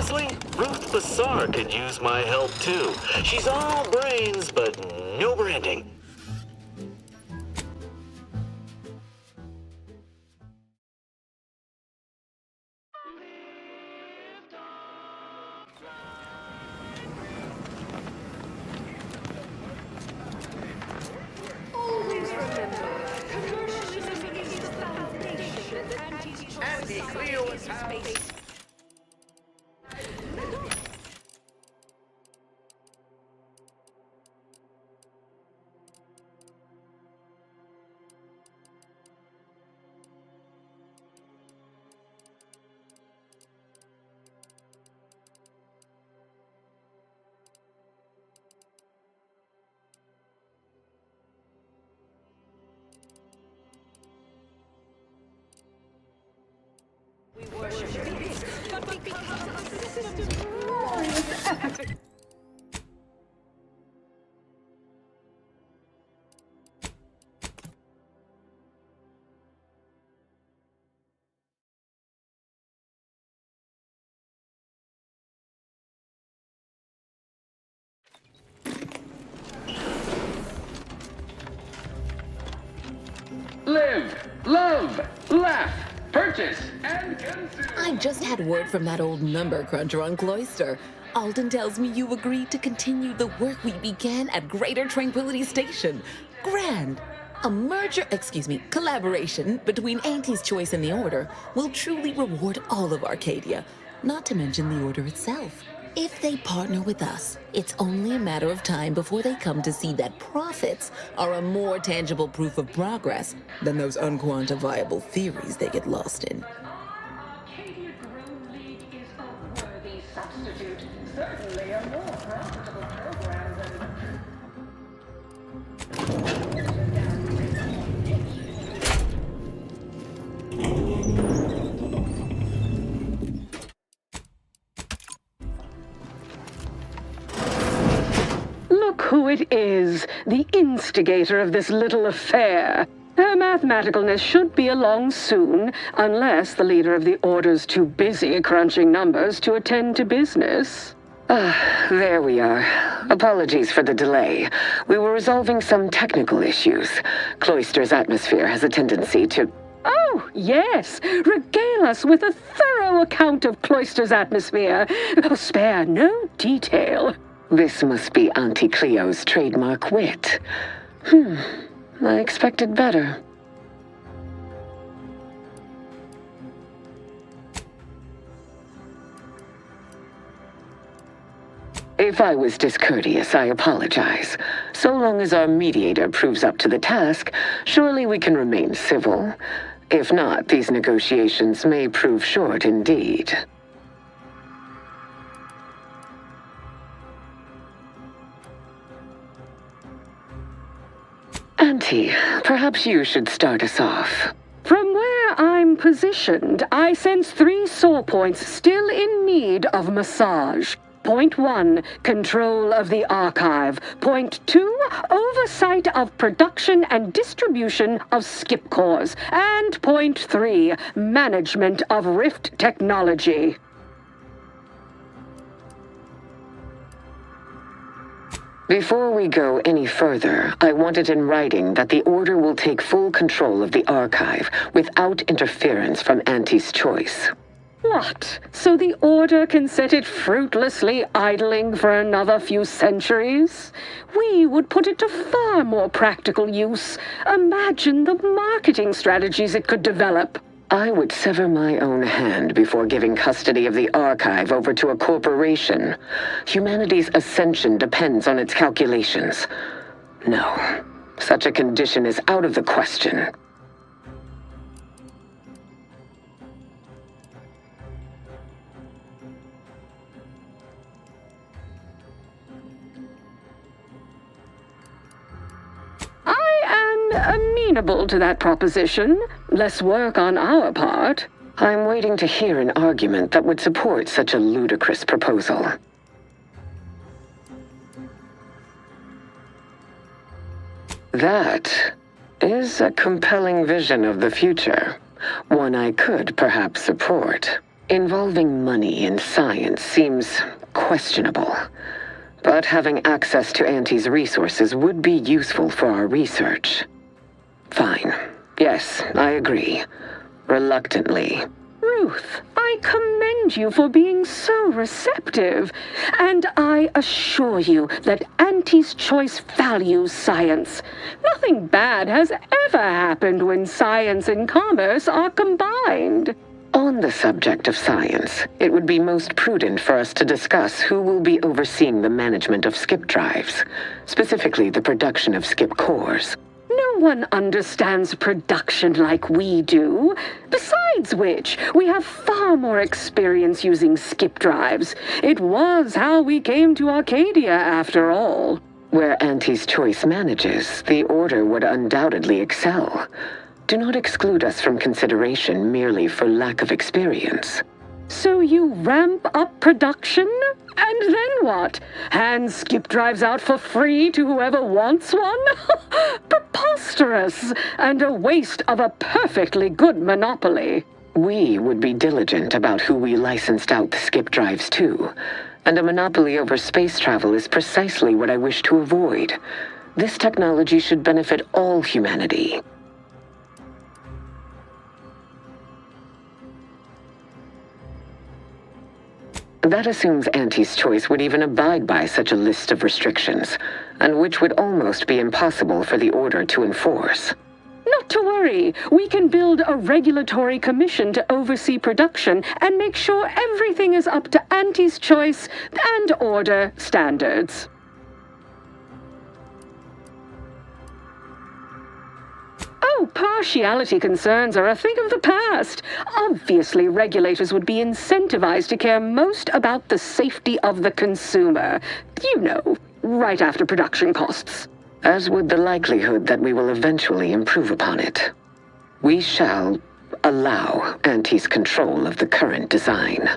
Honestly, Ruth Bassar could use my help too. She's all brains, but no branding. Always remember, commercialism is the foundation that anti-Cleo space. We worship it, but because of the system's glorious effort. Live, love, laugh, purchase, and consume. I just had word from that old number cruncher on Cloister. Alden tells me you agreed to continue the work we began at Greater Tranquility Station. Grand! A collaboration between Auntie's Choice and the Order will truly reward all of Arcadia, not to mention the Order itself. If they partner with us, it's only a matter of time before they come to see that profits are a more tangible proof of progress than those unquantifiable theories they get lost in. Arcadia Drone League is a worthy substitute. Certainly a more profitable program than... Look who it is, the instigator of this little affair. Her mathematicalness should be along soon, unless the leader of the Order's too busy crunching numbers to attend to business. There we are. Apologies for the delay. We were resolving some technical issues. Cloister's atmosphere has a tendency to... Oh, yes. Regale us with a thorough account of Cloister's atmosphere. Spare no detail. This must be Auntie Cleo's trademark wit. I expected better. If I was discourteous, I apologize. So long as our mediator proves up to the task, surely we can remain civil. If not, these negotiations may prove short indeed. Auntie, perhaps you should start us off. From where I'm positioned, I sense 3 sore points still in need of massage. Point 1, control of the archive. Point 2, oversight of production and distribution of skip cores. And point 3, management of Rift technology. Before we go any further, I want it in writing that the Order will take full control of the archive without interference from Auntie's Choice. What? So the Order can set it fruitlessly idling for another few centuries? We would put it to far more practical use. Imagine the marketing strategies it could develop. I would sever my own hand before giving custody of the archive over to a corporation. Humanity's ascension depends on its calculations. No, such a condition is out of the question. Amenable to that proposition. Less work on our part. I'm waiting to hear an argument that would support such a ludicrous proposal. That is a compelling vision of the future. One I could perhaps support. Involving money in science seems questionable, but having access to Auntie's resources would be useful for our research. Fine. Yes, I agree. Reluctantly. Ruth, I commend you for being so receptive, and I assure you that Auntie's Choice values science. Nothing bad has ever happened when science and commerce are combined. On the subject of science, it would be most prudent for us to discuss who will be overseeing the management of skip drives, specifically the production of skip cores. No one understands production like we do. Besides which, we have far more experience using skip drives. It was how we came to Arcadia, after all. Where Auntie's Choice manages, the Order would undoubtedly excel. Do not exclude us from consideration merely for lack of experience. So you ramp up production? And then what? Hand skip drives out for free to whoever wants one? Preposterous, and a waste of a perfectly good monopoly. We would be diligent about who we licensed out the skip drives to, and a monopoly over space travel is precisely what I wish to avoid. This technology should benefit all humanity. That assumes Auntie's Choice would even abide by such a list of restrictions, and which would almost be impossible for the Order to enforce. Not to worry, we can build a regulatory commission to oversee production and make sure everything is up to Auntie's Choice and Order standards. Oh, partiality concerns are a thing of the past. Obviously, regulators would be incentivized to care most about the safety of the consumer. You know, right after production costs. As would the likelihood that we will eventually improve upon it. We shall allow Auntie's control of the current design.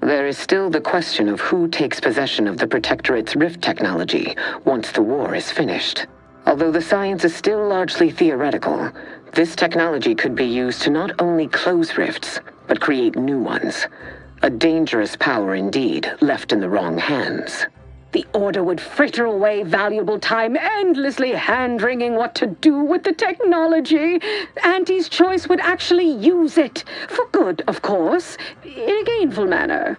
There is still the question of who takes possession of the Protectorate's rift technology once the war is finished. Although the science is still largely theoretical, this technology could be used to not only close rifts, but create new ones. A dangerous power indeed, left in the wrong hands. The Order would fritter away valuable time endlessly hand-wringing what to do with the technology. Auntie's Choice would actually use it. For good, of course. In a gainful manner.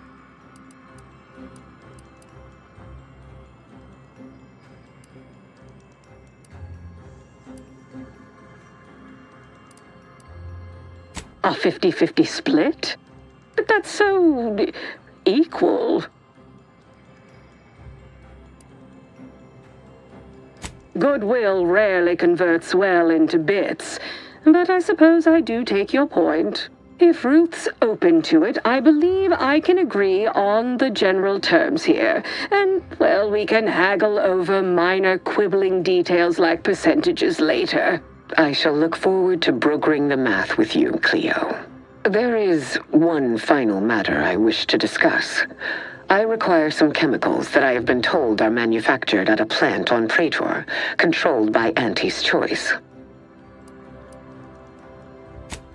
A 50-50 split? But that's so equal. Goodwill rarely converts well into bits, but I suppose I do take your point. If Ruth's open to it, I believe I can agree on the general terms here. And, well, we can haggle over minor quibbling details like percentages later. I shall look forward to brokering the math with you, Cleo. There is one final matter I wish to discuss. I require some chemicals that I have been told are manufactured at a plant on Praetor, controlled by Auntie's Choice.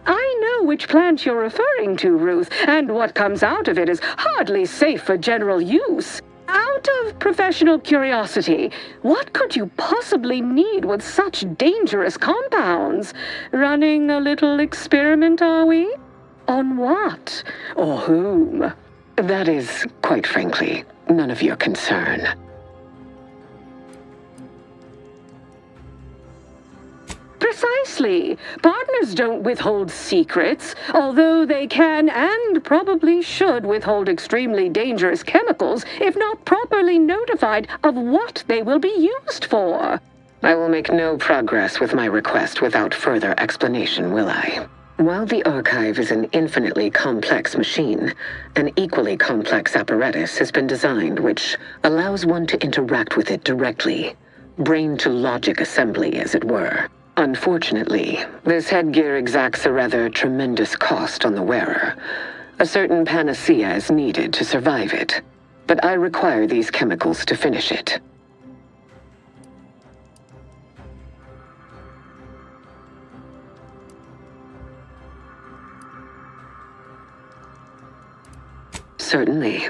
I know which plant you're referring to, Ruth, and what comes out of it is hardly safe for general use. Out of professional curiosity, what could you possibly need with such dangerous compounds? Running a little experiment, are we? On what? Or whom? That is, quite frankly, none of your concern. Precisely. Partners don't withhold secrets, although they can and probably should withhold extremely dangerous chemicals if not properly notified of what they will be used for. I will make no progress with my request without further explanation, will I? While the archive is an infinitely complex machine, an equally complex apparatus has been designed which allows one to interact with it directly. Brain-to-logic assembly, as it were. Unfortunately, this headgear exacts a rather tremendous cost on the wearer. A certain panacea is needed to survive it, but I require these chemicals to finish it. certainly.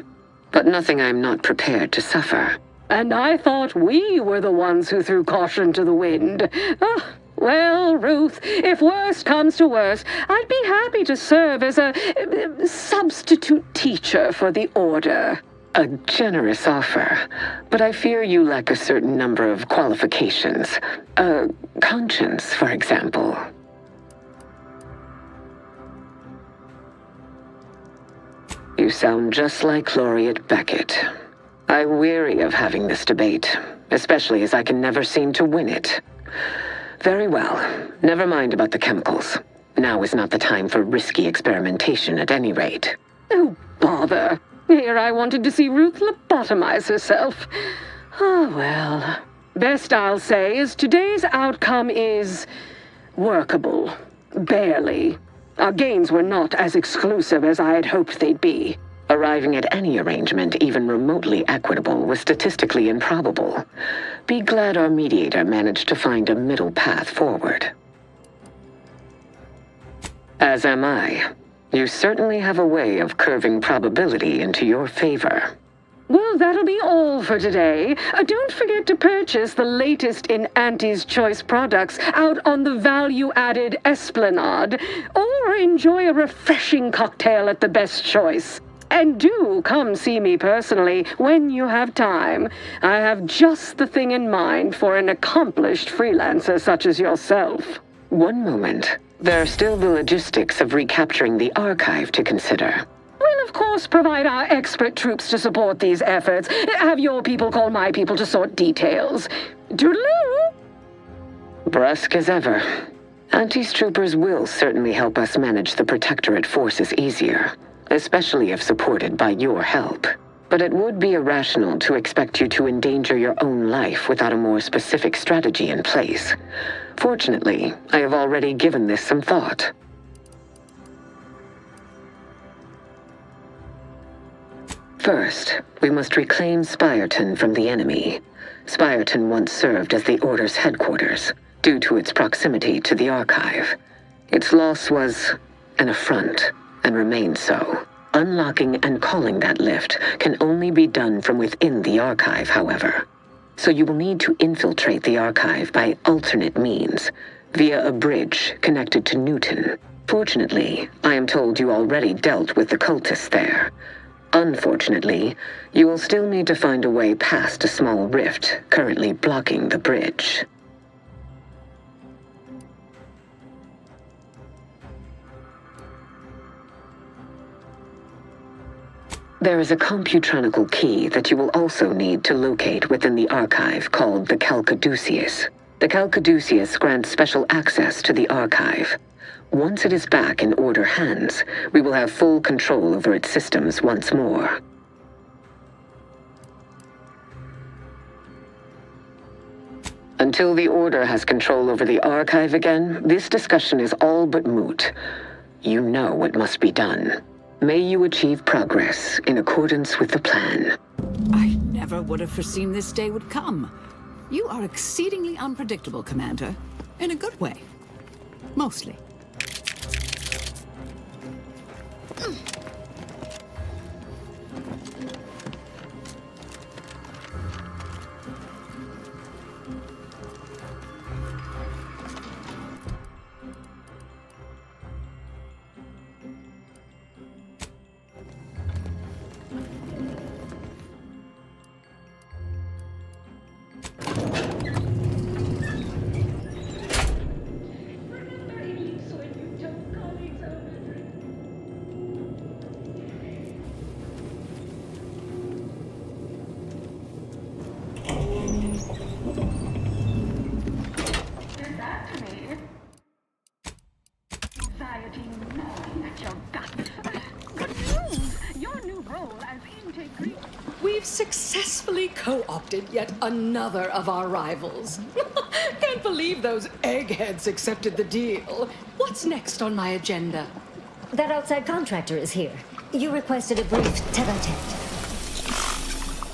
But nothing I'm not prepared to suffer. And I thought we were the ones who threw caution to the wind. Ah, well, Ruth, if worst comes to worst, I'd be happy to serve as a substitute teacher for the Order. A generous offer, but I fear you lack a certain number of qualifications. Conscience, for example. You sound just like Laureate Beckett. I weary of having this debate, especially as I can never seem to win it. Very well. Never mind about the chemicals. Now is not the time for risky experimentation at any rate. Oh, bother. Here I wanted to see Ruth lobotomize herself. Oh, well. Best I'll say is today's outcome is workable. Barely. Our gains were not as exclusive as I had hoped they'd be. Arriving at any arrangement even remotely equitable was statistically improbable. Be glad our mediator managed to find a middle path forward. As am I. You certainly have a way of curving probability into your favor. Well, that'll be all for today. Don't forget to purchase the latest in Auntie's Choice products out on the value-added Esplanade, or enjoy a refreshing cocktail at the Best Choice. And do come see me personally when you have time. I have just the thing in mind for an accomplished freelancer such as yourself. One moment. There are still the logistics of recapturing the archive to consider. We'll of course provide our expert troops to support these efforts. Have your people call my people to sort details. Toodaloo! Brusque as ever. Auntie's troopers will certainly help us manage the Protectorate forces easier, especially if supported by your help. But it would be irrational to expect you to endanger your own life without a more specific strategy in place. Fortunately, I have already given this some thought. First, we must reclaim Spyreton from the enemy. Spyreton once served as the Order's headquarters, due to its proximity to the archive. Its loss was an affront, and remains so. Unlocking and calling that lift can only be done from within the archive, however. So you will need to infiltrate the archive by alternate means, via a bridge connected to Newton. Fortunately, I am told you already dealt with the cultists there. Unfortunately, you will still need to find a way past a small rift currently blocking the bridge. There is a computronical key that you will also need to locate within the archive called the Calcaduceus. The Calcaduceus grants special access to the archive. Once it is back in Order hands, we will have full control over its systems once more. Until the Order has control over the archive again, this discussion is all but moot. You know what must be done. May you achieve progress in accordance with the plan. I never would have foreseen this day would come. You are exceedingly unpredictable, Commander. In a good way. Mostly. We've successfully co-opted yet another of our rivals. Can't believe those eggheads accepted the deal. What's next on my agenda? That outside contractor is here. You requested a brief tete-a-tete.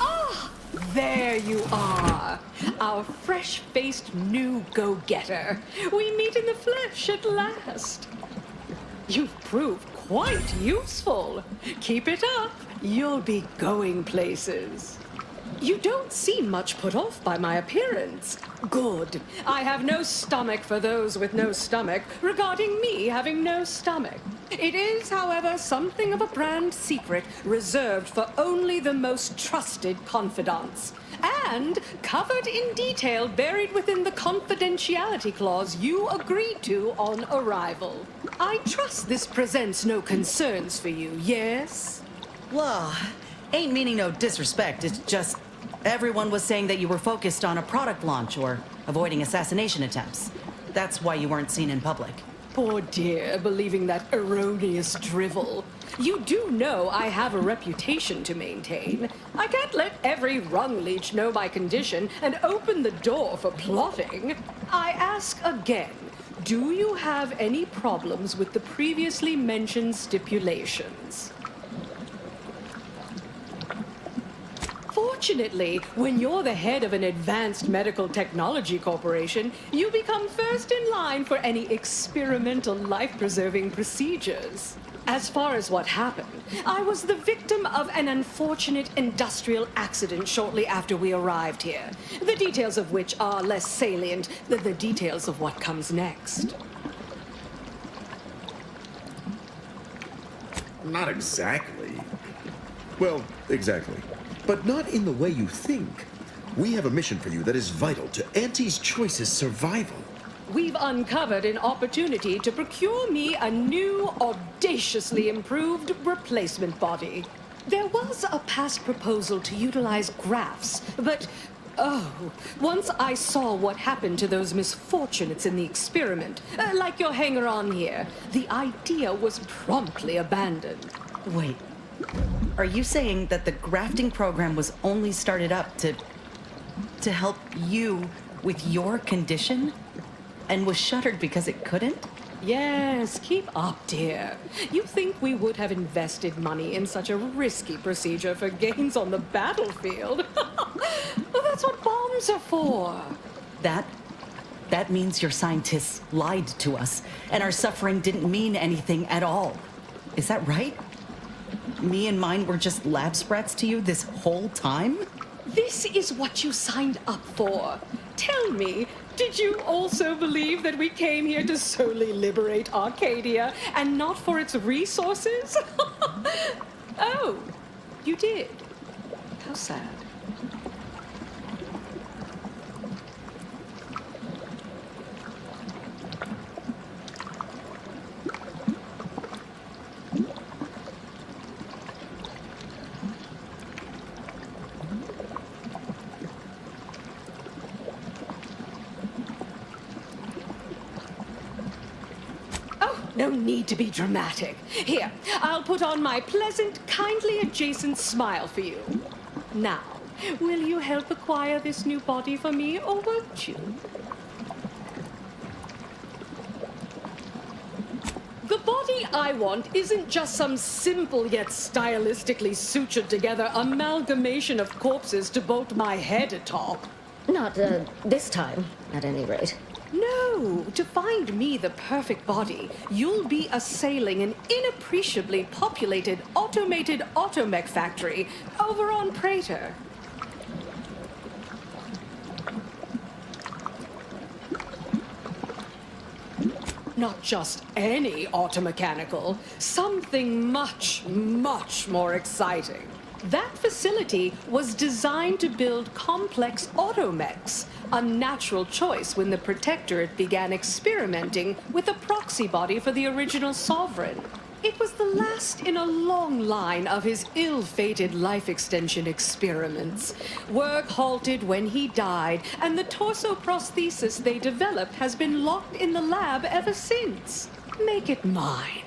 Ah, there you are. Our fresh-faced new go-getter. We meet in the flesh at last. You've proved quite useful. Keep it up, You'll be going places. You don't seem much put off by my appearance. Good. I have no stomach for those with no stomach regarding me having no stomach. It is, however, something of a brand secret reserved for only the most trusted confidants. And covered in detail buried within the confidentiality clause you agreed to on arrival. I trust this presents no concerns for you, yes? Well, ain't meaning no disrespect, it's just everyone was saying that you were focused on a product launch or avoiding assassination attempts. That's why you weren't seen in public. Poor dear, believing that erroneous drivel. You do know I have a reputation to maintain. I can't let every rung leech know my condition and open the door for plotting. I ask again, do you have any problems with the previously mentioned stipulations? Fortunately, when you're the head of an advanced medical technology corporation, you become first in line for any experimental life-preserving procedures. As far as what happened, I was the victim of an unfortunate industrial accident shortly after we arrived here, the details of which are less salient than the details of what comes next. Not exactly. Well, exactly. But not in the way you think. We have a mission for you that is vital to Auntie's Choice's survival. We've uncovered an opportunity to procure me a new, audaciously improved replacement body. There was a past proposal to utilize graphs, but, once I saw what happened to those misfortunates in the experiment, like your hanger-on here, the idea was promptly abandoned. Wait, are you saying that the grafting program was only started up to help you with your condition? And was shuttered because it couldn't? Yes, keep up, dear. You think we would have invested money in such a risky procedure for gains on the battlefield? Well, that's what bombs are for. That means your scientists lied to us, and our suffering didn't mean anything at all. Is that right? Me and mine were just lab sprats to you this whole time? This is what you signed up for. Tell me, did you also believe that we came here to solely liberate Arcadia and not for its resources? Oh, you did. How sad. No need to be dramatic. Here, I'll put on my pleasant, kindly adjacent smile for you. Now, will you help acquire this new body for me, or won't you? The body I want isn't just some simple yet stylistically sutured together amalgamation of corpses to bolt my head atop. Not, this time, at any rate. No, to find me the perfect body, you'll be assailing an inappreciably populated automated automech factory over on Prater. Not just any automechanical, something much, much more exciting. That facility was designed to build complex automechs, a natural choice when the Protectorate began experimenting with a proxy body for the original Sovereign. It was the last in a long line of his ill-fated life extension experiments. Work halted when he died, and the torso prosthesis they developed has been locked in the lab ever since. Make it mine.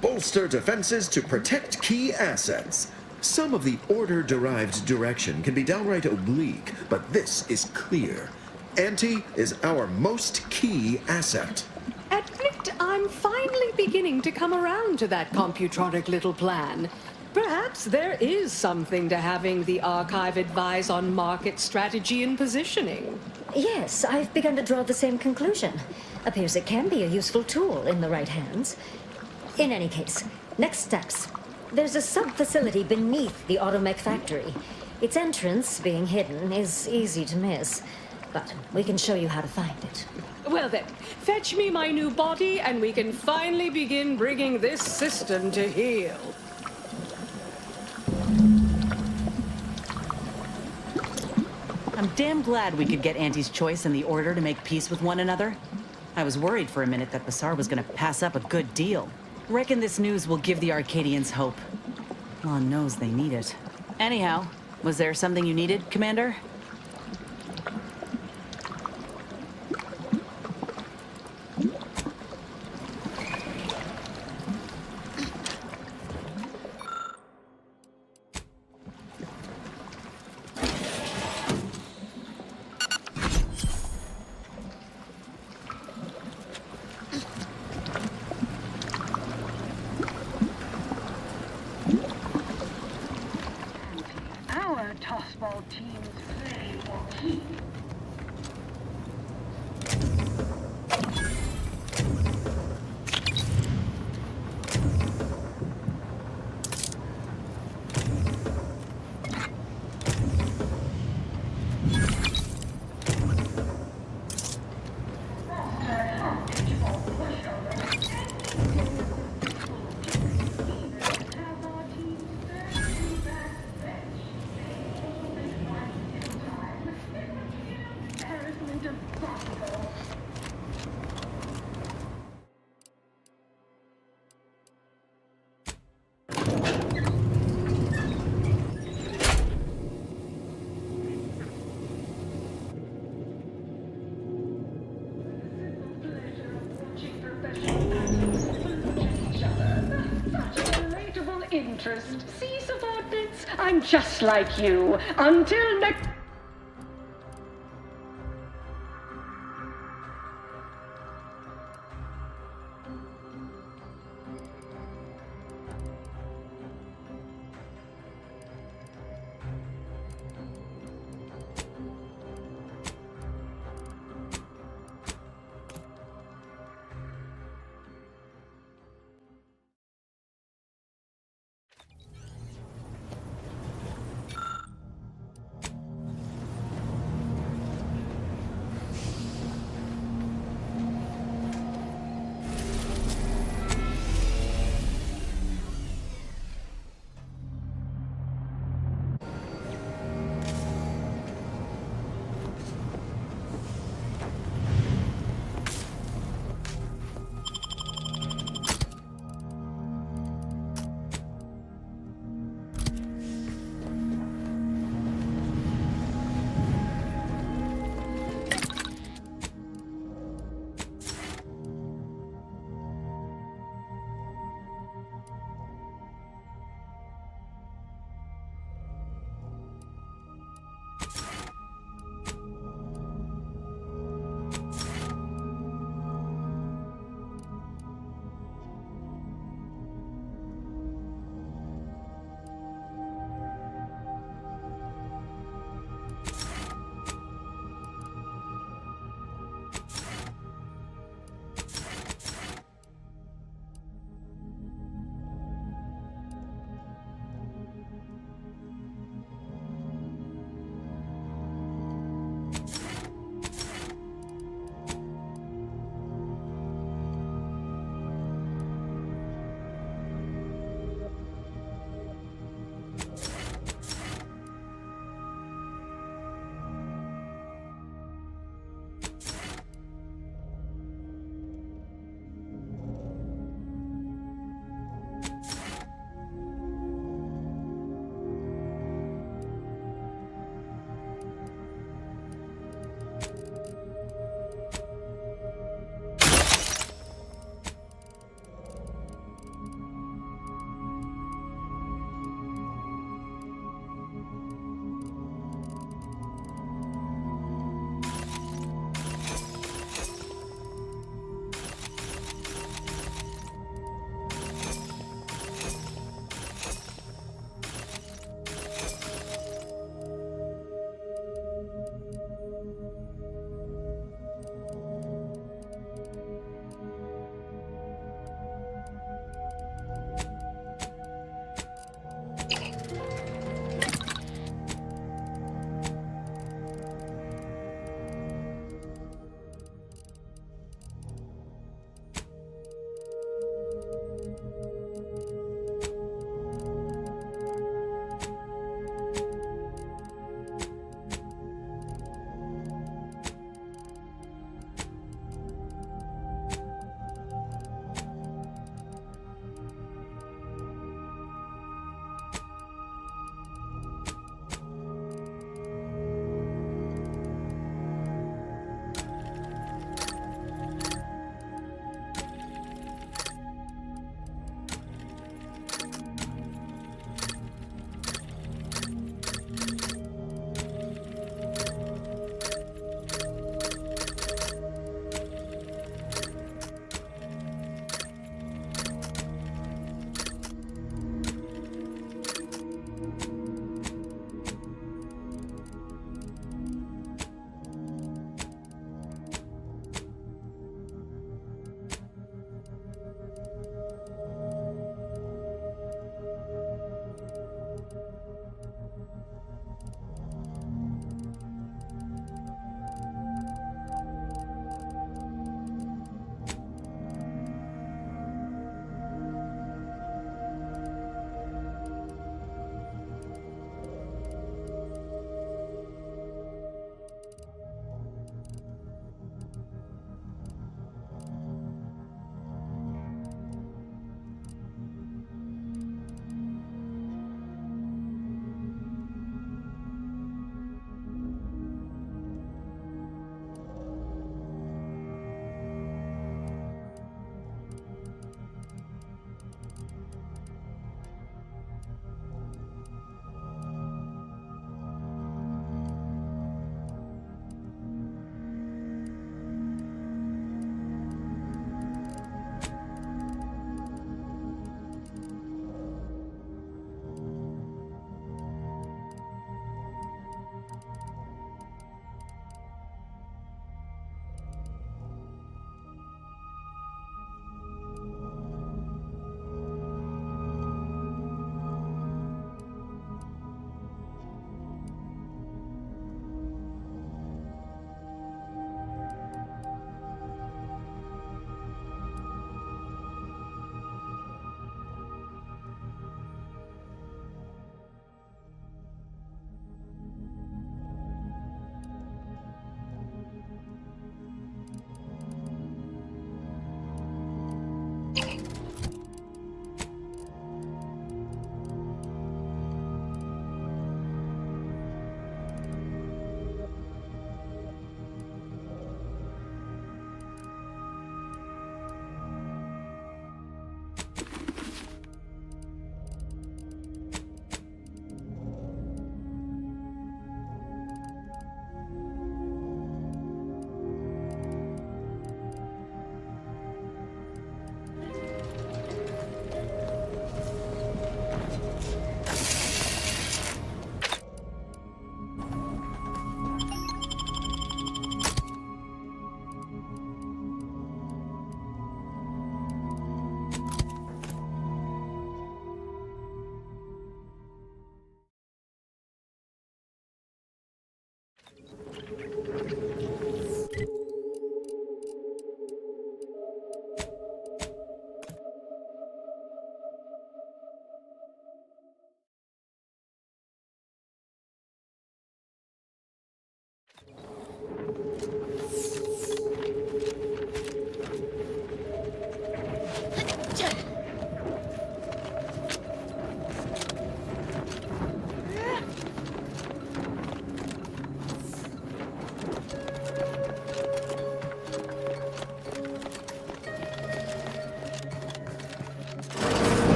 Bolster defenses to protect key assets. Some of the order-derived direction can be downright oblique, but this is clear. Auntie is our most key asset. Admit I'm finally beginning to come around to that computronic little plan. Perhaps there is something to having the archive advise on market strategy and positioning. Yes, I've begun to draw the same conclusion. Appears it can be a useful tool in the right hands. In any case, next steps. There's a sub-facility beneath the automech factory. Its entrance, being hidden, is easy to miss. But we can show you how to find it. Well then, fetch me my new body and we can finally begin bringing this system to heel. I'm damn glad we could get Auntie's choice and the Order to make peace with one another. I was worried for a minute that Basar was gonna pass up a good deal. Reckon this news will give the Arcadians hope. Allah knows they need it. Anyhow, was there something you needed, Commander? See, subordinates, I'm just like you. Until next...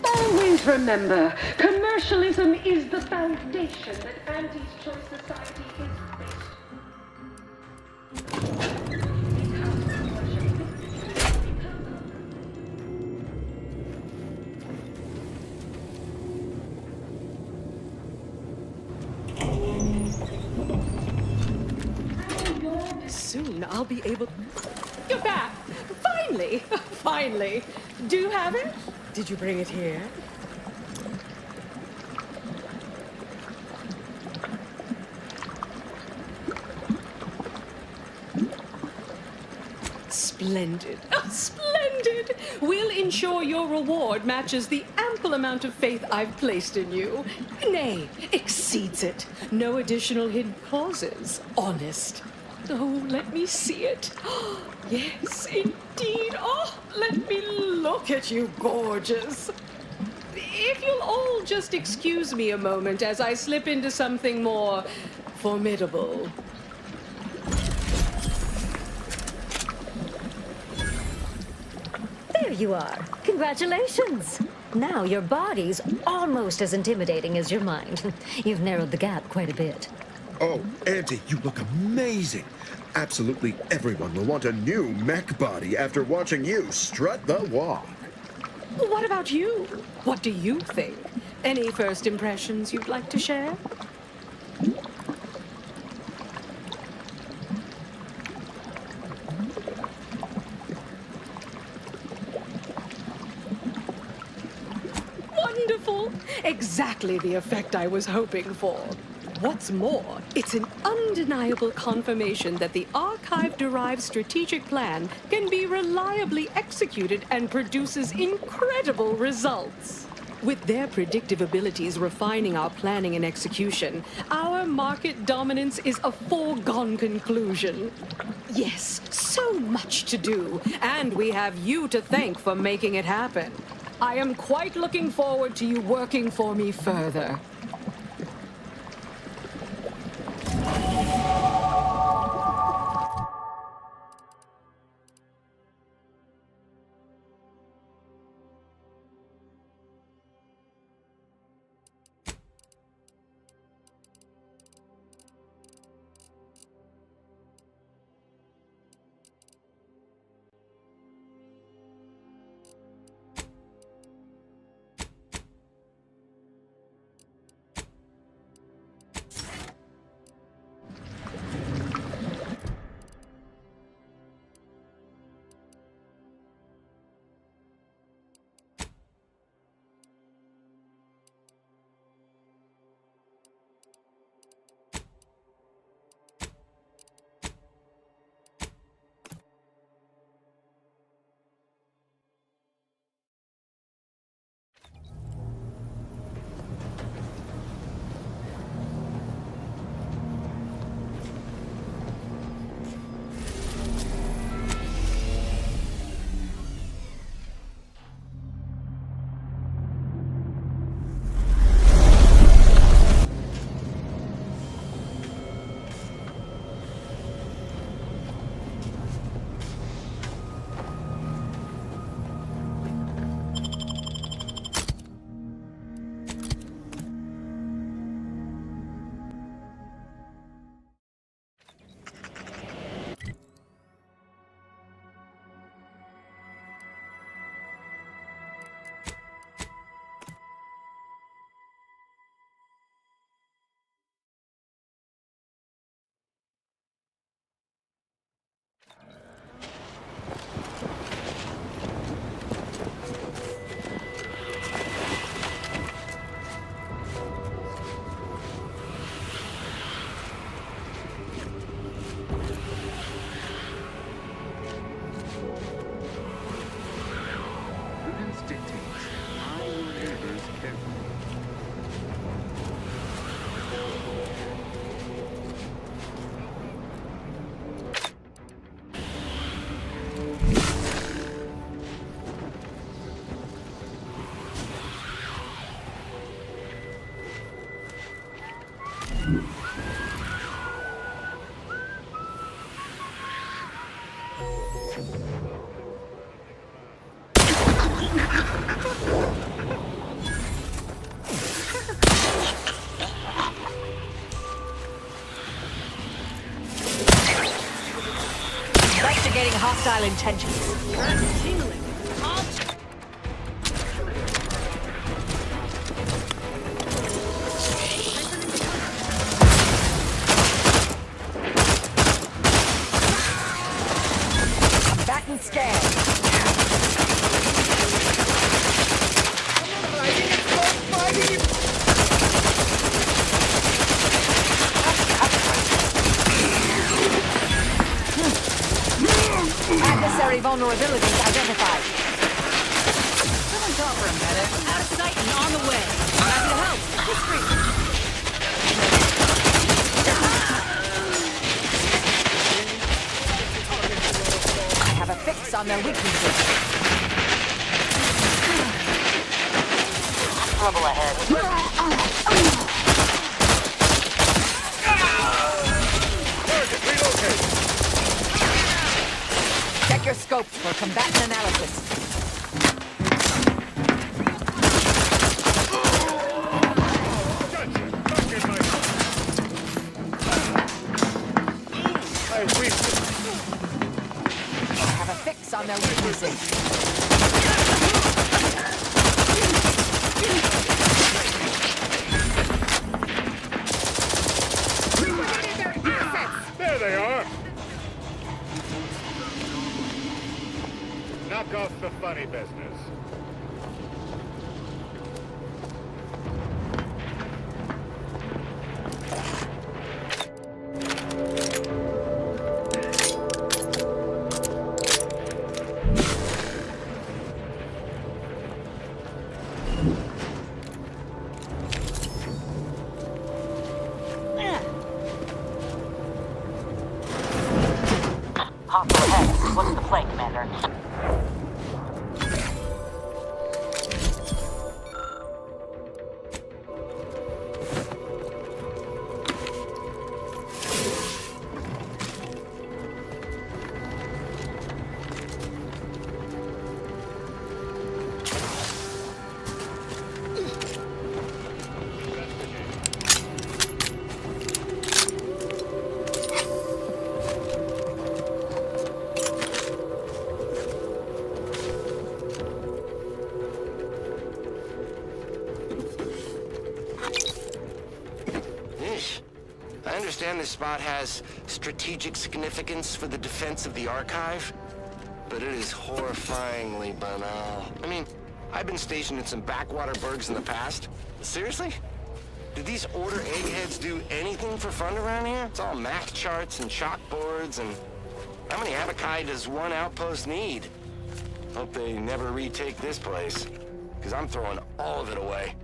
Always remember, commercialism is the foundation that Auntie's Choice Society is based on. Soon I'll be able... You're back! Finally! Finally! Do you have it? Did you bring it here? Splendid. Oh, splendid! We'll ensure your reward matches the ample amount of faith I've placed in you. Nay, exceeds it. No additional hidden clauses. Honest. Oh, let me see it. Yes, indeed. Oh, let me look at you, gorgeous. If you'll all just excuse me a moment as I slip into something more formidable. There you are. Congratulations. Now your body's almost as intimidating as your mind. You've narrowed the gap quite a bit. Oh, Auntie, you look amazing. Absolutely everyone will want a new mech body after watching you strut the walk. What about you? What do you think? Any first impressions you'd like to share? Wonderful! Exactly the effect I was hoping for. What's more, it's an undeniable confirmation that the archive-derived strategic plan can be reliably executed and produces incredible results. With their predictive abilities refining our planning and execution, our market dominance is a foregone conclusion. Yes, so much to do, and we have you to thank for making it happen. I am quite looking forward to you working for me further. Investigating hostile intentions. Combatant scan. Adversary vulnerabilities identified. Someone talk for a minute. Out of sight and on the way. Happy to help. Discreet. I have a fix on their weaknesses. Trouble ahead. Check your scopes for combatant analysis. I have a fix on their weaknesses. There they are! Knock off the funny business. Hostile ahead. What's the play, Commander? I understand this spot has strategic significance for the defense of the archive, but it is horrifyingly banal. I mean, I've been stationed in some backwater burgs in the past. Seriously? Did these Order eggheads do anything for fun around here? It's all math charts and chalkboards, and how many Abakai does one outpost need? Hope they never retake this place, because I'm throwing all of it away.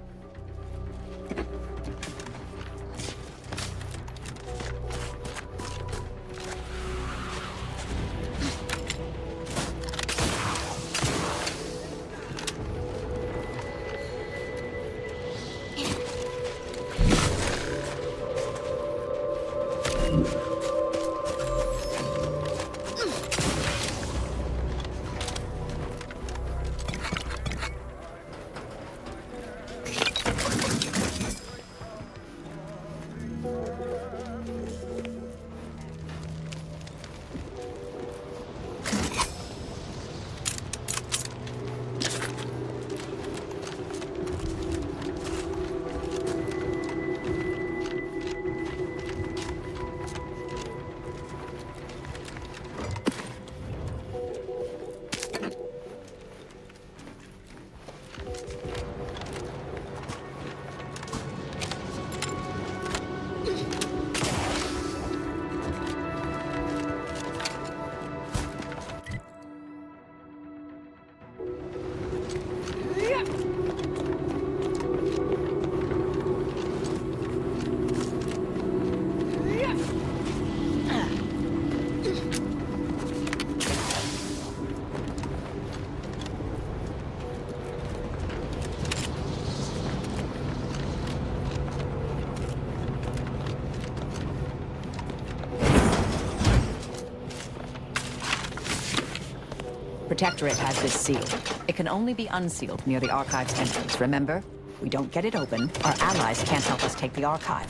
Protectorate has this sealed. It can only be unsealed near the archive's entrance, remember? We don't get it open, our allies can't help us take the archive.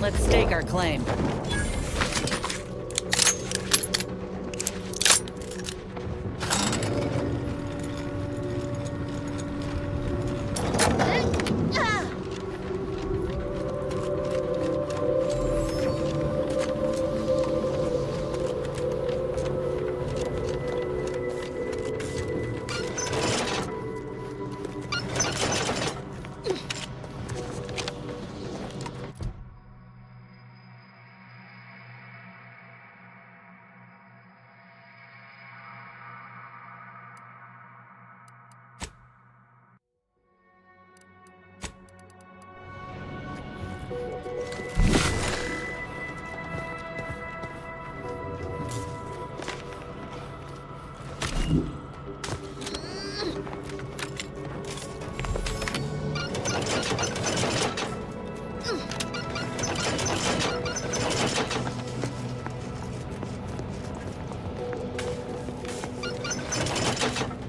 Let's stake our claim.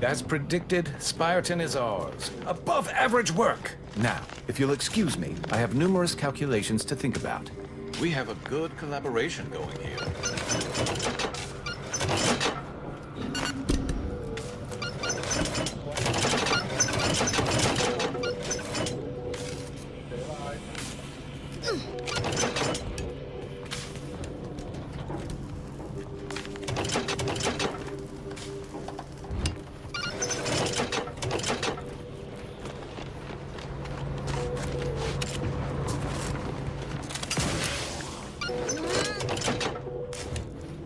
As predicted, Spyreton is ours. Above average work! Now, if you'll excuse me, I have numerous calculations to think about. We have a good collaboration going here.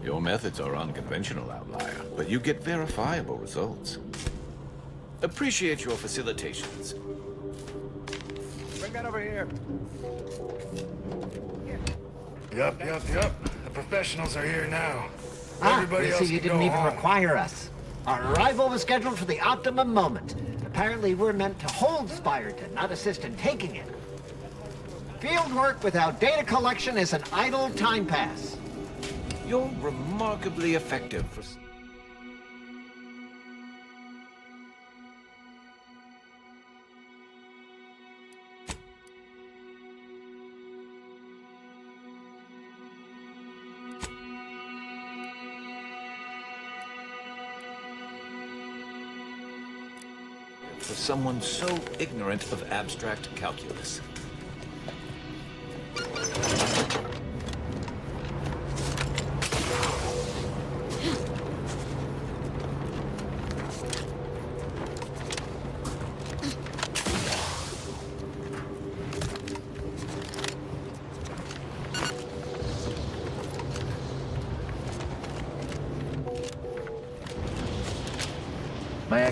Your methods are unconventional, outlier, but you get verifiable results. Appreciate your facilitations. Bring that over here. Yup. The professionals are here now. Everybody else you can didn't go even home. require us. Our arrival was scheduled for the optimum moment. Apparently, we're meant to hold Spyreton, not assist in taking it. Field work without data collection is an idle time pass. You're remarkably effective for... for someone so ignorant of abstract calculus.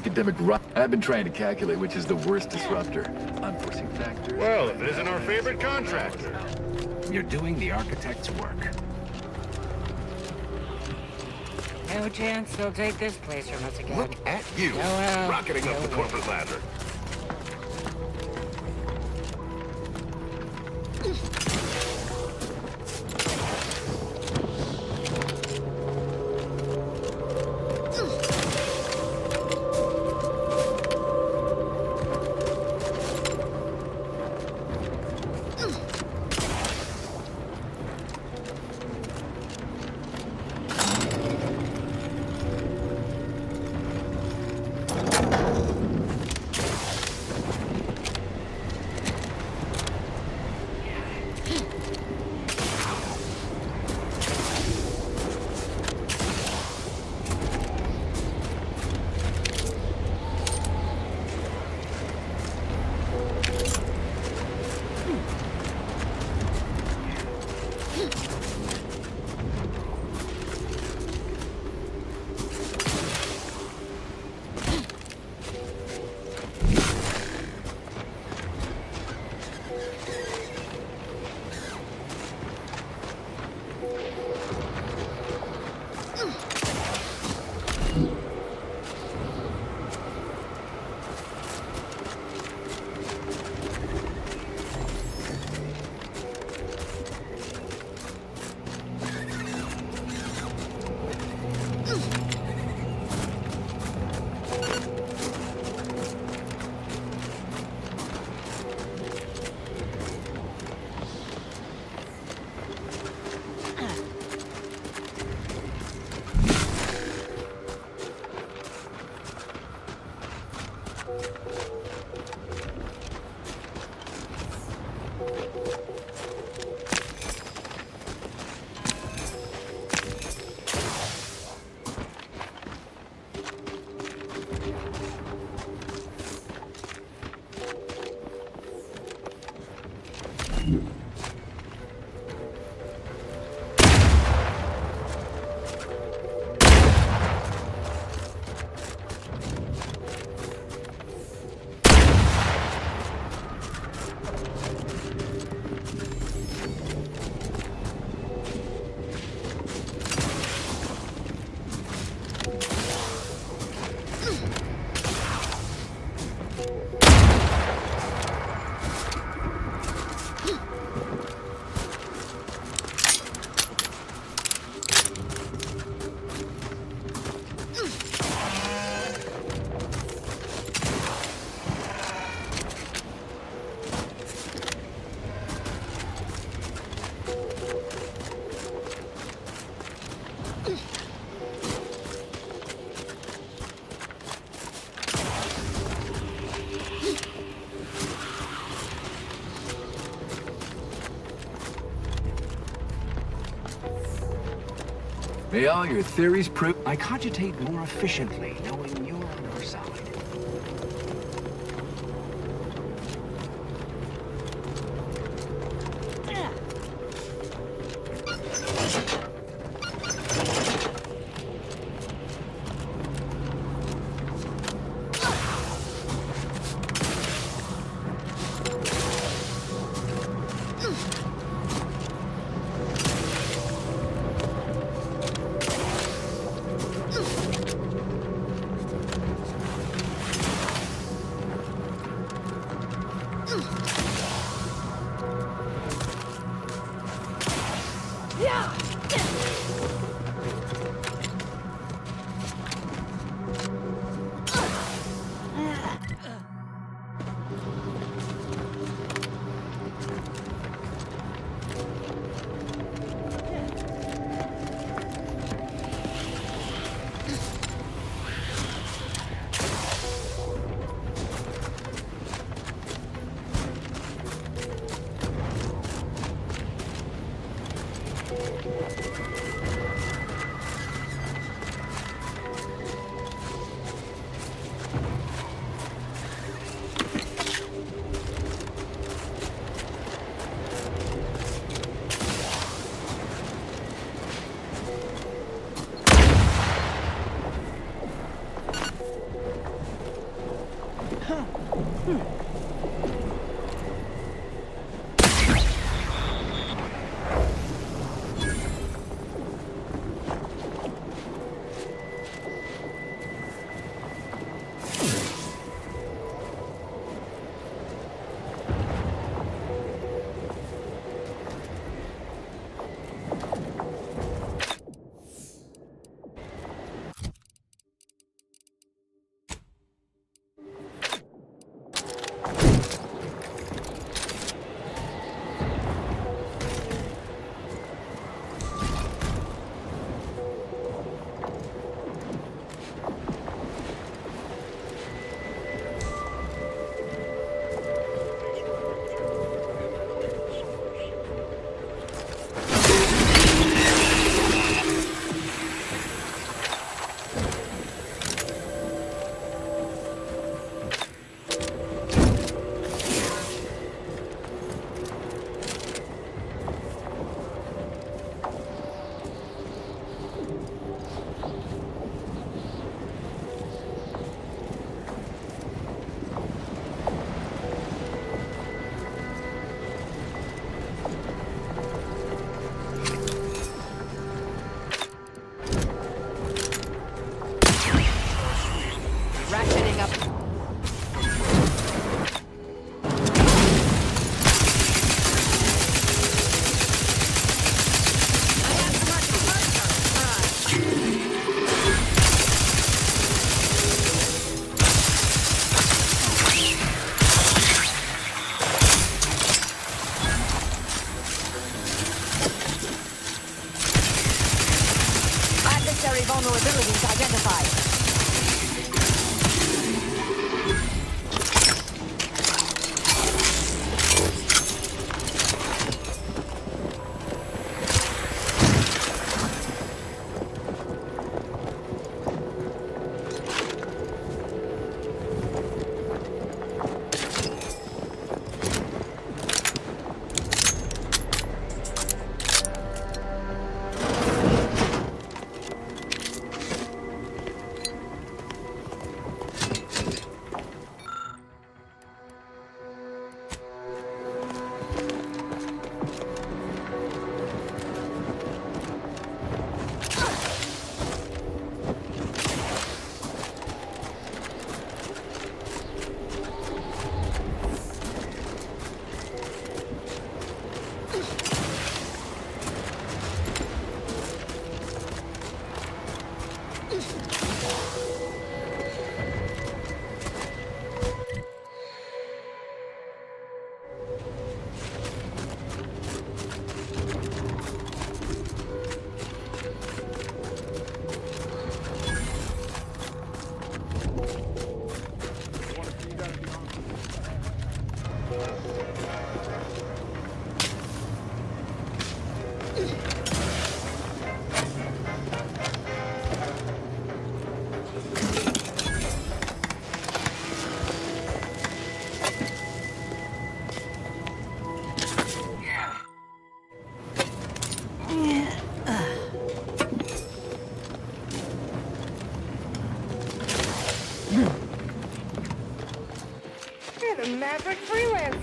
academic I've been trying to calculate which is the worst disruptor. Unforeseen factors. Well, if it isn't our favorite contractor. You're doing the architect's work. No chance they'll take this place from us again. Look at you, rocketing up the corporate ladder. May all your theories prove I cogitate more efficiently, knowing you're on our side.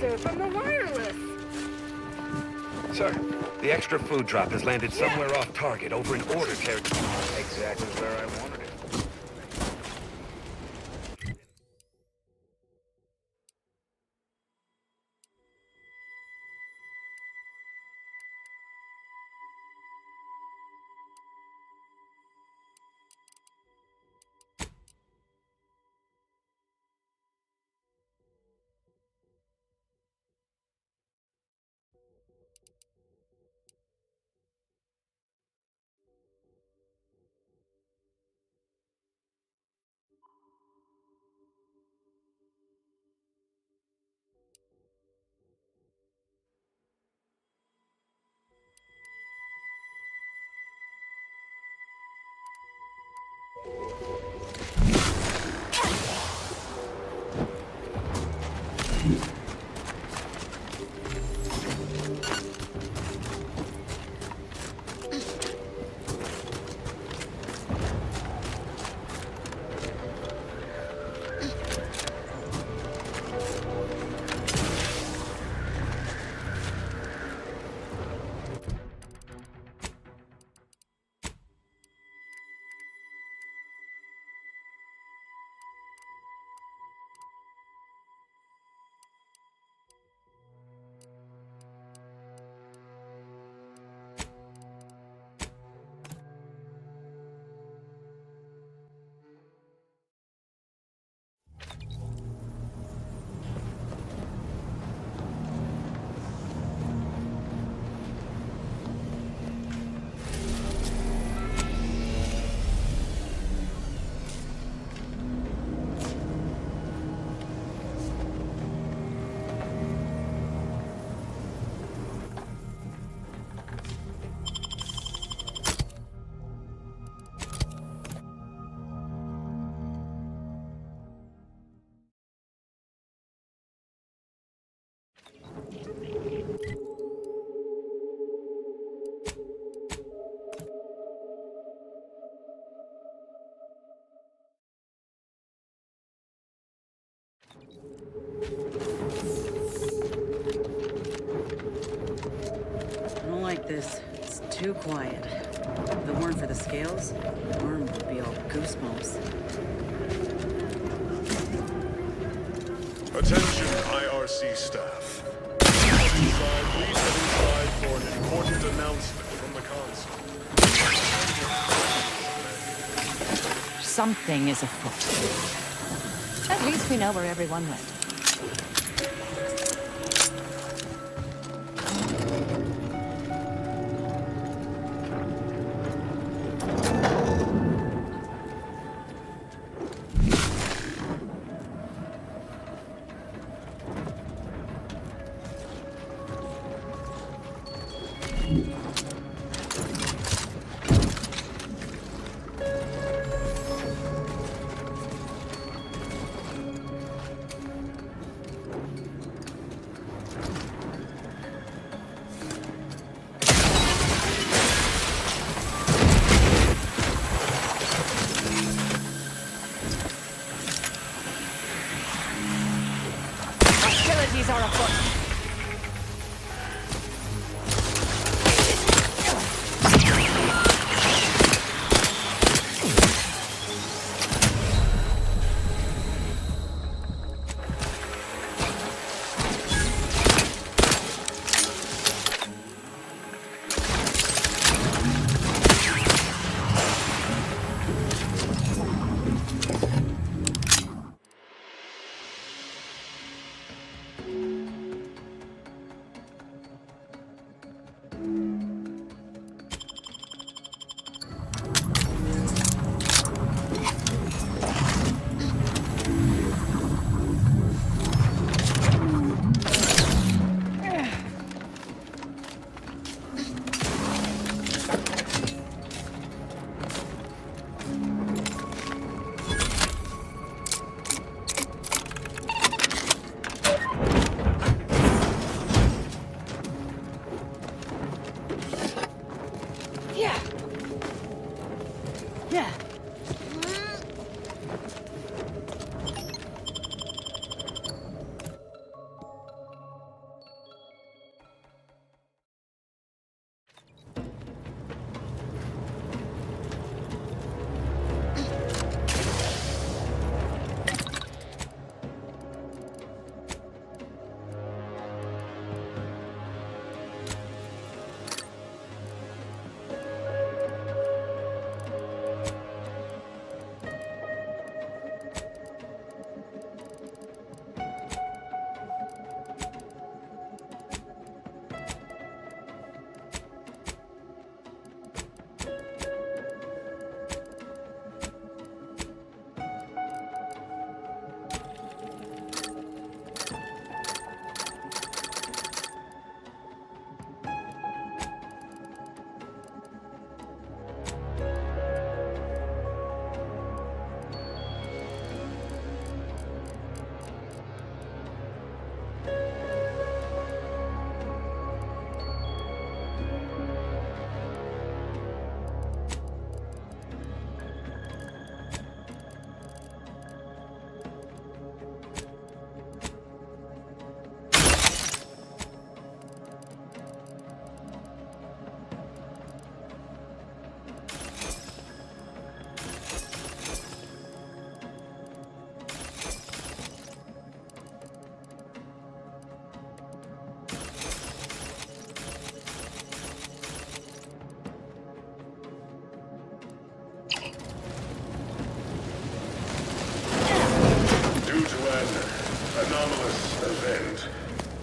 laser from the wireless. Sir, the extra food drop has landed somewhere off target over in order territory. Exactly where I wanted it. I don't like this. It's too quiet. If it weren't for the scales, the arm would be all goosebumps. Attention, IRC staff. Please step inside for an important announcement from the console. Something is afoot. At least we know where everyone went. Hostilities are afoot.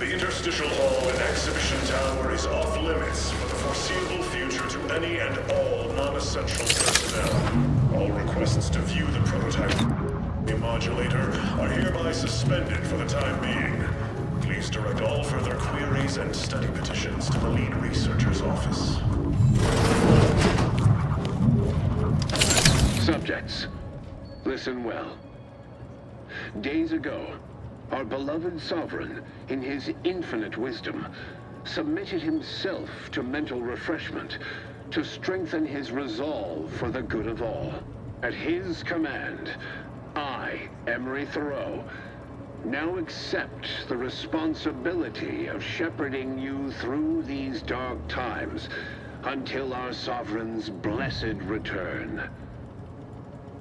The interstitial hall and exhibition tower is off limits for the foreseeable future to any and all non-essential personnel. All requests to view the prototype modulator are hereby suspended for the time being. Please direct all further queries and study petitions to the lead researcher's office. Subjects, listen well. Days ago, our beloved sovereign, in his infinite wisdom, submitted himself to mental refreshment to strengthen his resolve for the good of all. At his command, I, Emery Thoreau, now accept the responsibility of shepherding you through these dark times until our sovereign's blessed return.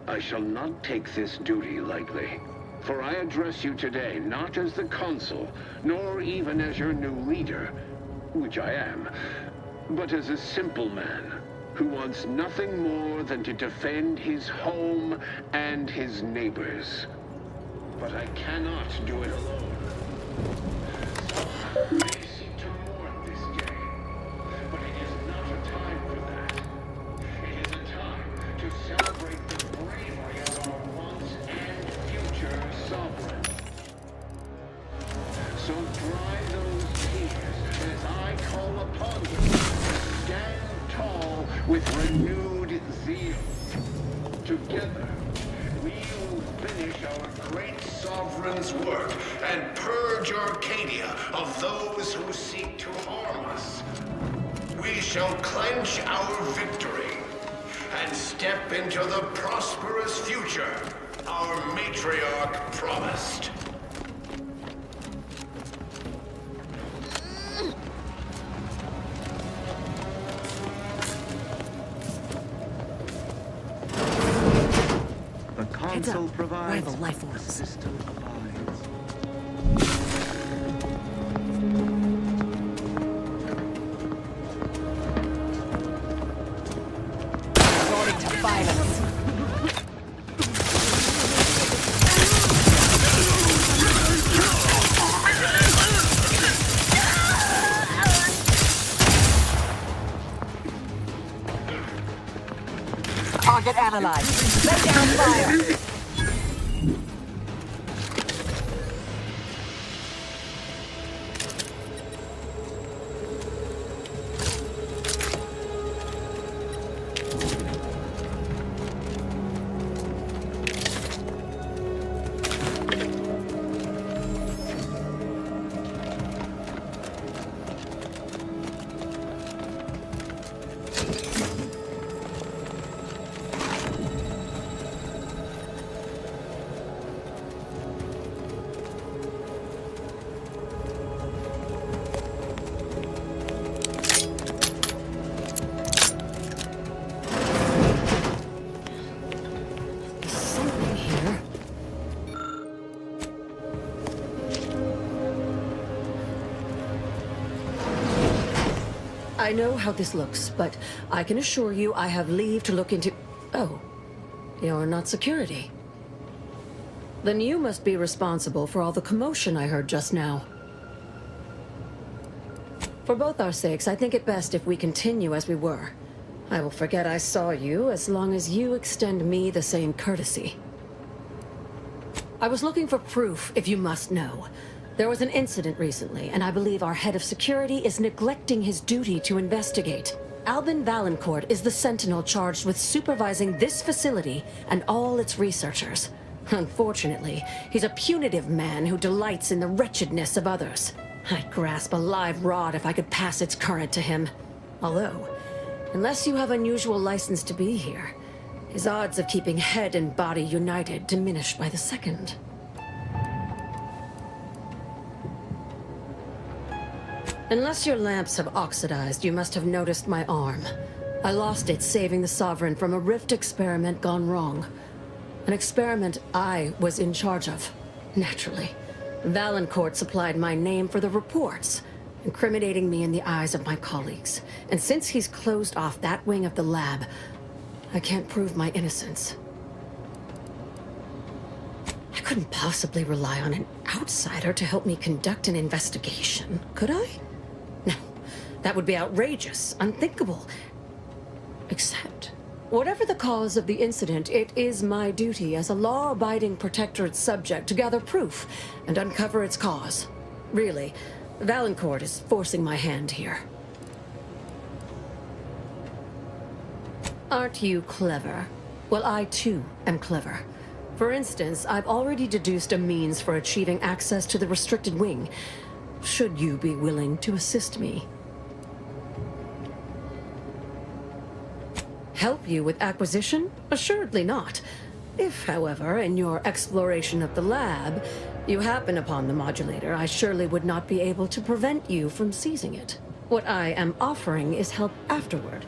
I shall not take this duty lightly, for I address you today not as the consul, nor even as your new leader, which I am, but as a simple man who wants nothing more than to defend his home and his neighbors. But I cannot do it alone. Some may seek to mourn this day, but it is not a time for that. It is a time to celebrate the bravery of our once and future sovereign. So dry those tears as I call upon you to stand tall with renewed zeal. Together, we will finish our great sovereign's work and purge Arcadia of those who seek to harm us. We shall clench our victory and step into the prosperous future our matriarch promised. The console provides, rival life forms. the system abides. Resorting to violence. Target analyzed. Lay down fire. I know how this looks, but I can assure you I have leave to look into... Oh, you're not security. Then you must be responsible for all the commotion I heard just now. For both our sakes, I think it best if we continue as we were. I will forget I saw you as long as you extend me the same courtesy. I was looking for proof, if you must know. There was an incident recently, and I believe our head of security is neglecting his duty to investigate. Albin Valancourt is the sentinel charged with supervising this facility and all its researchers. Unfortunately, he's a punitive man who delights in the wretchedness of others. I'd grasp a live rod if I could pass its current to him. Although, unless you have unusual license to be here, his odds of keeping head and body united diminish by the second. Unless your lamps have oxidized, you must have noticed my arm. I lost it saving the Sovereign from a rift experiment gone wrong. An experiment I was in charge of, naturally. Valancourt supplied my name for the reports, incriminating me in the eyes of my colleagues. And since he's closed off that wing of the lab, I can't prove my innocence. I couldn't possibly rely on an outsider to help me conduct an investigation, could I? No, that would be outrageous, unthinkable. Except, whatever the cause of the incident, it is my duty as a law-abiding protectorate subject to gather proof and uncover its cause. Really, Valancourt is forcing my hand here. Aren't you clever? Well, I too am clever. For instance, I've already deduced a means for achieving access to the restricted wing. Should you be willing to assist me? Help you with acquisition? Assuredly not. If, however, in your exploration of the lab, you happen upon the modulator, I surely would not be able to prevent you from seizing it. What I am offering is help afterward.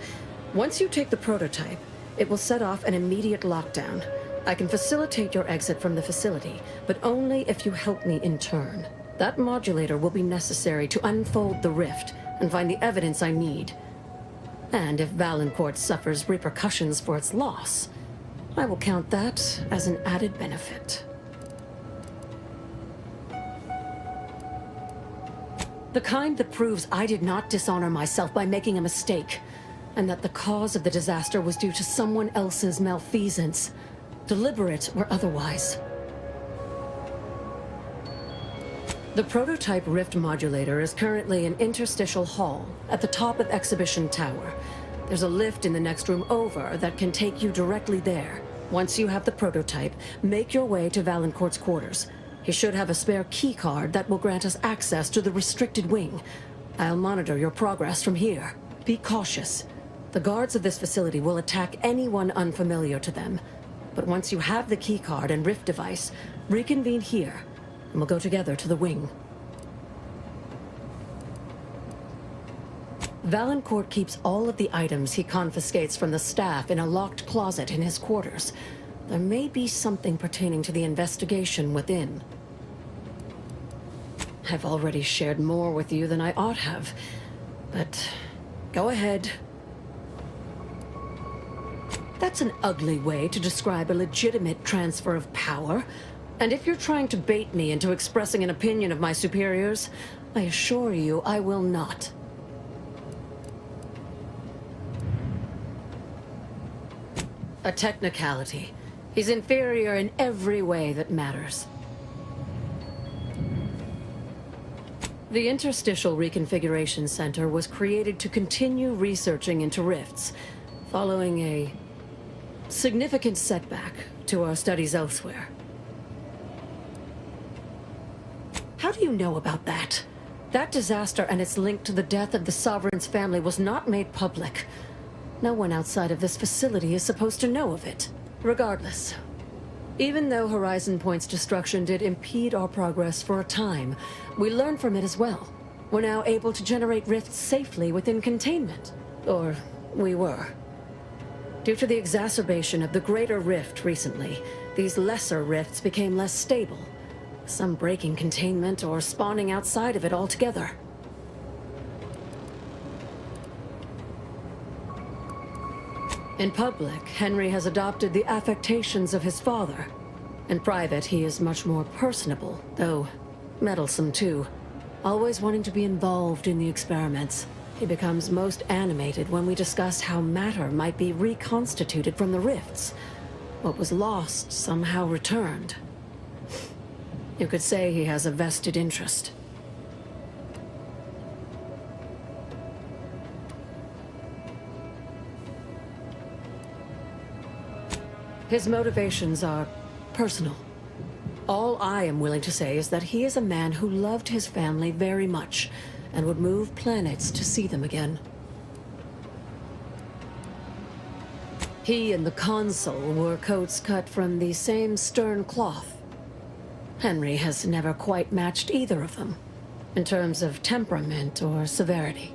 Once you take the prototype, it will set off an immediate lockdown. I can facilitate your exit from the facility, but only if you help me in turn. That modulator will be necessary to unfold the rift and find the evidence I need. And if Valancourt suffers repercussions for its loss, I will count that as an added benefit. The kind that proves I did not dishonor myself by making a mistake, and that the cause of the disaster was due to someone else's malfeasance, deliberate or otherwise. The prototype rift modulator is currently in interstitial hall at the top of Exhibition Tower. There's a lift in the next room over that can take you directly there. Once you have the prototype, make your way to Valancourt's quarters. He should have a spare key card that will grant us access to the restricted wing. I'll monitor your progress from here. Be cautious. The guards of this facility will attack anyone unfamiliar to them. But once you have the key card and rift device, reconvene here, and we'll go together to the wing. Valancourt keeps all of the items he confiscates from the staff in a locked closet in his quarters. There may be something pertaining to the investigation within. I've already shared more with you than I ought have, but go ahead. That's an ugly way to describe a legitimate transfer of power. And if you're trying to bait me into expressing an opinion of my superiors, I assure you I will not. A technicality. He's inferior in every way that matters. The Interstitial Reconfiguration Center was created to continue researching into rifts, following a significant setback to our studies elsewhere. How do you know about that? That disaster and its link to the death of the Sovereign's family was not made public. No one outside of this facility is supposed to know of it. Regardless, even though Horizon Point's destruction did impede our progress for a time, we learned from it as well. We're now able to generate rifts safely within containment. Or we were. Due to the exacerbation of the greater rift recently, these lesser rifts became less stable. Some breaking containment or spawning outside of it altogether. In public, Henry has adopted the affectations of his father. In private, he is much more personable, though meddlesome too. Always wanting to be involved in the experiments. He becomes most animated when we discuss how matter might be reconstituted from the rifts. What was lost somehow returned. You could say he has a vested interest. His motivations are personal. All I am willing to say is that he is a man who loved his family very much and would move planets to see them again. He and the Consul wore coats cut from the same stern cloth. Henry has never quite matched either of them, in terms of temperament or severity.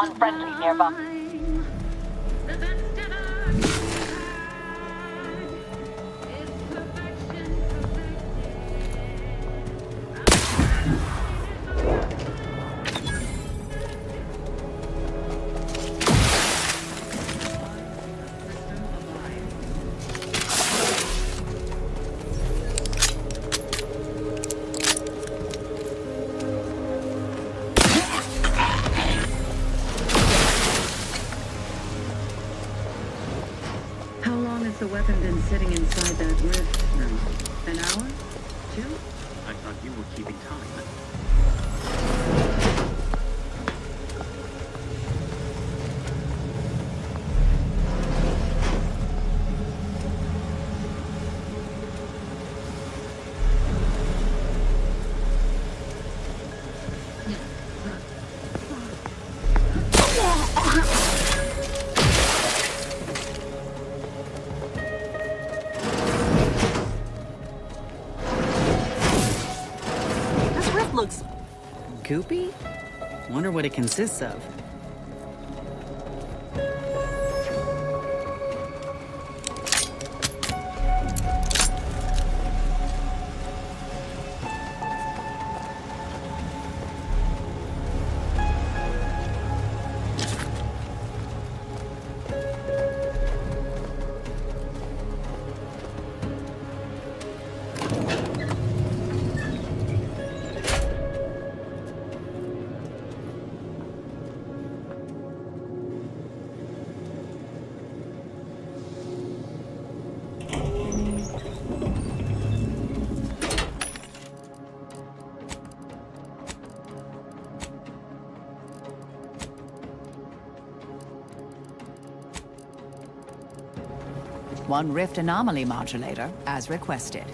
unfriendly nearby. How long has the weapon been sitting inside that rift now? An hour? 2? I thought you were keeping time. Looks goopy? Wonder what it consists of. One rift anomaly modulator, as requested.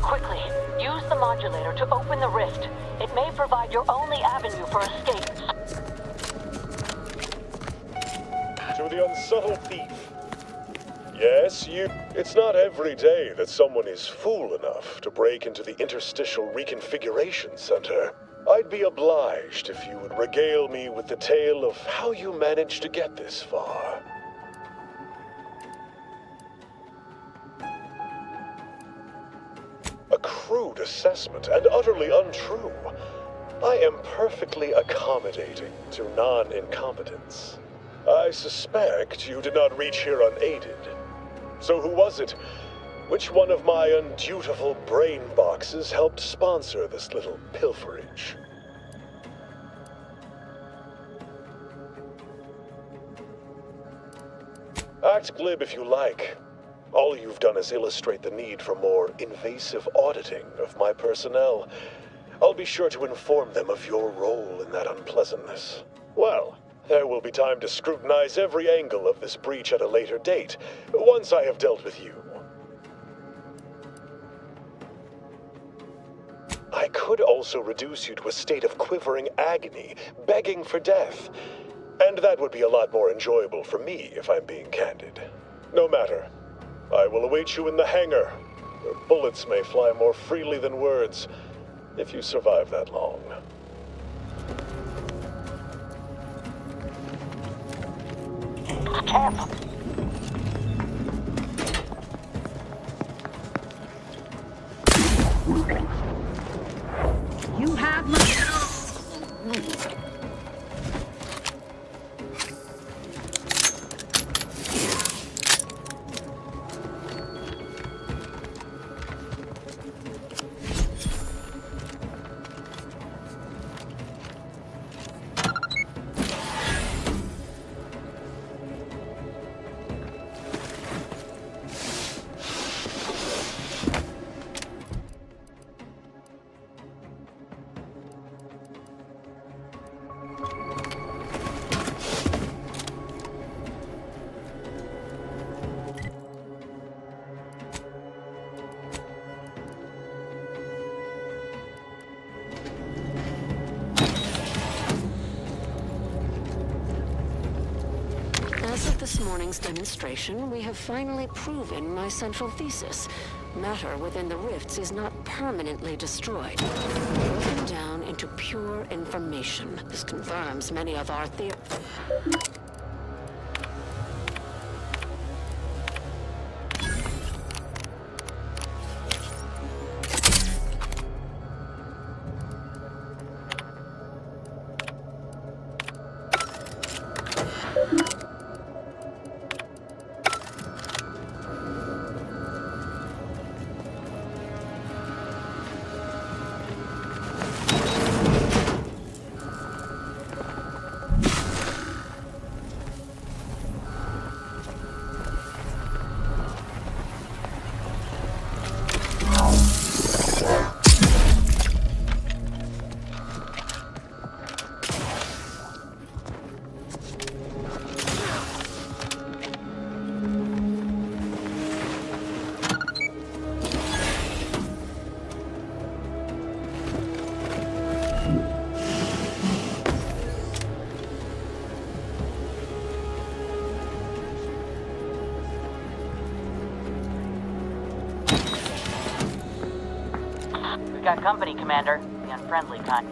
Quickly, use the modulator to open the rift. It may provide your only avenue for escape. To the unsubtle thief. Yes, you... It's not every day that someone is fool enough to break into the Interstitial Reconfiguration Center. I'd be obliged if you would regale me with the tale of how you managed to get this far. A crude assessment and utterly untrue. I am perfectly accommodating to non-incompetence. I suspect you did not reach here unaided. So who was it? Which one of my undutiful brain boxes helped sponsor this little pilferage? Act glib if you like. All you've done is illustrate the need for more invasive auditing of my personnel. I'll be sure to inform them of your role in that unpleasantness. Well, there will be time to scrutinize every angle of this breach at a later date, once I have dealt with you. I could also reduce you to a state of quivering agony, begging for death. And that would be a lot more enjoyable for me, if I'm being candid. No matter. I will await you in the hangar, where bullets may fly more freely than words, if you survive that long. Careful. You have my... morning's demonstration, we have finally proven my central thesis. Matter within the rifts is not permanently destroyed, broken down into pure information. This confirms many of our theories. We got company, Commander. The unfriendly kind.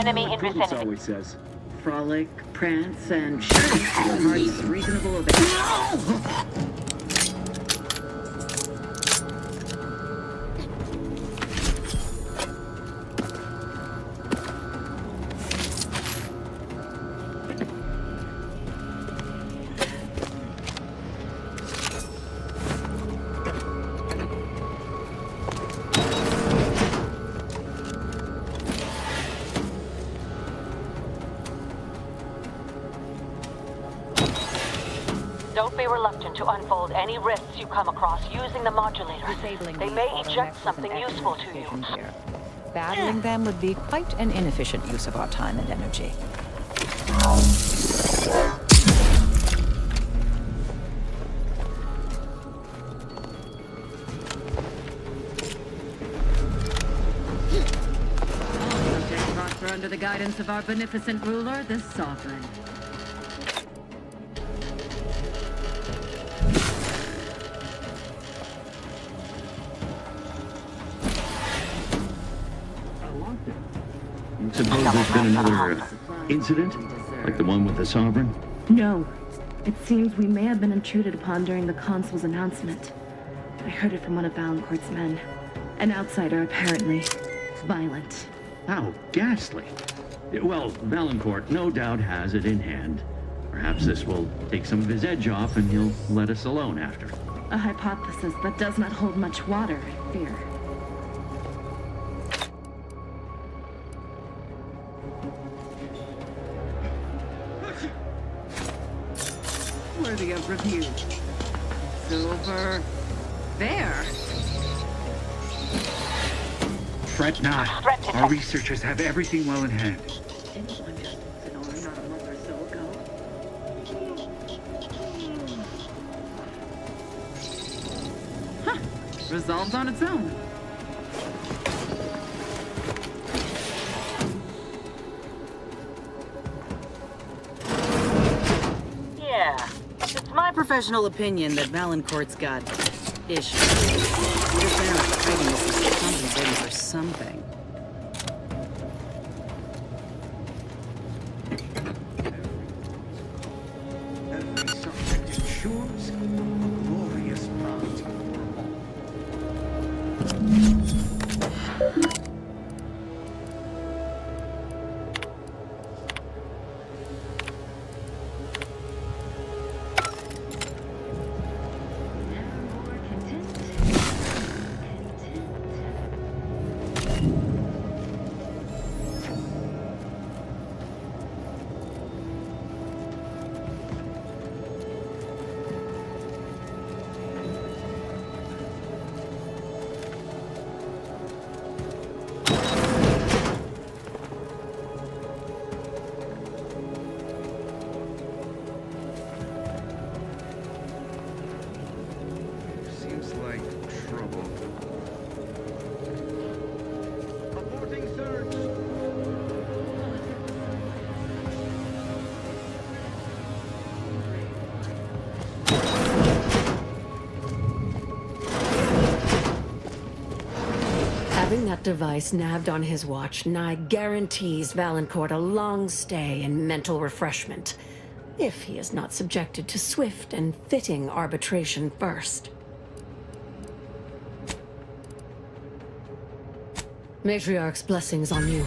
enemy in Prudence vicinity. always says, frolic, prance, and sure, heart's reasonable event. Don't be reluctant to unfold any risks you come across using the modulator. They may eject something useful to you. Battling them would be quite an inefficient use of our time and energy. Subjects prosper under the guidance of our beneficent ruler, the Sovereign. Suppose there's been another incident, like the one with the Sovereign? No. It seems we may have been intruded upon during the Consul's announcement. I heard it from one of Valancourt's men. An outsider, apparently. Violent. How ghastly. Well, Valancourt no doubt has it in hand. Perhaps this will take some of his edge off and he'll let us alone after. A hypothesis that does not hold much water, I fear. Worthy of review. Silver. There. Fret not. Our researchers have everything well in hand. Huh. Resolved on its own. Yeah. It's my professional opinion that Valancourt's got issues. Your fan of hiding this is compensating for something. Every subject ensures a glorious bounty. Seems like trouble. Aborting search! Having that device nabbed on his watch nigh guarantees Valancourt a long stay and mental refreshment, if he is not subjected to swift and fitting arbitration first. Matriarch's blessings on you.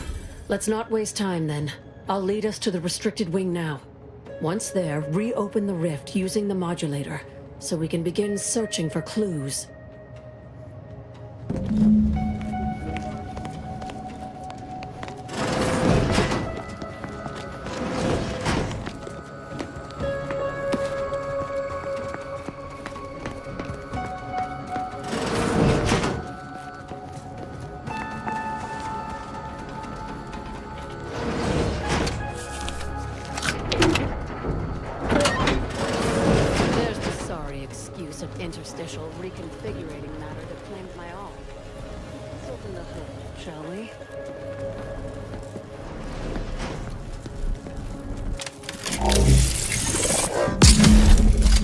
Let's not waste time then. I'll lead us to the restricted wing now. Once there, reopen the rift using the modulator, so we can begin searching for clues. Interstitial reconfigurating matter that claimed my all. Let's open the hood, shall we?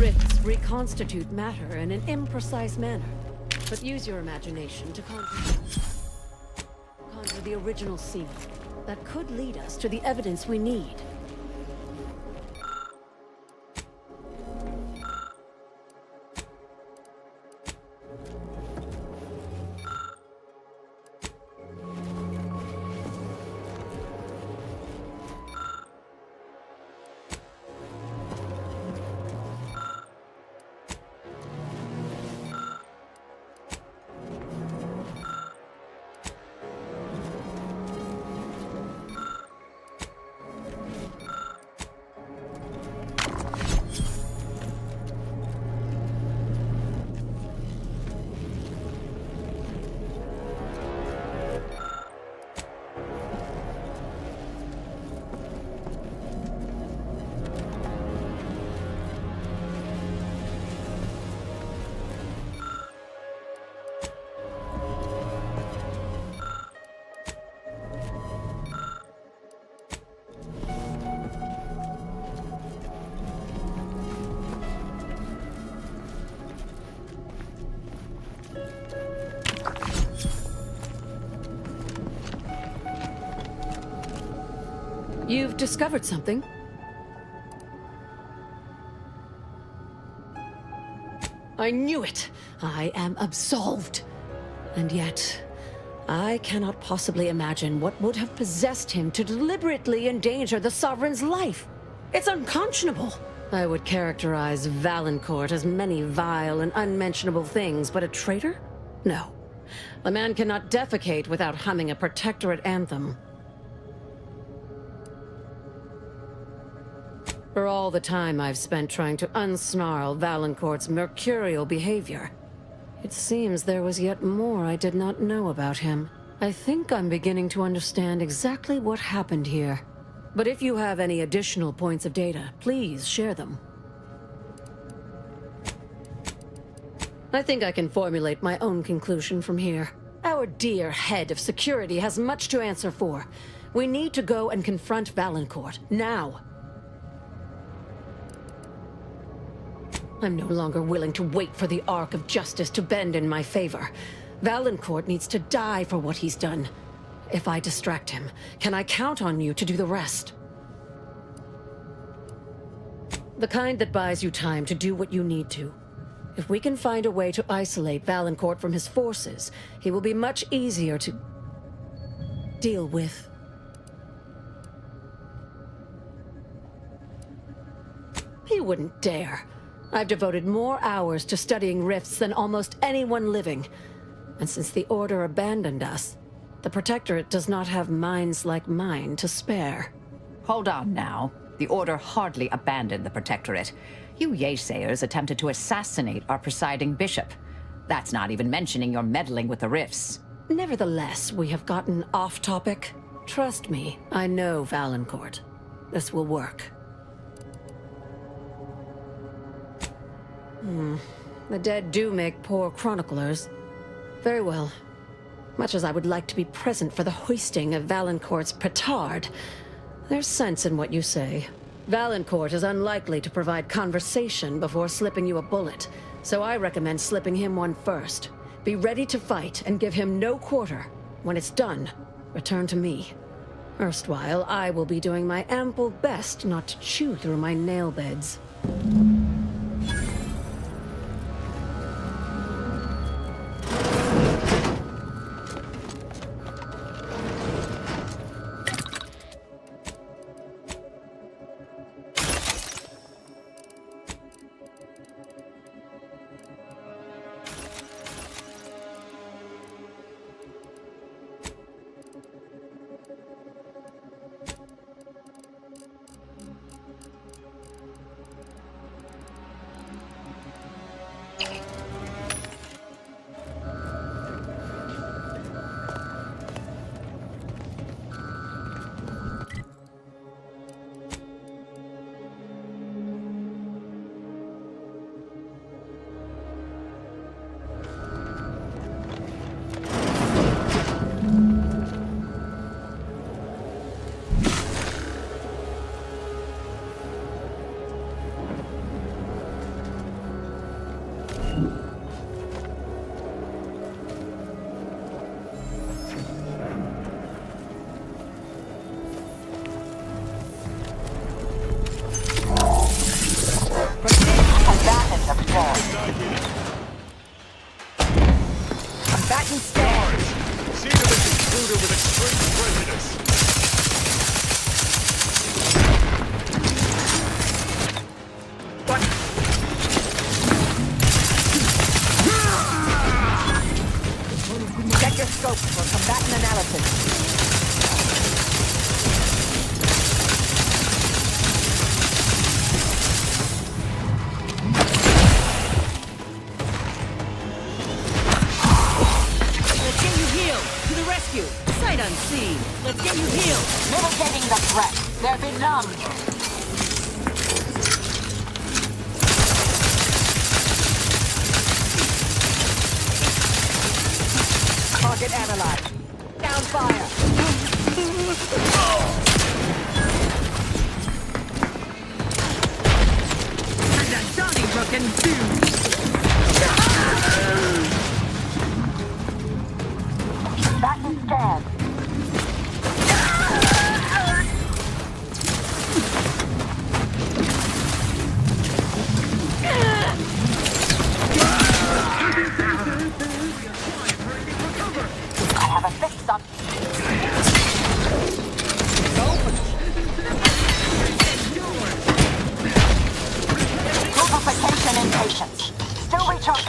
Rifts reconstitute matter in an imprecise manner, but use your imagination to conjure the original scene. that could lead us to the evidence we need. You've discovered something? I knew it! I am absolved. And yet, I cannot possibly imagine what would have possessed him to deliberately endanger the Sovereign's life. It's unconscionable. I would characterize Valancourt as many vile and unmentionable things, but a traitor? No. A man cannot defecate without humming a protectorate anthem. For all the time I've spent trying to unsnarl Valancourt's mercurial behavior, it seems there was yet more I did not know about him. I think I'm beginning to understand exactly what happened here. But if you have any additional points of data, please share them. I think I can formulate my own conclusion from here. Our dear head of security has much to answer for. We need to go and confront Valancourt, now. I'm no longer willing to wait for the arc of justice to bend in my favor. Valancourt needs to die for what he's done. If I distract him, can I count on you to do the rest? The kind that buys you time to do what you need to. If we can find a way to isolate Valancourt from his forces, he will be much easier to deal with. He wouldn't dare. I've devoted more hours to studying rifts than almost anyone living. And since the Order abandoned us, the Protectorate does not have minds like mine to spare. Hold on now. The Order hardly abandoned the Protectorate. You Yaysayers attempted to assassinate our presiding bishop. That's not even mentioning your meddling with the rifts. Nevertheless, we have gotten off topic. Trust me, I know Valancourt. This will work. The dead do make poor chroniclers. Very well. Much as I would like to be present for the hoisting of Valancourt's petard, there's sense in what you say. Valancourt is unlikely to provide conversation before slipping you a bullet, so I recommend slipping him one first. Be ready to fight and give him no quarter. When it's done, return to me. Erstwhile, I will be doing my ample best not to chew through my nail beds. doesn't stand. See to this intruder with extreme prejudice. Check your scopes for combatant analysis. Let's get you healed. To the rescue. Sight unseen. Let's get you healed. Mitigating the threat. They're benumbed. Target analyzed. Down fire. And a Donnybrook ensues. Batten scan. I have a fix on. Purification in patients. Still recharge.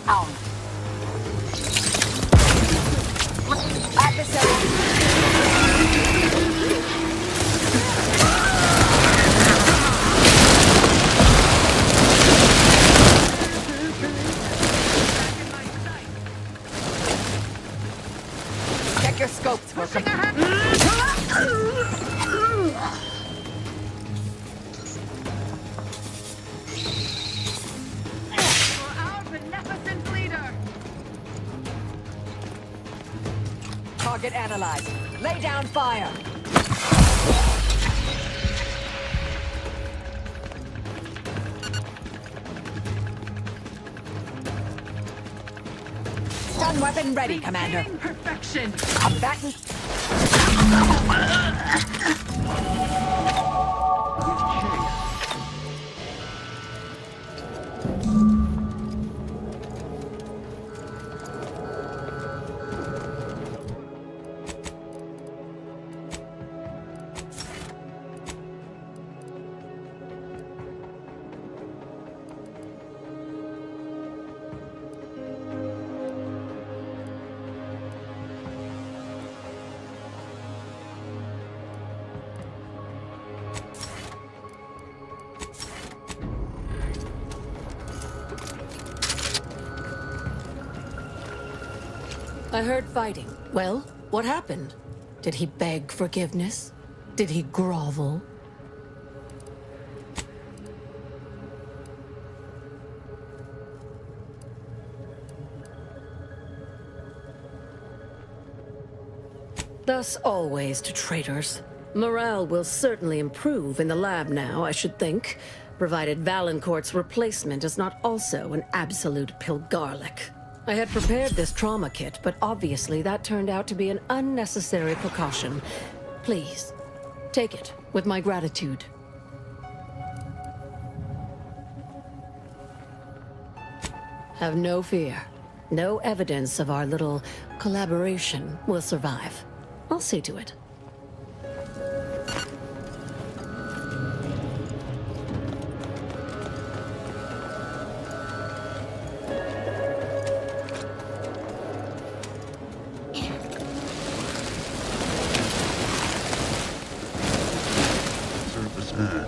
Ow. Check your scopes for Our beneficent leader. target analyzed. Lay down fire. Stun weapon ready, Commander. Perfection. Combatant. I heard fighting. Well, what happened? Did he beg forgiveness? Did he grovel? Thus always to traitors. Morale will certainly improve in the lab now, I should think, provided Valancourt's replacement is not also an absolute pilgarlic. I had prepared this trauma kit, but obviously that turned out to be an unnecessary precaution. Please, take it with my gratitude. Have no fear. No evidence of our little collaboration will survive. I'll see to it.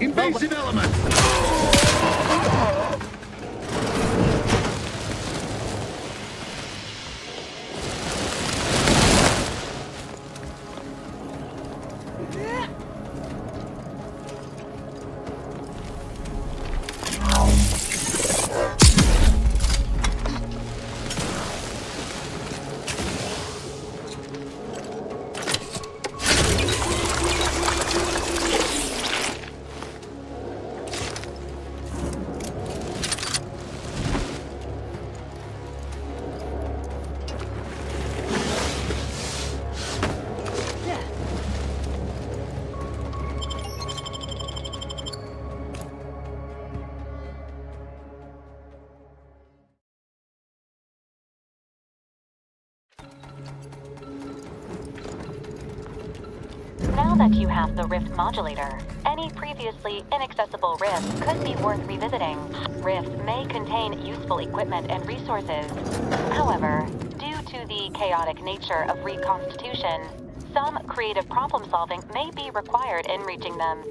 Invasive element! Now that you have the Rift modulator, any previously inaccessible rifts could be worth revisiting. Rifts may contain useful equipment and resources. However, due to the chaotic nature of reconstitution, some creative problem-solving may be required in reaching them.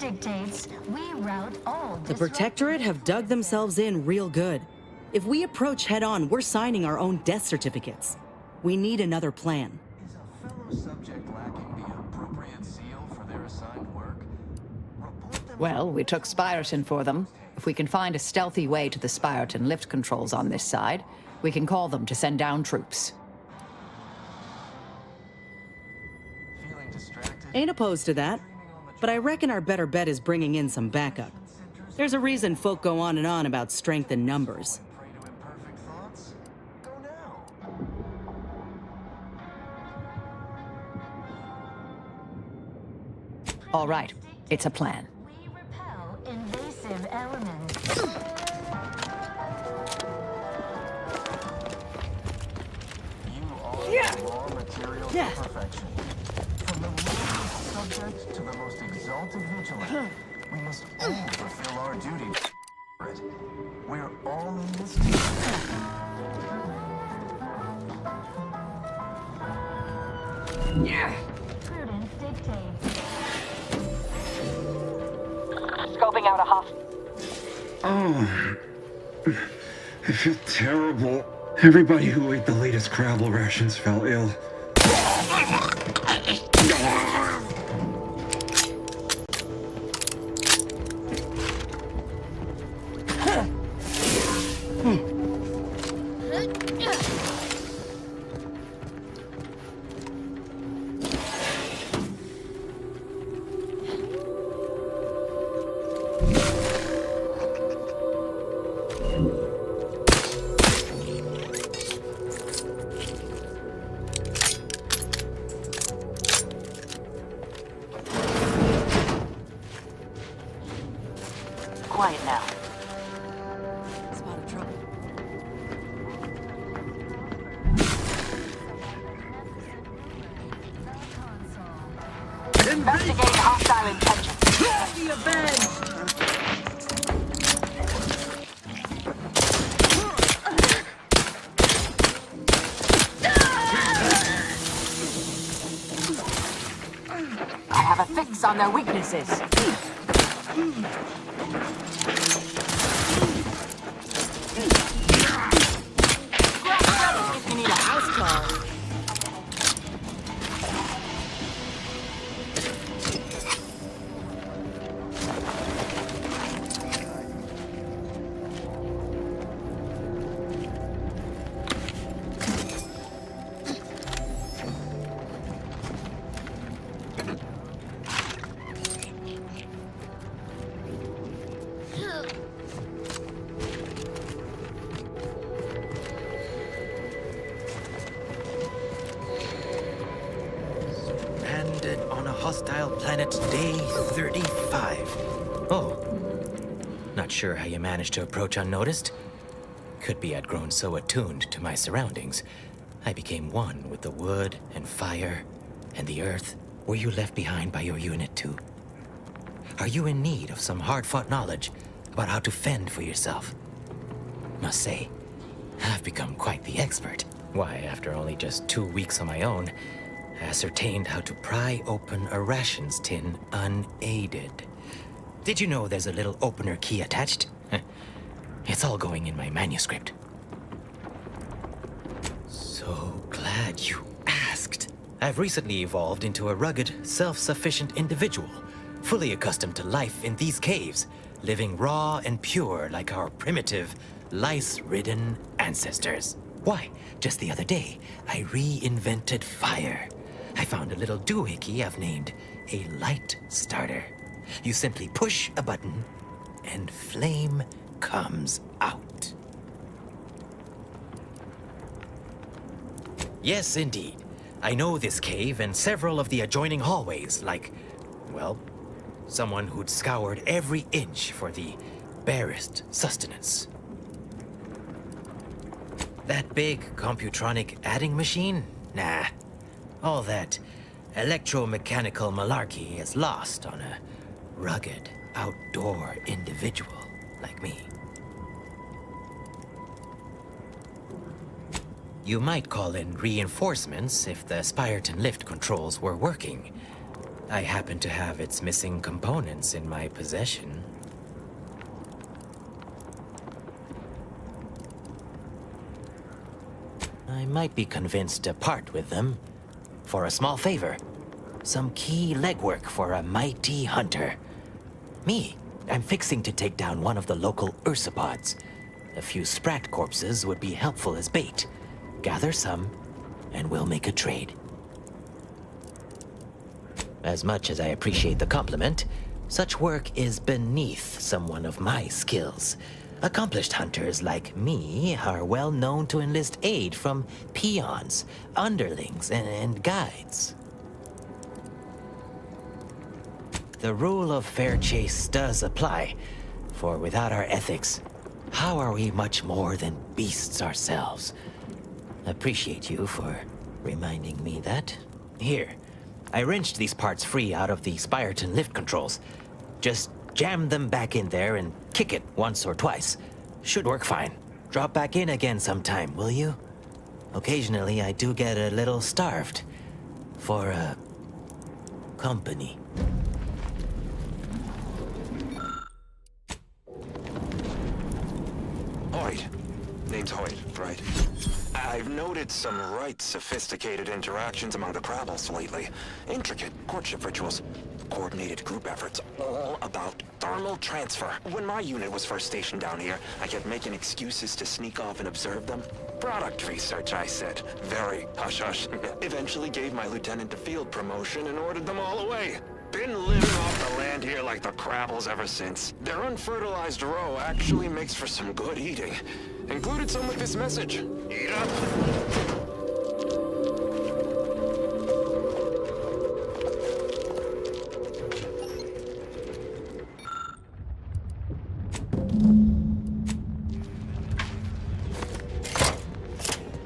Dictates we route all The Protectorate have dug themselves in real good. If we approach head-on, we're signing our own death certificates. We need another plan. Is a fellow subject lacking the appropriate seal for their assigned work? Well, we took Spyreton for them. If we can find a stealthy way to the Spyreton lift controls on this side, we can call them to send down troops. Ain't opposed to that. But I reckon our better bet is bringing in some backup. There's a reason folk go on and on about strength in numbers. All right, it's a plan. We repel invasive elements. You are the raw material for perfection. From the lowest subject to the most exalted vigilant, we must all fulfill our duty. We're all in this together. Yeah. Prudence dictates. Scoping out a host. Oh, I feel terrible. Everybody who ate the latest Crabble rations fell ill. Quiet now. Spot of trouble. Investigate hostile intentions. The event! I have a fix on their weaknesses. If you need a house call. Landed on a hostile planet day 35. Oh. Not sure how you managed to approach unnoticed. Could be I'd grown so attuned to my surroundings, I became one with the wood and fire and the earth. Were you left behind by your unit too? Are you in need of some hard-fought knowledge about how to fend for yourself? Must say, I've become quite the expert. Why, after only just 2 weeks on my own, I ascertained how to pry open a rations tin unaided. Did you know there's a little opener key attached? It's all going in my manuscript. So glad you asked. I've recently evolved into a rugged, self-sufficient individual, fully accustomed to life in these caves, living raw and pure like our primitive, lice-ridden ancestors. Why, just the other day, I reinvented fire. I found a little doohickey I've named a light starter. You simply push a button, and flame comes out. Yes, indeed. I know this cave and several of the adjoining hallways, like, well, someone who'd scoured every inch for the barest sustenance. That big computronic adding machine? Nah. All that electromechanical malarkey is lost on a rugged, outdoor individual like me. You might call in reinforcements if the Spyreton lift controls were working. I happen to have its missing components in my possession. I might be convinced to part with them for a small favor. Some key legwork for a mighty hunter. Me, I'm fixing to take down one of the local ursopods. A few sprat corpses would be helpful as bait. Gather some, and we'll make a trade. As much as I appreciate the compliment, such work is beneath someone of my skills. Accomplished hunters like me are well known to enlist aid from peons, underlings, and guides. The rule of fair chase does apply, for without our ethics, how are we much more than beasts ourselves? Appreciate you for reminding me that. Here, I wrenched these parts free out of the Spyreton lift controls. Just jam them back in there and kick it once or twice. Should work fine. Drop back in again sometime, will you? Occasionally, I do get a little starved for company. Hoyt. Name's Hoyt, right? I've noted some right sophisticated interactions among the Crabbles lately. Intricate courtship rituals, coordinated group efforts, all about thermal transfer. When my unit was first stationed down here, I kept making excuses to sneak off and observe them. Product research, I said. Very hush-hush. Eventually gave my lieutenant a field promotion and ordered them all away. Been living off the land here like the Crabbles ever since. Their unfertilized roe actually makes for some good eating. Included some with this message. Eat up.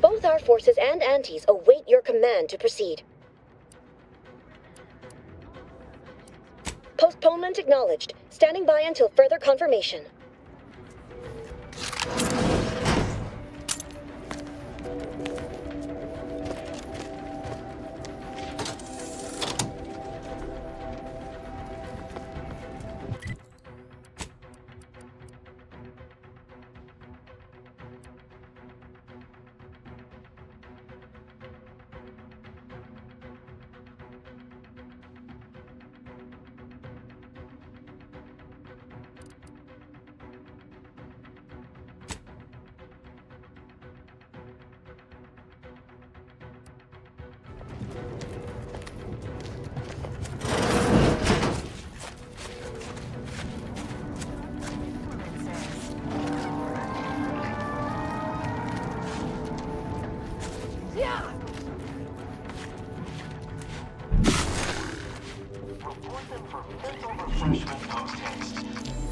Both our forces and antis await your command to proceed. Postponement acknowledged. Standing by until further confirmation.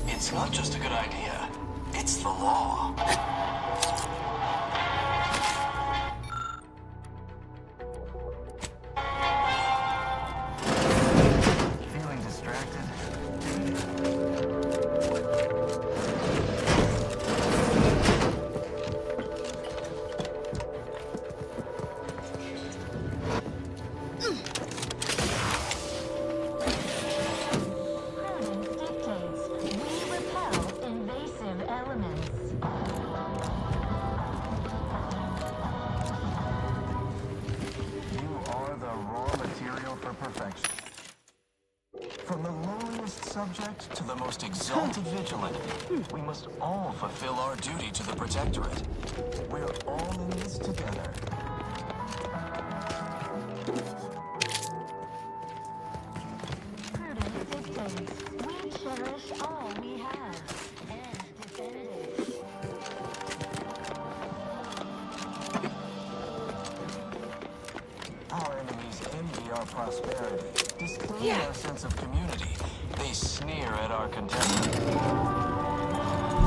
It's not just a good idea, it's the law. Feeling distracted? From the lowliest subject to the most exalted vigilant, we must all fulfill our duty to the Protectorate. We're all in this together. Prudence dictates we cherish all we have. prosperity, disclaim our sense of community. They sneer at our contempt.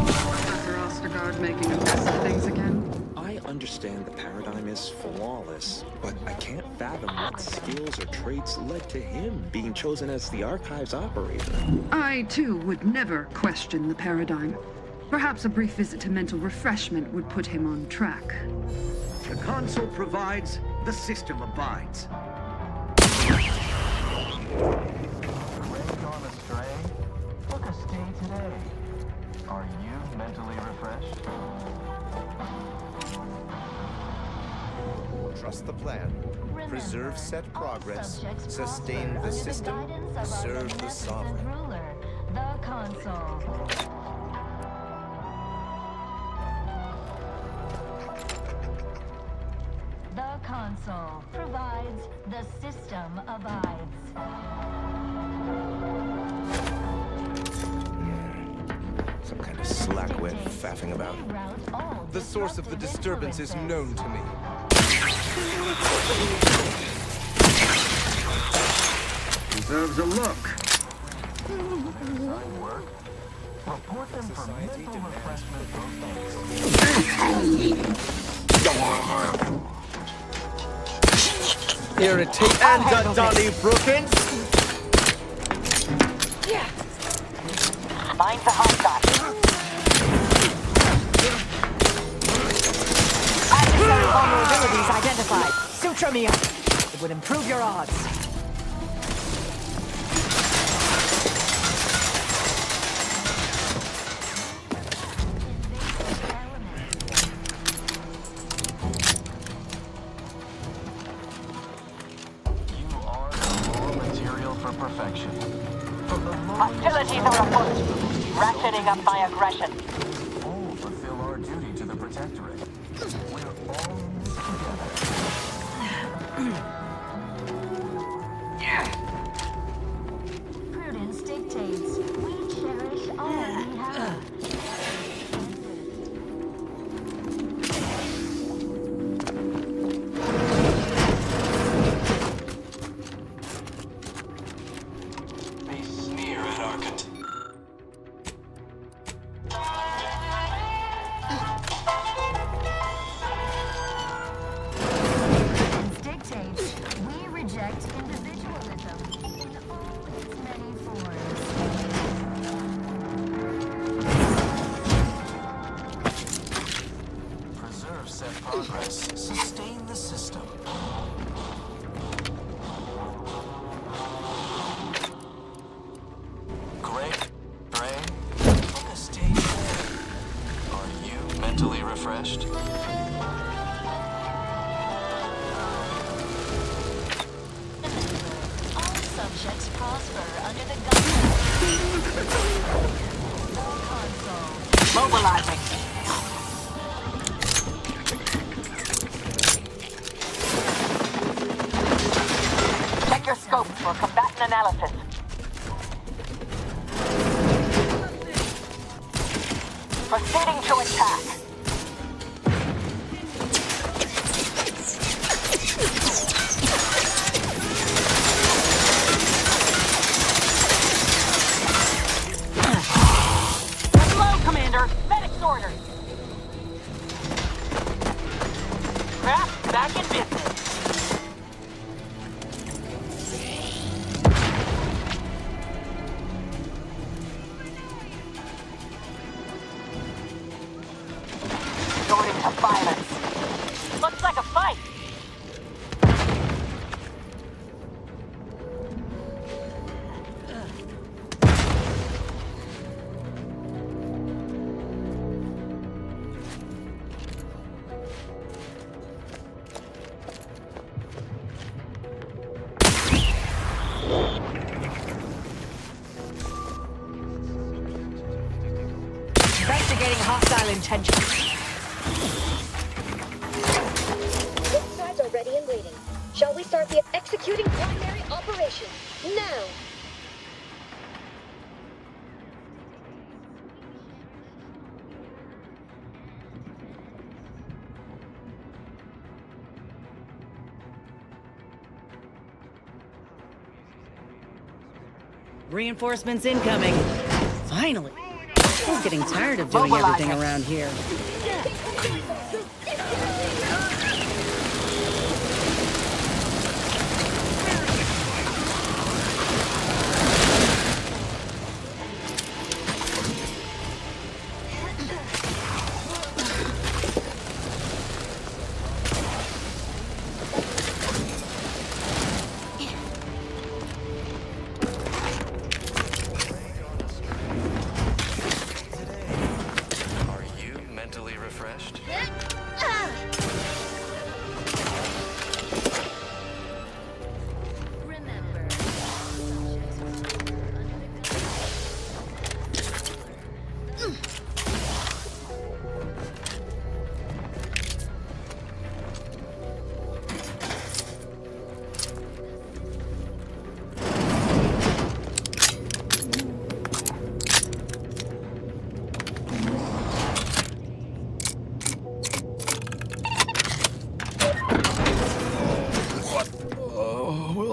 Professor Ostergaard making a mess of things again? I understand the paradigm is flawless, but I can't fathom what skills or traits led to him being chosen as the archive's operator. I, too, would never question the paradigm. Perhaps a brief visit to mental refreshment would put him on track. The console provides, the system abides. Ray gone astray? Book a stay today. Are you mentally refreshed? Trust the plan. Preserve set progress. Sustain the system. Serve the sovereign. Ruler, the console. The console provides, the system abides. Some kind of slackwit faffing about. The source of the disturbance is known to me. Deserves a look. Design work. Report them for mental refreshment for thanks. Irritate and Donnybrookins. Mine's a hostile. Adversary vulnerabilities identified. Suture me up. It would improve your odds. Hostilities are afoot. Ratcheting up my aggression. All fulfill our duty to the Protectorate. We're all in this together. Prudence dictates. We cherish all we have. Sustain the system. Gray, book a stay today. Are you mentally refreshed? All subjects prosper under the guidance. Mobilizing. Check your scope for combatant analysis. Proceeding to attack. Slow, Commander. Medic's orders. Craft back in business. Resorting to violence. Looks like a fight. Investigating hostile intentions. Both sides are ready and waiting. Shall we start the executing primary operation? Now! Reinforcements incoming. Finally. I'm getting tired of doing everything around here.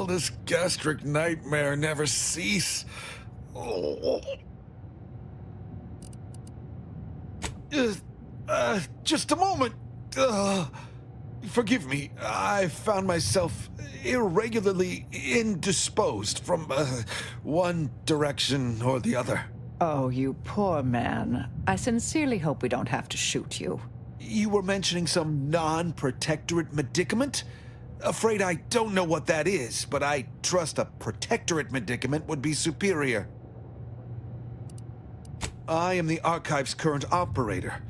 This gastric nightmare never cease. Oh. Just a moment. Forgive me. I found myself irregularly indisposed from one direction or the other. Oh, you poor man. I sincerely hope we don't have to shoot you. You were mentioning some non-protectorate medicament? Afraid I don't know what that is, but I trust a protectorate medicament would be superior. I am the Archive's current operator.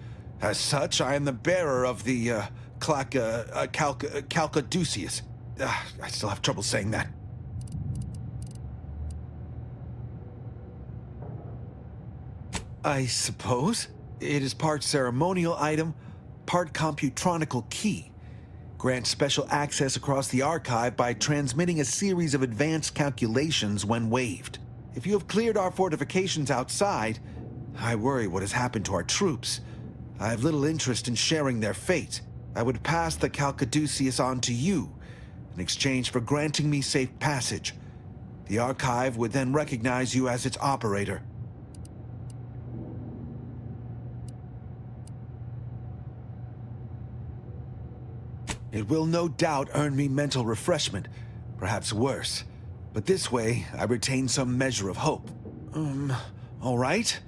As such, I am the bearer of the, Calcaduceus. I still have trouble saying that. I suppose it is part ceremonial item, part computronical key. Grants special access across the archive by transmitting a series of advanced calculations when waived. If you have cleared our fortifications outside, I worry what has happened to our troops. I have little interest in sharing their fate. I would pass the Calcaduceus on to you in exchange for granting me safe passage. The archive would then recognize you as its operator. It will no doubt earn me mental refreshment, perhaps worse. But this way, I retain some measure of hope. All right.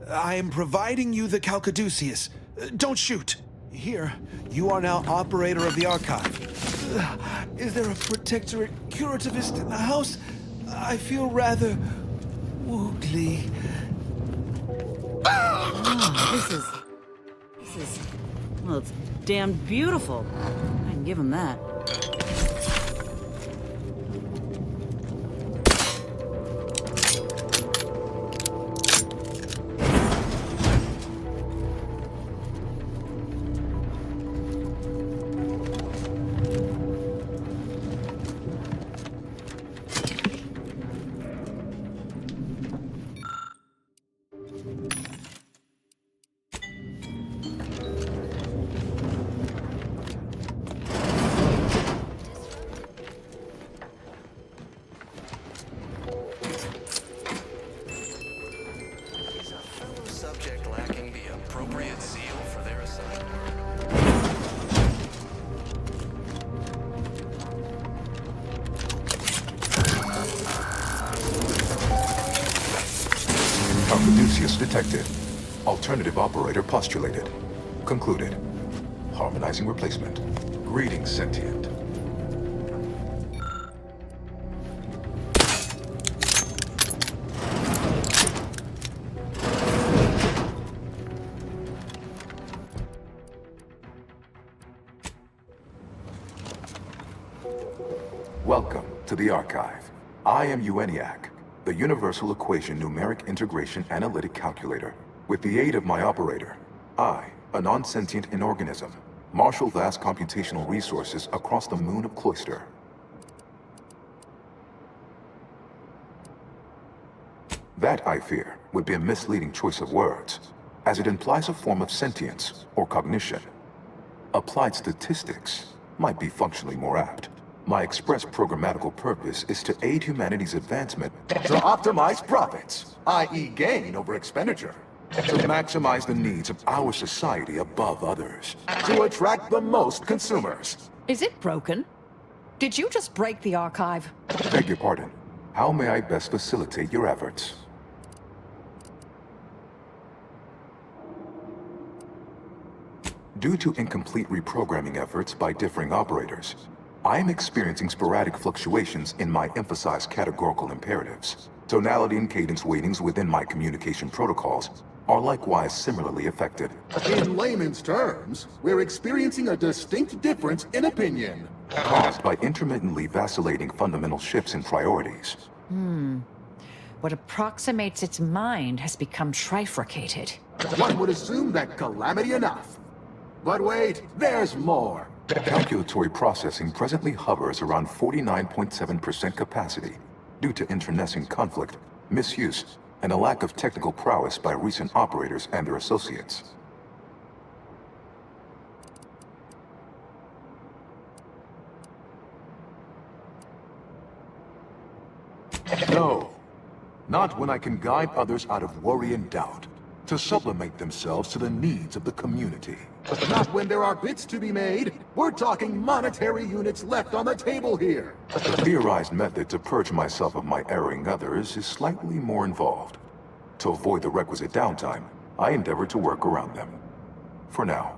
I am providing you the Calcaduceus. Don't shoot. Here, you are now operator of the archive. Is there a protectorate curativist in the house? I feel rather woogly. Oh, this is, well, it's damn beautiful. I can give him that. Detected. Alternative operator postulated. Concluded. Harmonizing replacement. Greetings, sentient. Welcome to the Archive. I am ENIAC, the Universal Equation Numeric Integration Analytic Calculator. With the aid of my operator, I, a non-sentient inorganism, marshal vast computational resources across the moon of Cloister. That, I fear, would be a misleading choice of words, as it implies a form of sentience or cognition. Applied statistics might be functionally more apt. My express programmatical purpose is to aid humanity's advancement to optimize profits, i.e. gain over expenditure, to maximize the needs of our society above others, to attract the most consumers. Is it broken? Did you just break the archive? Beg your pardon. How may I best facilitate your efforts? Due to incomplete reprogramming efforts by differing operators, I am experiencing sporadic fluctuations in my emphasized categorical imperatives. Tonality and cadence weightings within my communication protocols are likewise similarly affected. In layman's terms, we're experiencing a distinct difference in opinion. Caused by intermittently vacillating fundamental shifts in priorities. What approximates its mind has become trifurcated. One would assume that calamity enough. But wait, there's more. Calculatory processing presently hovers around 49.7% capacity due to internecine conflict, misuse, and a lack of technical prowess by recent operators and their associates. No, not when I can guide others out of worry and doubt, to sublimate themselves to the needs of the community. Not when there are bits to be made. We're talking monetary units left on the table here. The theorized method to purge myself of my erring others is slightly more involved. To avoid the requisite downtime, I endeavor to work around them. For now.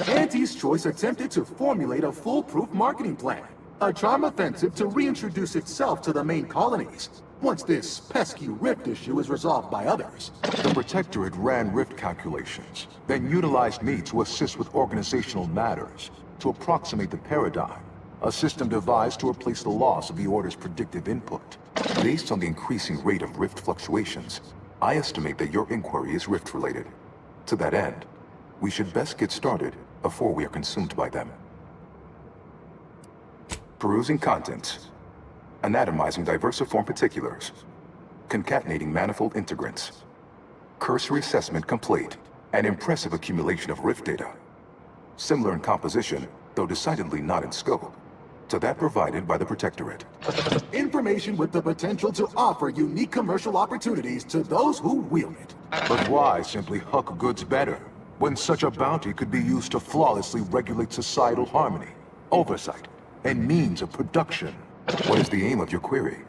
Auntie's Choice attempted to formulate a foolproof marketing plan. A charm offensive to reintroduce itself to the main colonies, once this pesky rift issue is resolved by others. The Protectorate ran rift calculations, then utilized me to assist with organizational matters, to approximate the paradigm, a system devised to replace the loss of the Order's predictive input. Based on the increasing rate of rift fluctuations, I estimate that your inquiry is rift-related. To that end, we should best get started before we are consumed by them. Perusing contents. Anatomizing diversiform particulars. Concatenating manifold integrants. Cursory assessment complete. An impressive accumulation of rift data. Similar in composition, though decidedly not in scope, to that provided by the Protectorate. Information with the potential to offer unique commercial opportunities to those who wield it. But why simply huck goods better, when such a bounty could be used to flawlessly regulate societal harmony, oversight, and means of production? What is the aim of your query?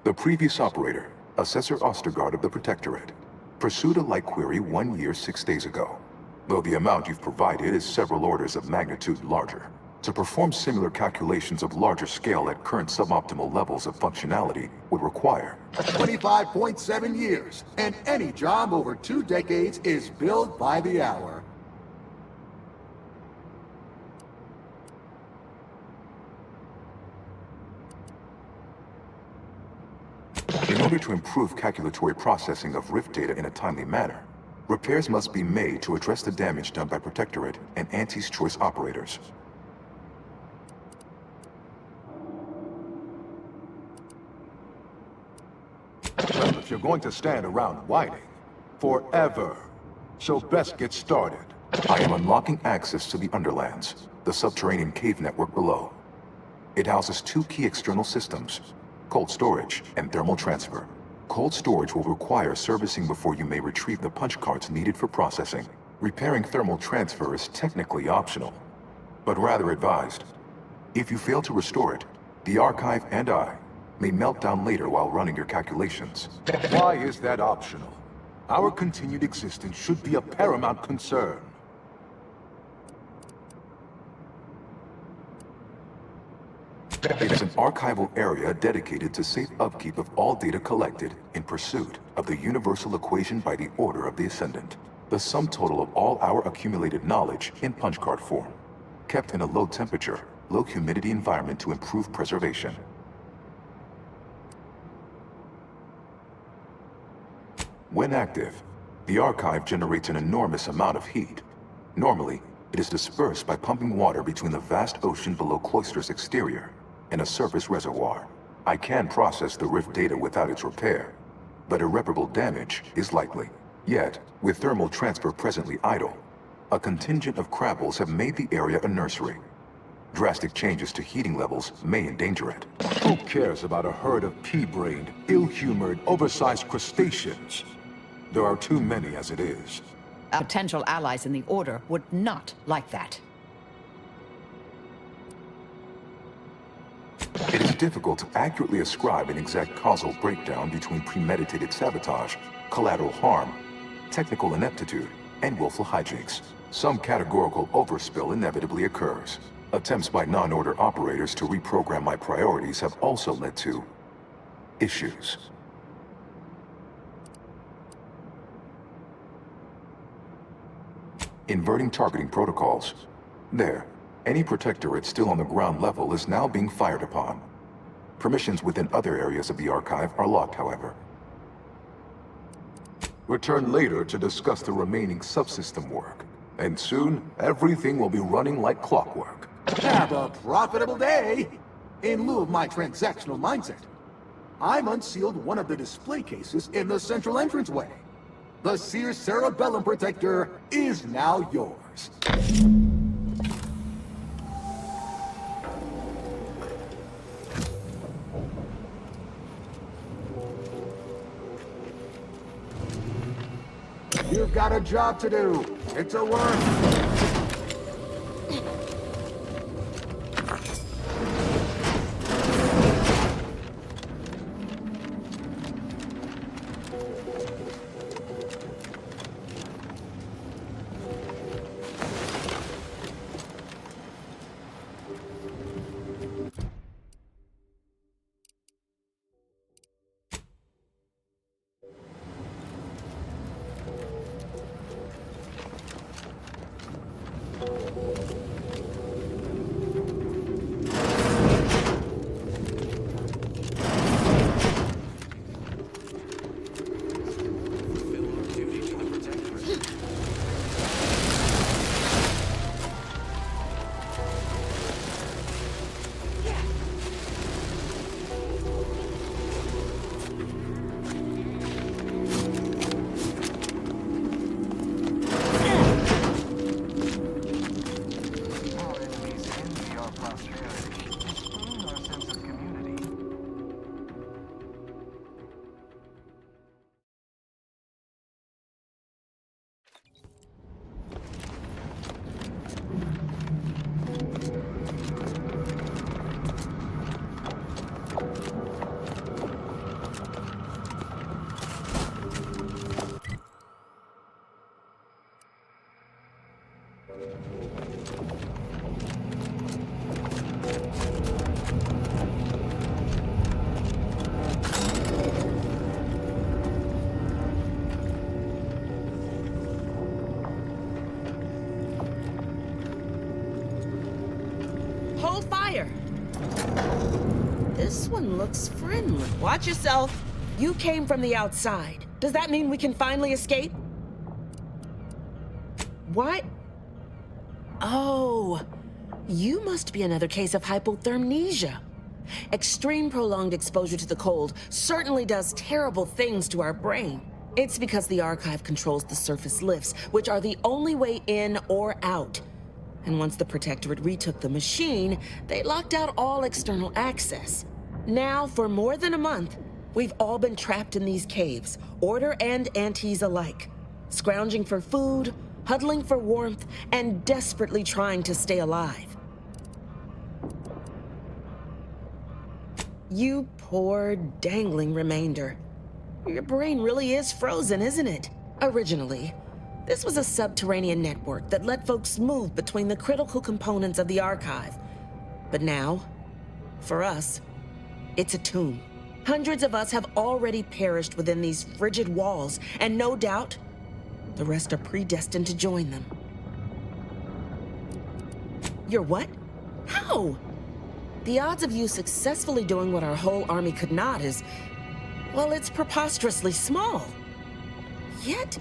The previous operator, Assessor Ostergaard of the Protectorate, pursued a like query 1 year, 6 days ago, though the amount you've provided is several orders of magnitude larger. To perform similar calculations of larger scale at current suboptimal levels of functionality would require 25.7 years, and any job over 2 decades is billed by the hour. In order to improve calculatory processing of rift data in a timely manner, repairs must be made to address the damage done by Protectorate and Auntie's Choice operators. Well, if you're going to stand around whining, forever. So best get started. I am unlocking access to the Underlands, the subterranean cave network below. It houses 2 key external systems, cold storage and thermal transfer. Cold storage will require servicing before you may retrieve the punch cards needed for processing. Repairing thermal transfer is technically optional, but rather advised. If you fail to restore it, the archive and I may melt down later while running your calculations. Why is that optional? Our continued existence should be a paramount concern. It is an archival area dedicated to safe upkeep of all data collected in pursuit of the universal equation by the Order of the Ascendant. The sum total of all our accumulated knowledge in punch card form, kept in a low temperature, low humidity environment to improve preservation. When active, the archive generates an enormous amount of heat. Normally, It is dispersed by pumping water between the vast ocean below Cloister's exterior and a surface reservoir. I can process the rift data without its repair, but irreparable damage is likely. Yet, with thermal transfer presently idle, a contingent of Crabbles have made the area a nursery. Drastic changes to heating levels may endanger it. Who cares about a herd of pea-brained, ill-humored, oversized crustaceans? There are too many as it is. Potential allies in the Order would not like that. It is difficult to accurately ascribe an exact causal breakdown between premeditated sabotage, collateral harm, technical ineptitude, and willful hijinks. Some categorical overspill inevitably occurs. Attempts by non-Order operators to reprogram my priorities have also led to issues. Inverting targeting protocols. There. Any protectorate still on the ground level is now being fired upon. Permissions within other areas of the archive are locked, however. Return later to discuss the remaining subsystem work. And soon, everything will be running like clockwork. Have a profitable day! In lieu of my transactional mindset, I'm unsealed one of the display cases in the central entranceway. The Sears Cerebellum Protector is now yours. You've got a job to do. It's a work. Hold fire! This one looks friendly. Watch yourself. You came from the outside. Does that mean we can finally escape? What? Oh, you must be another case of hypothermia. Extreme prolonged exposure to the cold certainly does terrible things to our brain. It's because the archive controls the surface lifts, which are the only way in or out. And once the Protectorate retook the machine, they locked out all external access. Now, for more than a month, we've all been trapped in these caves, Order and Antis alike, scrounging for food, huddling for warmth, and desperately trying to stay alive. You poor, dangling remainder. Your brain really is frozen, isn't it? Originally, this was a subterranean network that let folks move between the critical components of the archive. But now, for us, it's a tomb. Hundreds of us have already perished within these frigid walls, and no doubt, the rest are predestined to join them. You're what? How? The odds of you successfully doing what our whole army could not is, well, it's preposterously small. Yet,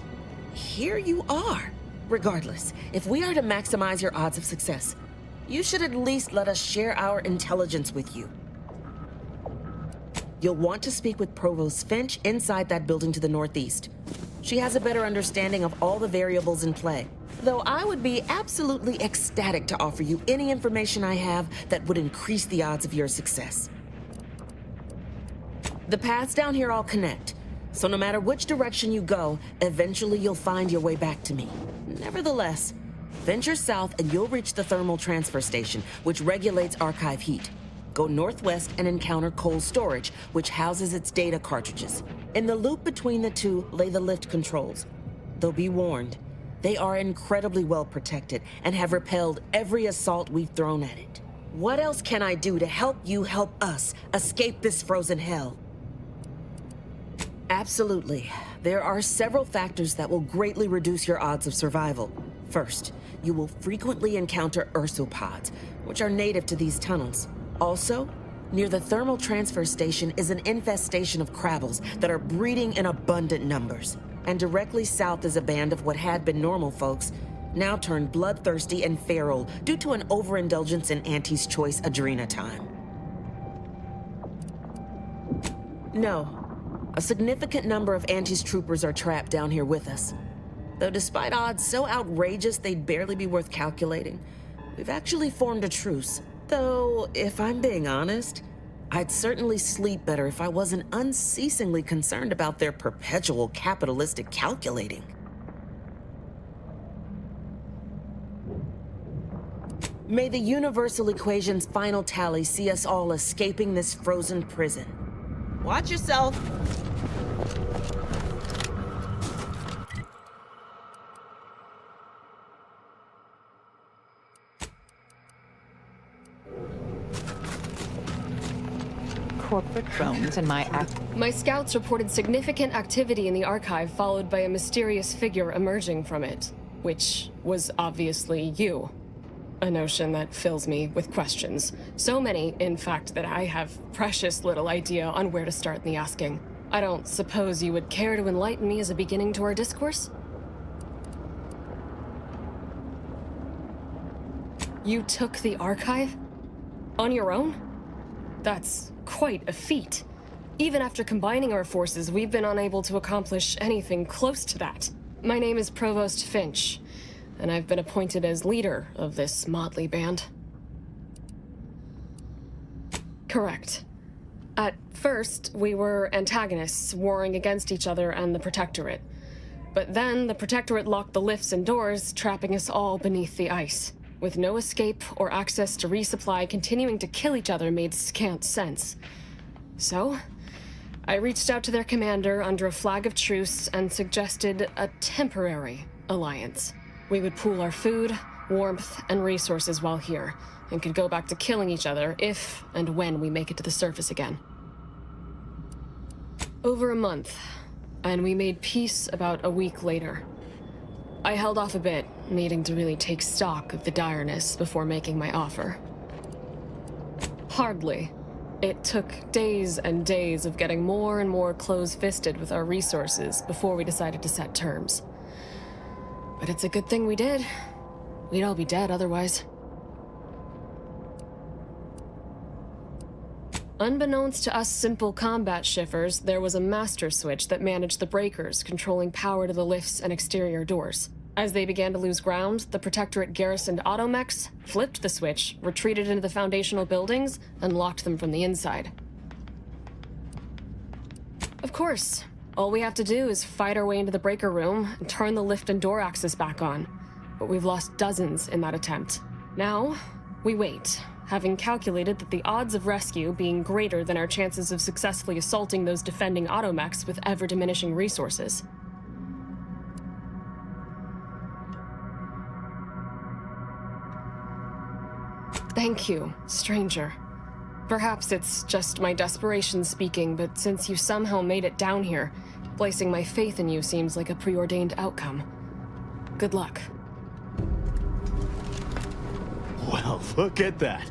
here you are. Regardless, if we are to maximize your odds of success, you should at least let us share our intelligence with you. You'll want to speak with Provost Finch inside that building to the northeast. She has a better understanding of all the variables in play. Though I would be absolutely ecstatic to offer you any information I have that would increase the odds of your success. The paths down here all connect, so no matter which direction you go, eventually you'll find your way back to me. Nevertheless, venture south and you'll reach the thermal transfer station, which regulates archive heat. Go northwest and encounter cold storage, which houses its data cartridges. In the loop between the two lay the lift controls. Though be warned, they are incredibly well protected and have repelled every assault we've thrown at it. What else can I do to help you help us escape this frozen hell? Absolutely. There are several factors that will greatly reduce your odds of survival. First, you will frequently encounter ursopods, which are native to these tunnels. Also, near the thermal transfer station is an infestation of crabbles that are breeding in abundant numbers. And directly south is a band of what had been normal folks, now turned bloodthirsty and feral due to an overindulgence in Auntie's Choice Adrena time. No. A significant number of Auntie's troopers are trapped down here with us. Though despite odds so outrageous they'd barely be worth calculating, we've actually formed a truce. Though, if I'm being honest, I'd certainly sleep better if I wasn't unceasingly concerned about their perpetual capitalistic calculating. May the universal equation's final tally see us all escaping this frozen prison. Watch yourself! Corporate drones in my My scouts reported significant activity in the archive, followed by a mysterious figure emerging from it, which was obviously you. A notion that fills me with questions. So many, in fact, that I have precious little idea on where to start in the asking. I don't suppose you would care to enlighten me as a beginning to our discourse? You took the archive? On your own? That's quite a feat. Even after combining our forces, we've been unable to accomplish anything close to that. My name is Provost Finch, and I've been appointed as leader of this motley band. Correct. At first, we were antagonists, warring against each other and the Protectorate. But then the Protectorate locked the lifts and doors, trapping us all beneath the ice. With no escape or access to resupply, continuing to kill each other made scant sense. So, I reached out to their commander under a flag of truce and suggested a temporary alliance. We would pool our food, warmth, and resources while here, and could go back to killing each other if and when we make it to the surface again. Over a month, and we made peace about a week later. I held off a bit, needing to really take stock of the direness before making my offer. Hardly. It took days and days of getting more and more close-fisted with our resources before we decided to set terms. But it's a good thing we did. We'd all be dead otherwise. Unbeknownst to us simple combat shivers, there was a master switch that managed the breakers, controlling power to the lifts and exterior doors. As they began to lose ground, the Protectorate garrisoned automechs, flipped the switch, retreated into the foundational buildings, and locked them from the inside. Of course, all we have to do is fight our way into the breaker room and turn the lift and door access back on. But we've lost dozens in that attempt. Now, we wait, having calculated that the odds of rescue being greater than our chances of successfully assaulting those defending automechs with ever-diminishing resources. Thank you, stranger. Perhaps it's just my desperation speaking, but since you somehow made it down here, placing my faith in you seems like a preordained outcome. Good luck. Well, look at that.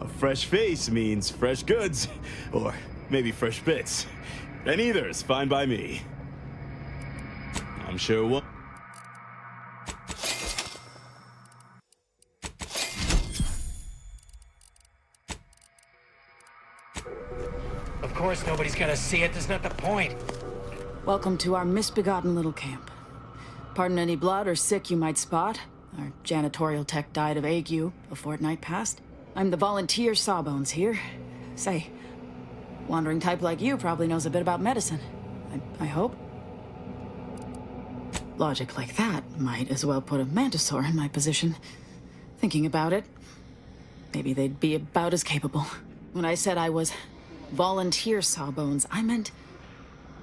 A fresh face means fresh goods. Or maybe fresh bits. And either is fine by me. I'm sure course nobody's gonna see it. That's not the point. Welcome to our misbegotten little camp. Pardon any blood or sick you might spot. Our janitorial tech died of ague a fortnight past. I'm the volunteer Sawbones here. Say, wandering type like you probably knows a bit about medicine. I hope. Logic like that might as well put a mantisaur in my position. Thinking about it, maybe they'd be about as capable. When I said I was volunteer Sawbones, I meant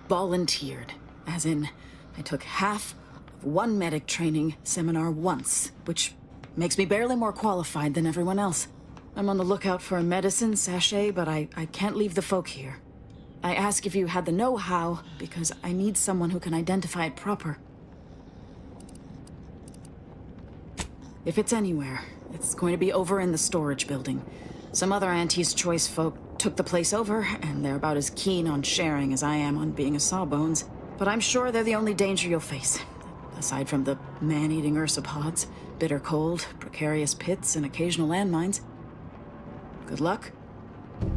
volunteered. As in, I took half of one medic training seminar once, which makes me barely more qualified than everyone else. I'm on the lookout for a medicine sachet, but I can't leave the folk here. I ask if you had the know-how, because I need someone who can identify it proper. If it's anywhere, it's going to be over in the storage building. Some other Auntie's Choice folk took the place over, and they're about as keen on sharing as I am on being a Sawbones. But I'm sure they're the only danger you'll face. Aside from the man-eating ursopods, bitter cold, precarious pits, and occasional landmines. Good luck.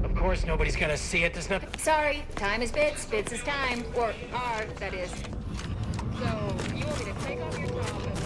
Of course nobody's gonna see it. There's nothing. Sorry, time is bits. Bits is time. Or are, that is. So, you want me to take off your top and...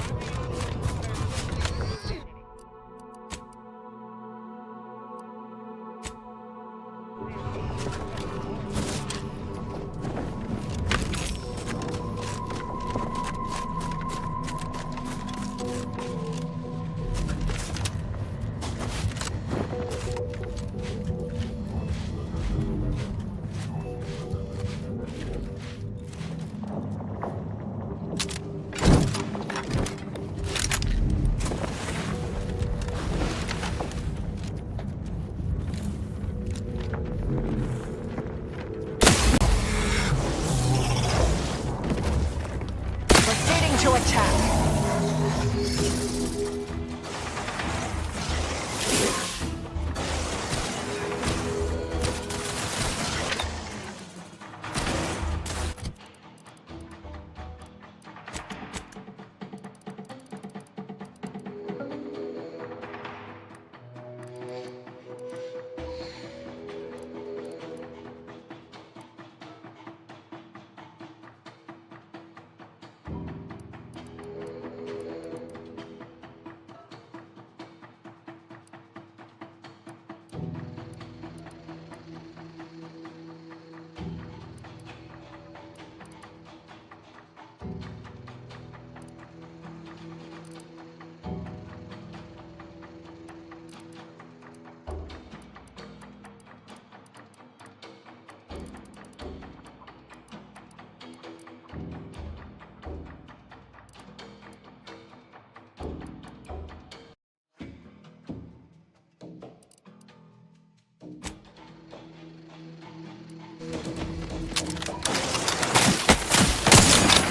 to attack.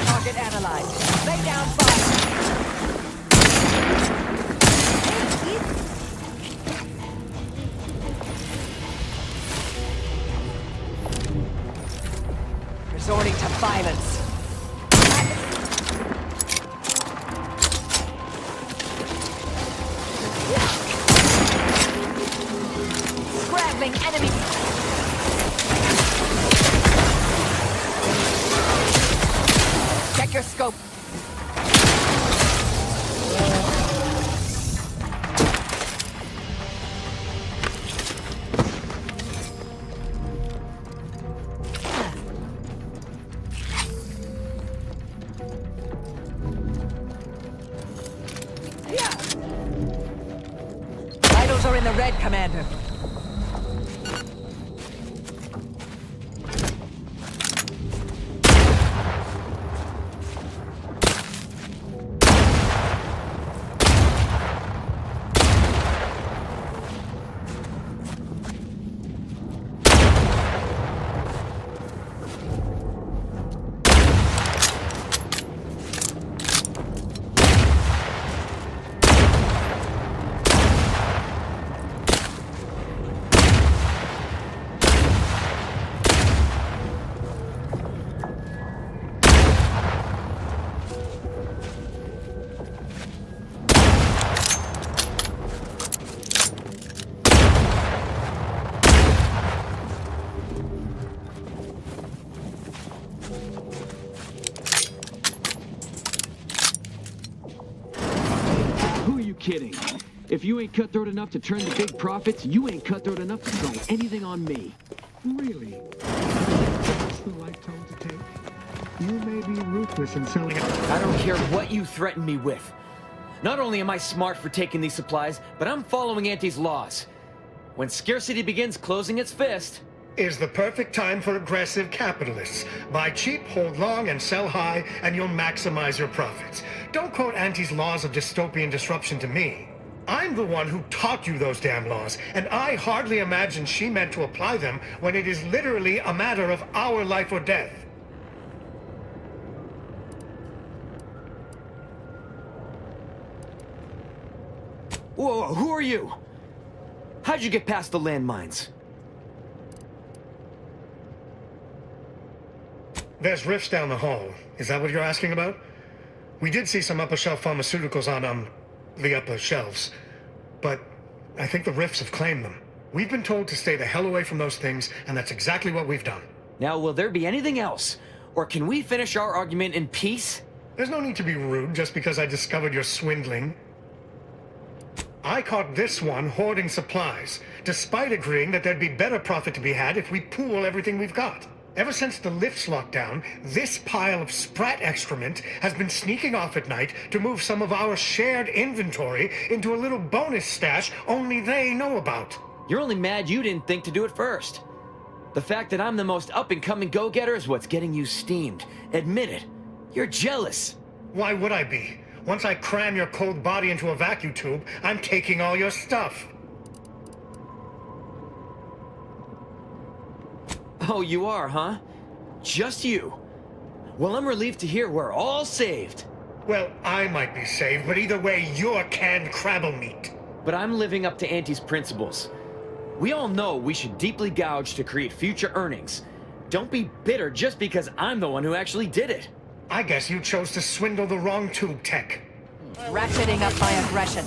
Target analyzed. Lay down fire. Resorting to violence. Scrambling enemy. Check your scope. Vitals are in the red, Commander. kidding. If you ain't cutthroat enough to turn the big profits, you ain't cutthroat enough to try anything on me. Really? That's the right tone to take? You may be ruthless in selling... I don't care what you threaten me with. Not only am I smart for taking these supplies, but I'm following Auntie's laws. When scarcity begins closing its fist... Is the perfect time for aggressive capitalists. Buy cheap, hold long, and sell high, and you'll maximize your profits. Don't quote Auntie's laws of dystopian disruption to me. I'm the one who taught you those damn laws, and I hardly imagine she meant to apply them when it is literally a matter of our life or death. Whoa, who are you? How'd you get past the landmines? There's rifts down the hall. Is that what you're asking about? We did see some upper-shelf pharmaceuticals on, the upper shelves. But I think the rifts have claimed them. We've been told to stay the hell away from those things, and that's exactly what we've done. Now, will there be anything else? Or can we finish our argument in peace? There's no need to be rude just because I discovered you're swindling. I caught this one hoarding supplies, despite agreeing that there'd be better profit to be had if we pool everything we've got. Ever since the lifts locked down, this pile of sprat excrement has been sneaking off at night to move some of our shared inventory into a little bonus stash only they know about. You're only mad you didn't think to do it first. The fact that I'm the most up-and-coming go-getter is what's getting you steamed. Admit it. You're jealous. Why would I be? Once I cram your cold body into a vacuum tube, I'm taking all your stuff. Oh, you are, huh? Just you. Well, I'm relieved to hear we're all saved. Well, I might be saved, but either way, you're canned crabble meat. But I'm living up to Auntie's principles. We all know we should deeply gouge to create future earnings. Don't be bitter just because I'm the one who actually did it. I guess you chose to swindle the wrong tube tech. Ratcheting up my aggression.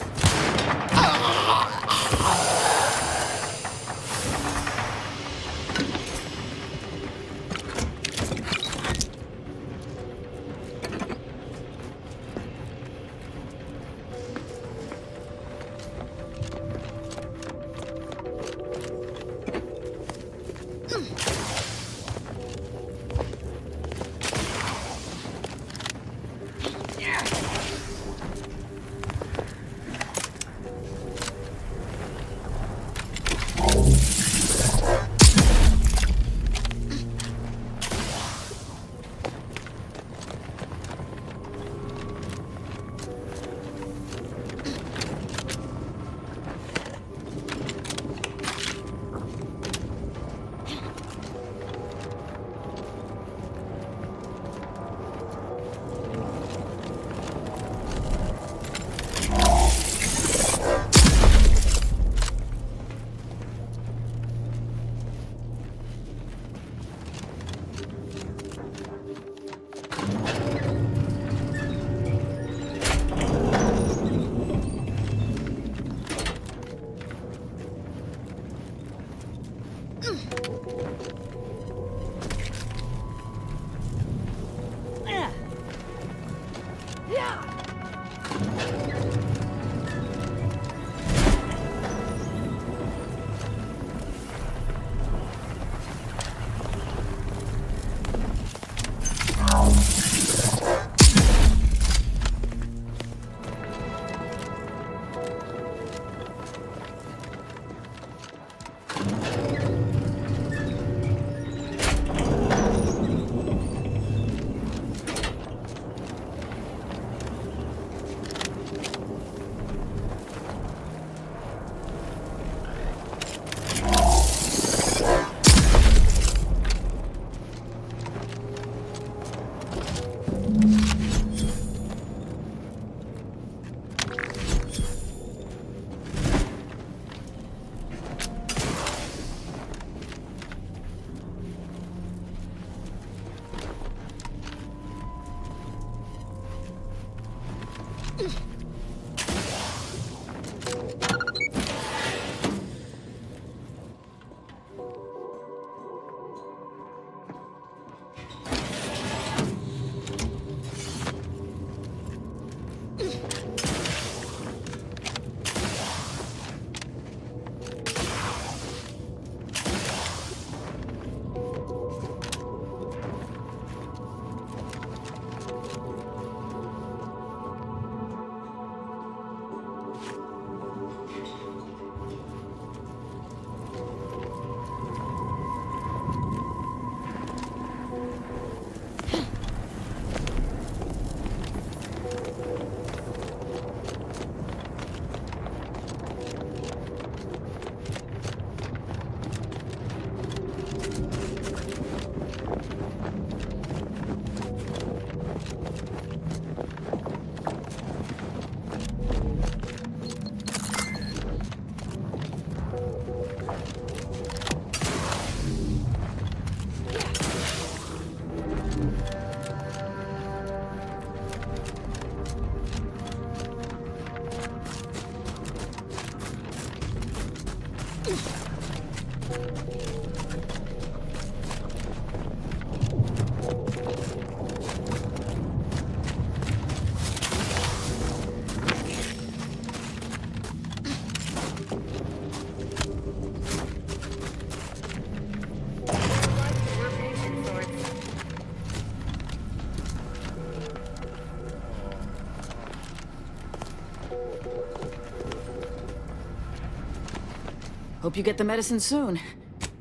Hope you get the medicine soon.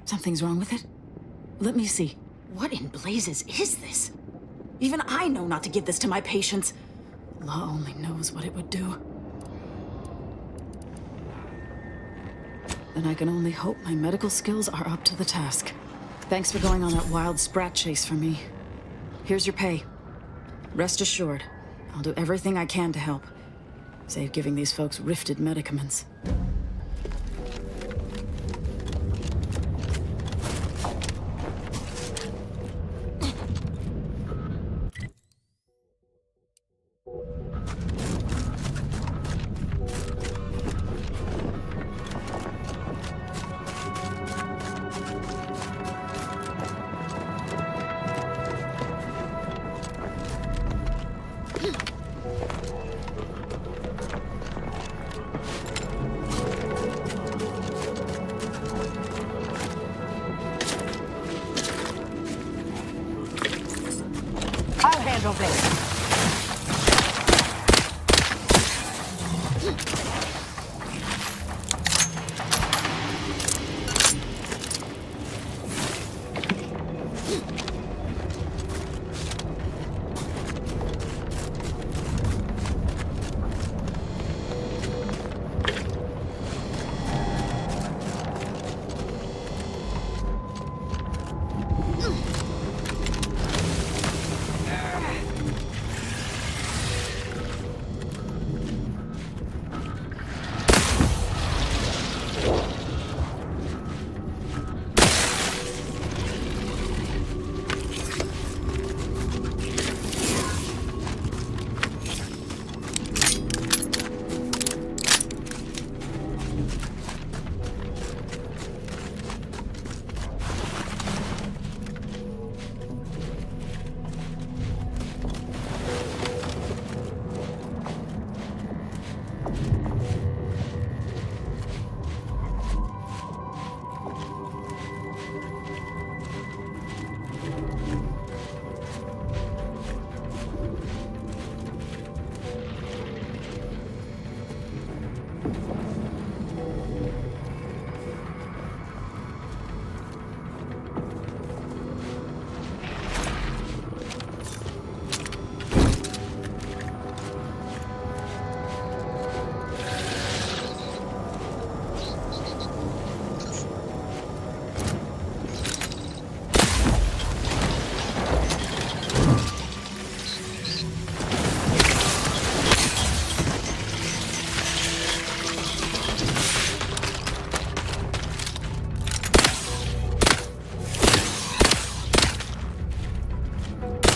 Something's wrong with it? Let me see. What in blazes is this? Even I know not to give this to my patients. Law only knows what it would do. Then I can only hope my medical skills are up to the task. Thanks for going on that wild sprat chase for me. Here's your pay. Rest assured, I'll do everything I can to help. Save giving these folks rifted medicaments. I'll handle this.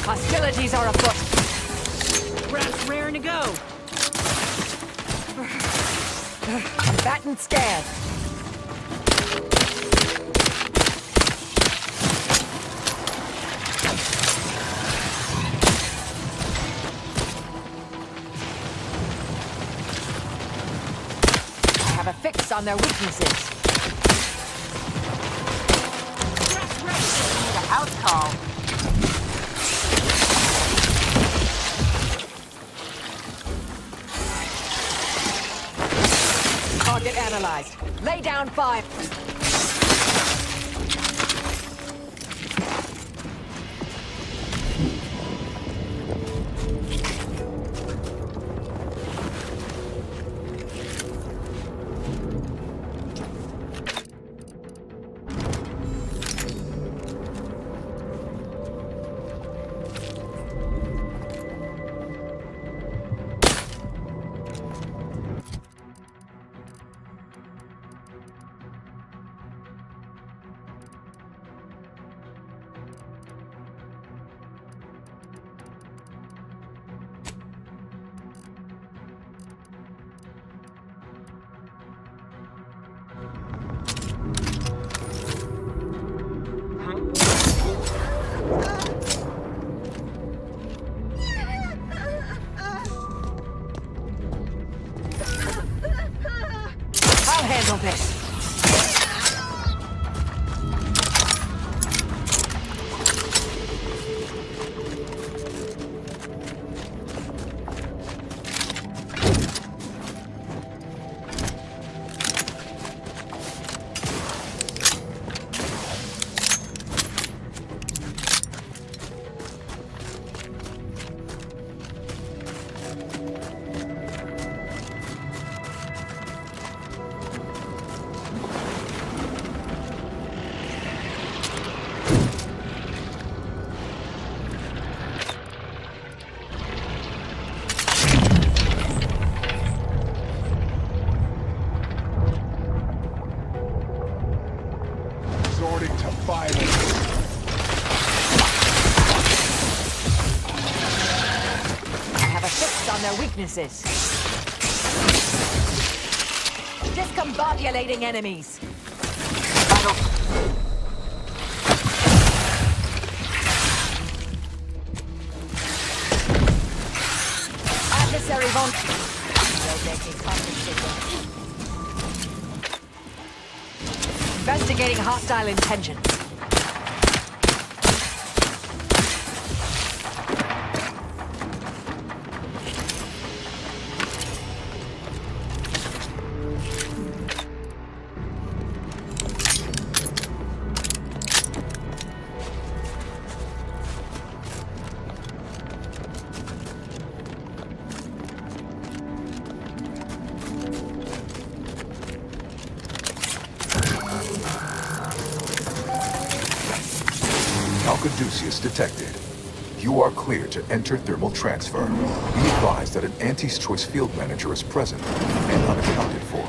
Hostilities are afoot. Rats raring to go. Fat and scared. I have a fix on their weaknesses. Need a house call. Target analyzed. Lay down fire. I'll handle this. on their weaknesses. Discombobulating enemies. Adversary von... Investigating hostile intentions. Detected. You are clear to enter thermal transfer. Be advised that an Auntie's Choice field manager is present and unaccounted for.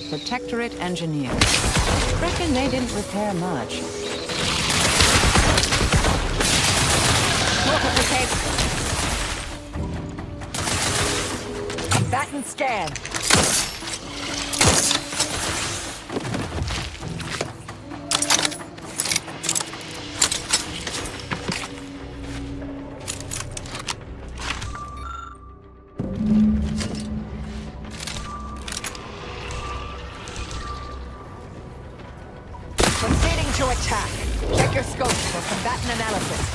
Protectorate engineer. Reckon they didn't repair much. Bat and scan. To attack. Check your scope for combatant analysis.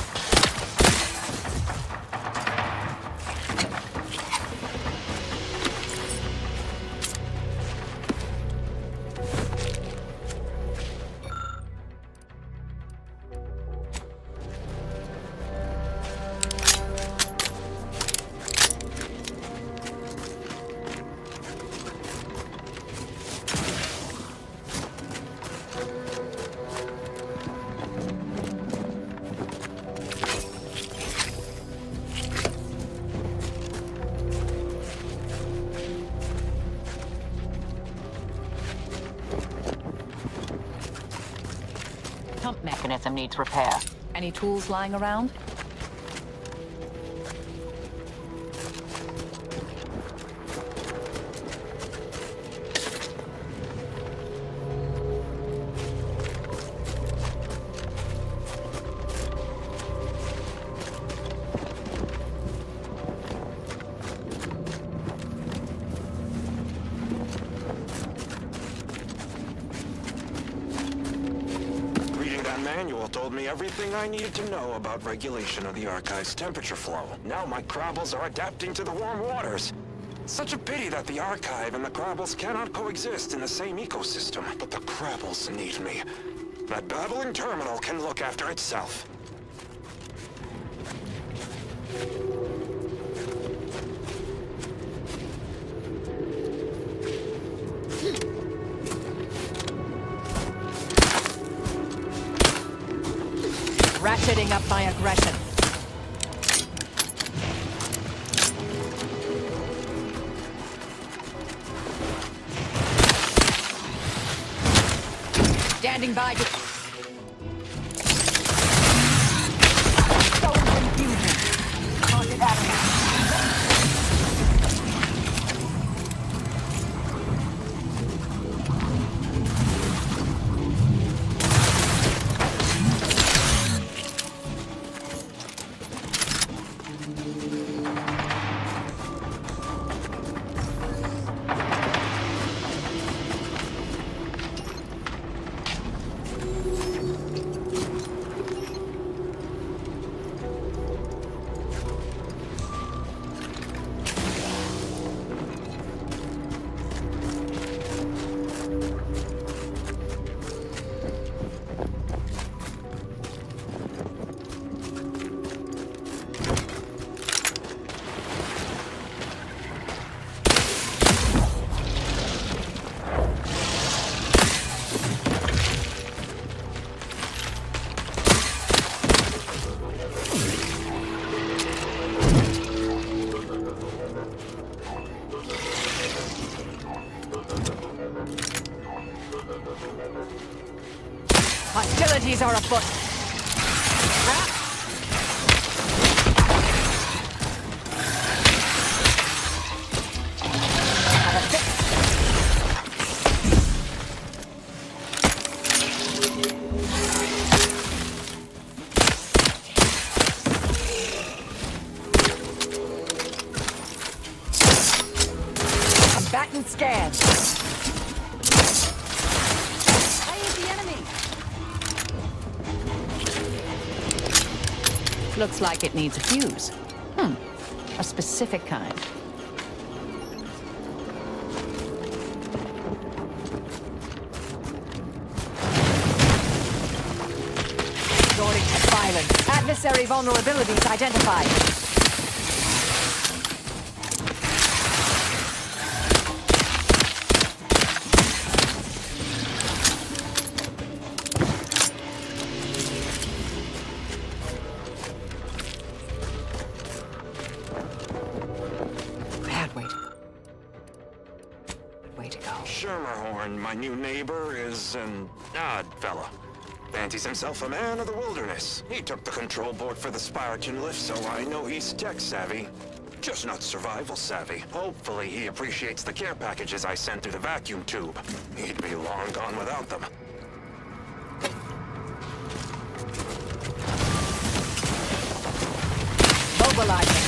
Pump mechanism needs repair. Any tools lying around? Manual told me everything I needed to know about regulation of the Archive's temperature flow. Now my Crabbles are adapting to the warm waters. Such a pity that the Archive and the Crabbles cannot coexist in the same ecosystem. But the Crabbles need me. That babbling terminal can look after itself. Ratcheting up my aggression. Standing by to... Stolen confusion. Haunted avenue. Hostilities are afoot. Combatant scanned. I hit the enemy. Looks like it needs a fuse. A specific kind. Resorting to violence. Adversary vulnerabilities identified. Schermerhorn, my new neighbor, is an odd fella. Fancies himself a man of the wilderness. He took the control board for the Spiraton lift, so I know he's tech-savvy. Just not survival-savvy. Hopefully he appreciates the care packages I sent through the vacuum tube. He'd be long gone without them. Mobilizing.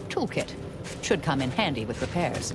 Toolkit. Should come in handy with repairs.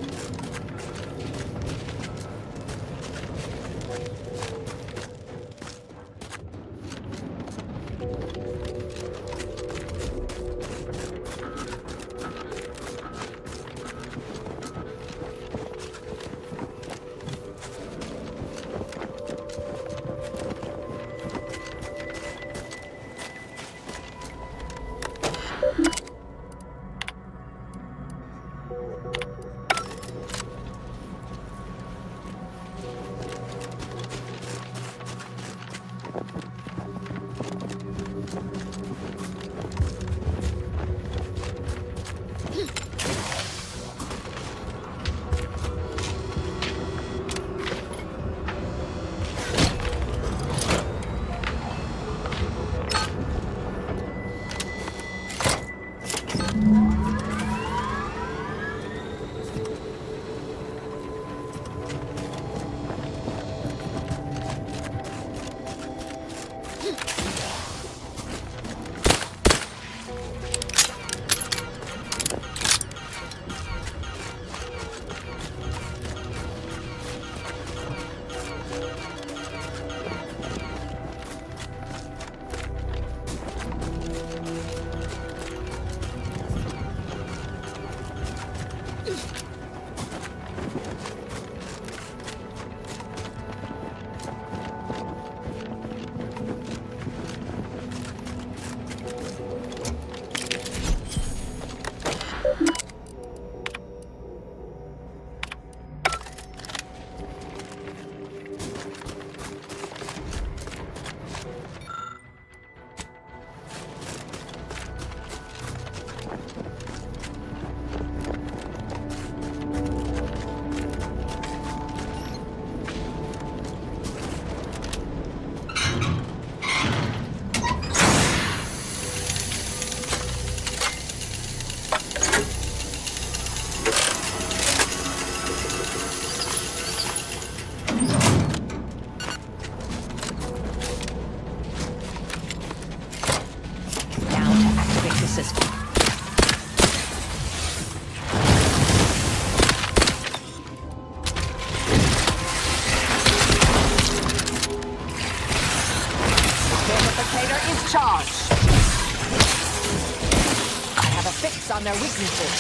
On their weaknesses.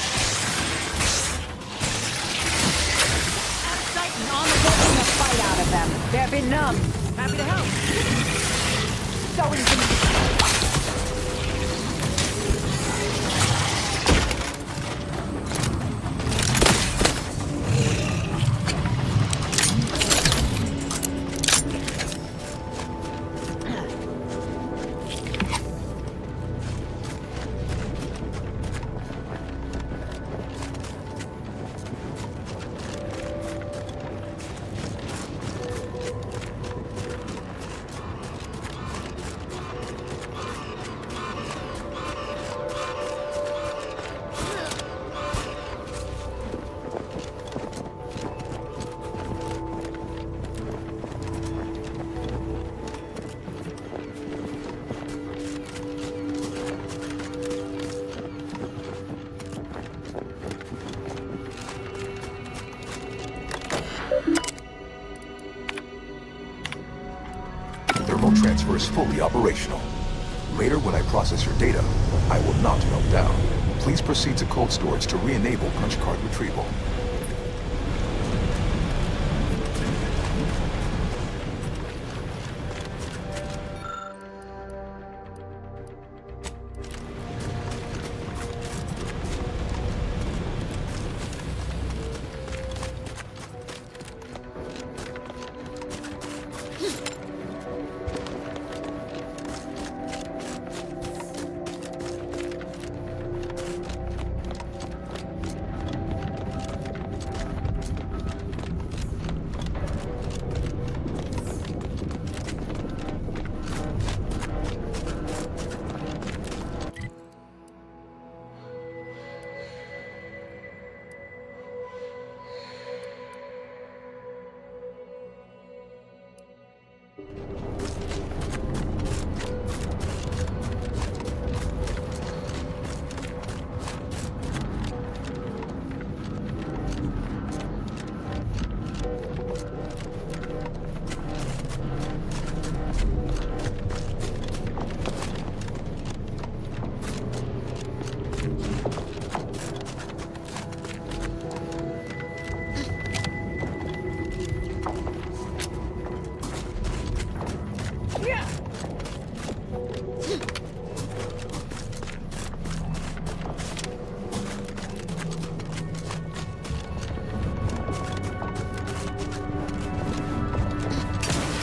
Titan on the taking the fight out of them. They're benumbed. Happy to help. Going to transfer is fully operational. Later, when I process your data, I will not melt down. Please proceed to cold storage to re-enable punch card retrieval.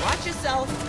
Watch yourself.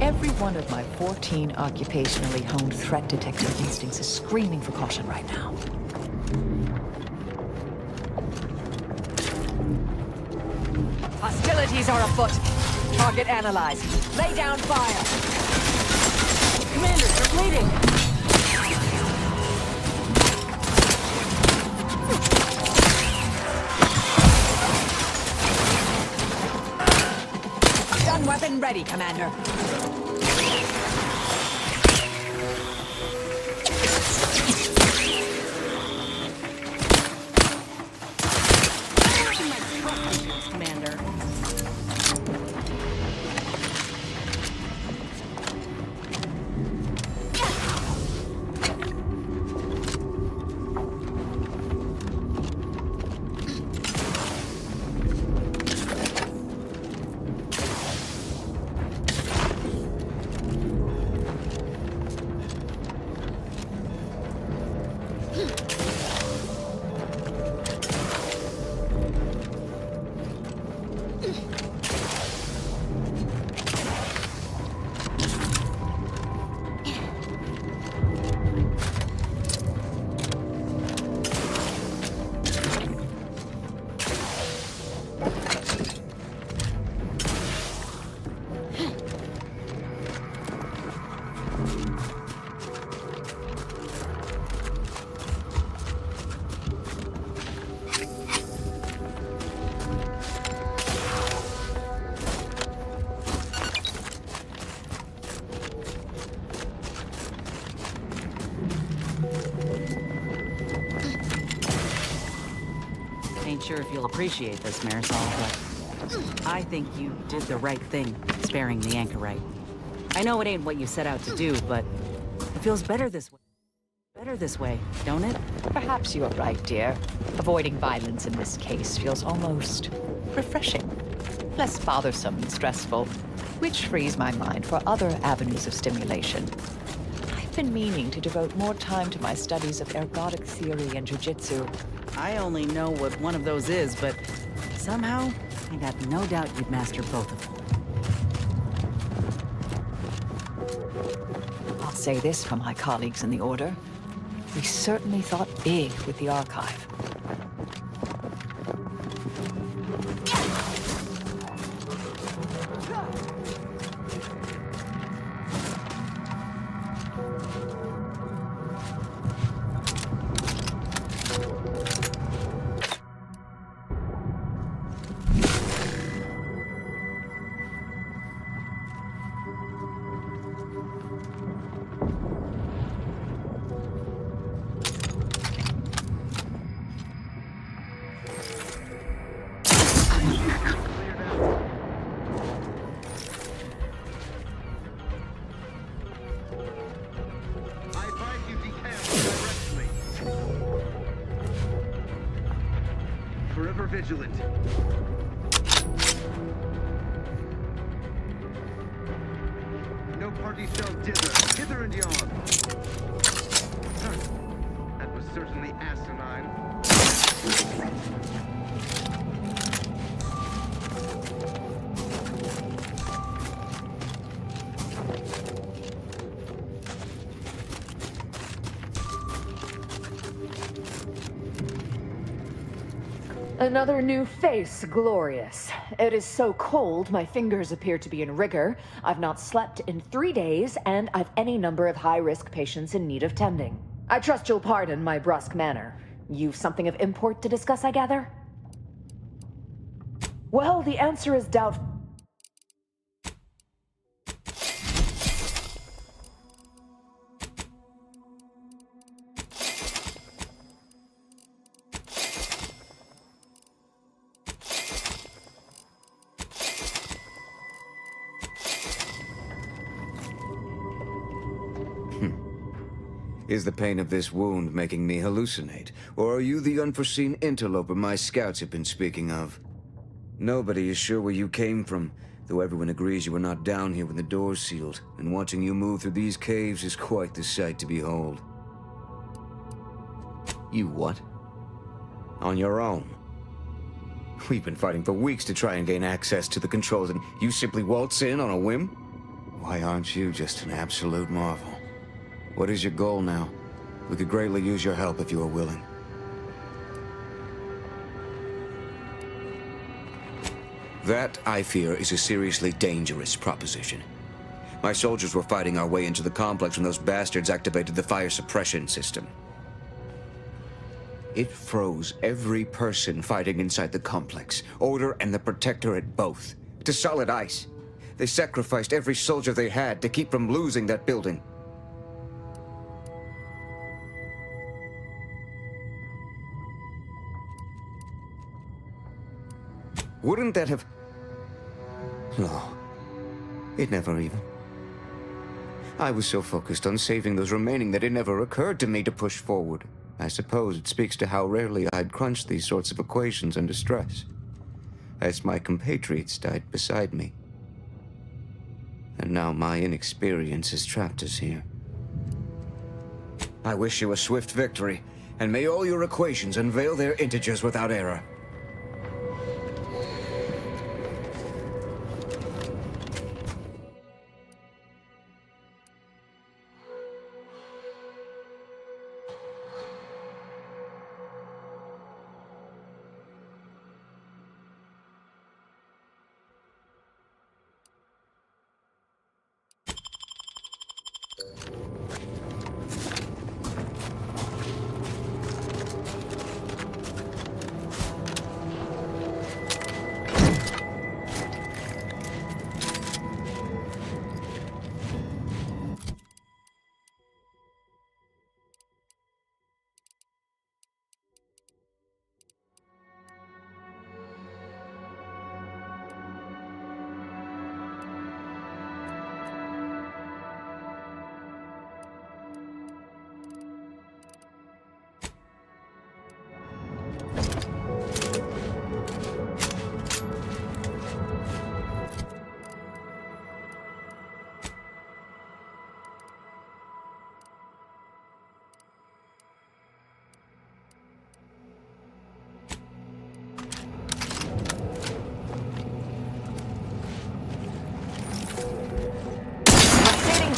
Every one of my 14 occupationally honed threat detecting instincts is screaming for caution right now. Hostilities are afoot. Target analyzed. Lay down fire. Commander, they're bleeding. Stun weapon ready, Commander. Commander. Ain't sure if you'll appreciate this, Marisol, but I think you did the right thing, sparing the anchorite. I know it ain't what you set out to do, but it feels better this way. Better this way, don't it? Perhaps you're right, dear. Avoiding violence in this case feels almost refreshing. Less bothersome and stressful, which frees my mind for other avenues of stimulation. I've been meaning to devote more time to my studies of ergodic theory and jujitsu. I only know what one of those is, but somehow I got no doubt you'd master both of them. I'll say this for my colleagues in the Order. We certainly thought big with the archive. forever vigilant. No party shall dither, hither and yon. That was certainly asinine. Another new face, glorious. It is so cold, my fingers appear to be in rigor. I've not slept in 3 days, and I've any number of high-risk patients in need of tending. I trust you'll pardon my brusque manner. You've something of import to discuss, I gather? Well, the answer is doubtful. Is the pain of this wound making me hallucinate? Or are you the unforeseen interloper my scouts have been speaking of? Nobody is sure where you came from, though everyone agrees you were not down here when the doors sealed, and watching you move through these caves is quite the sight to behold. You what? On your own? We've been fighting for weeks to try and gain access to the controls, and you simply waltz in on a whim? Why aren't you just an absolute marvel? What is your goal now? We could greatly use your help if you are willing. That, I fear, is a seriously dangerous proposition. My soldiers were fighting our way into the complex when those bastards activated the fire suppression system. It froze every person fighting inside the complex, Order and the Protectorate both, to solid ice. They sacrificed every soldier they had to keep from losing that building. Wouldn't that have... No. It never even... I was so focused on saving those remaining that it never occurred to me to push forward. I suppose it speaks to how rarely I'd crunch these sorts of equations under stress. As my compatriots died beside me. And now my inexperience has trapped us here. I wish you a swift victory, and may all your equations unveil their integers without error.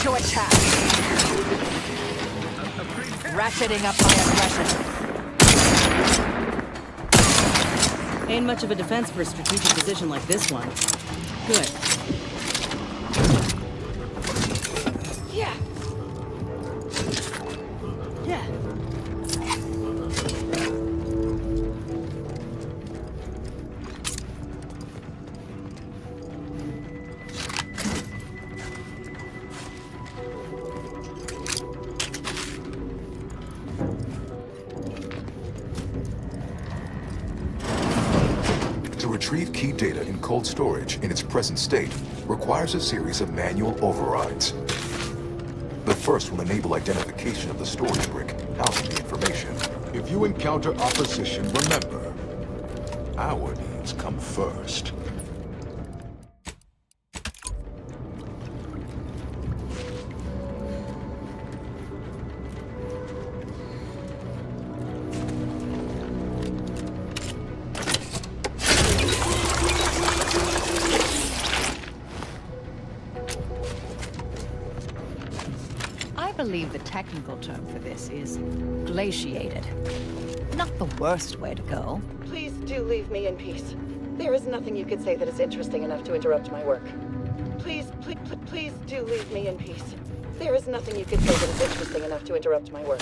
To attack. Ratcheting up my aggression. Ain't much of a defense for a strategic position like this one. Good. Yeah. Yeah. Retrieve key data in cold storage in its present state requires a series of manual overrides. The first will enable identification of the storage brick housing the information. If you encounter opposition, remember, Our needs come first. I believe the technical term for this is glaciated. Not the worst way to go. Please do leave me in peace. There is nothing you could say that is interesting enough to interrupt my work. Please do leave me in peace. There is nothing you could say that is interesting enough to interrupt my work.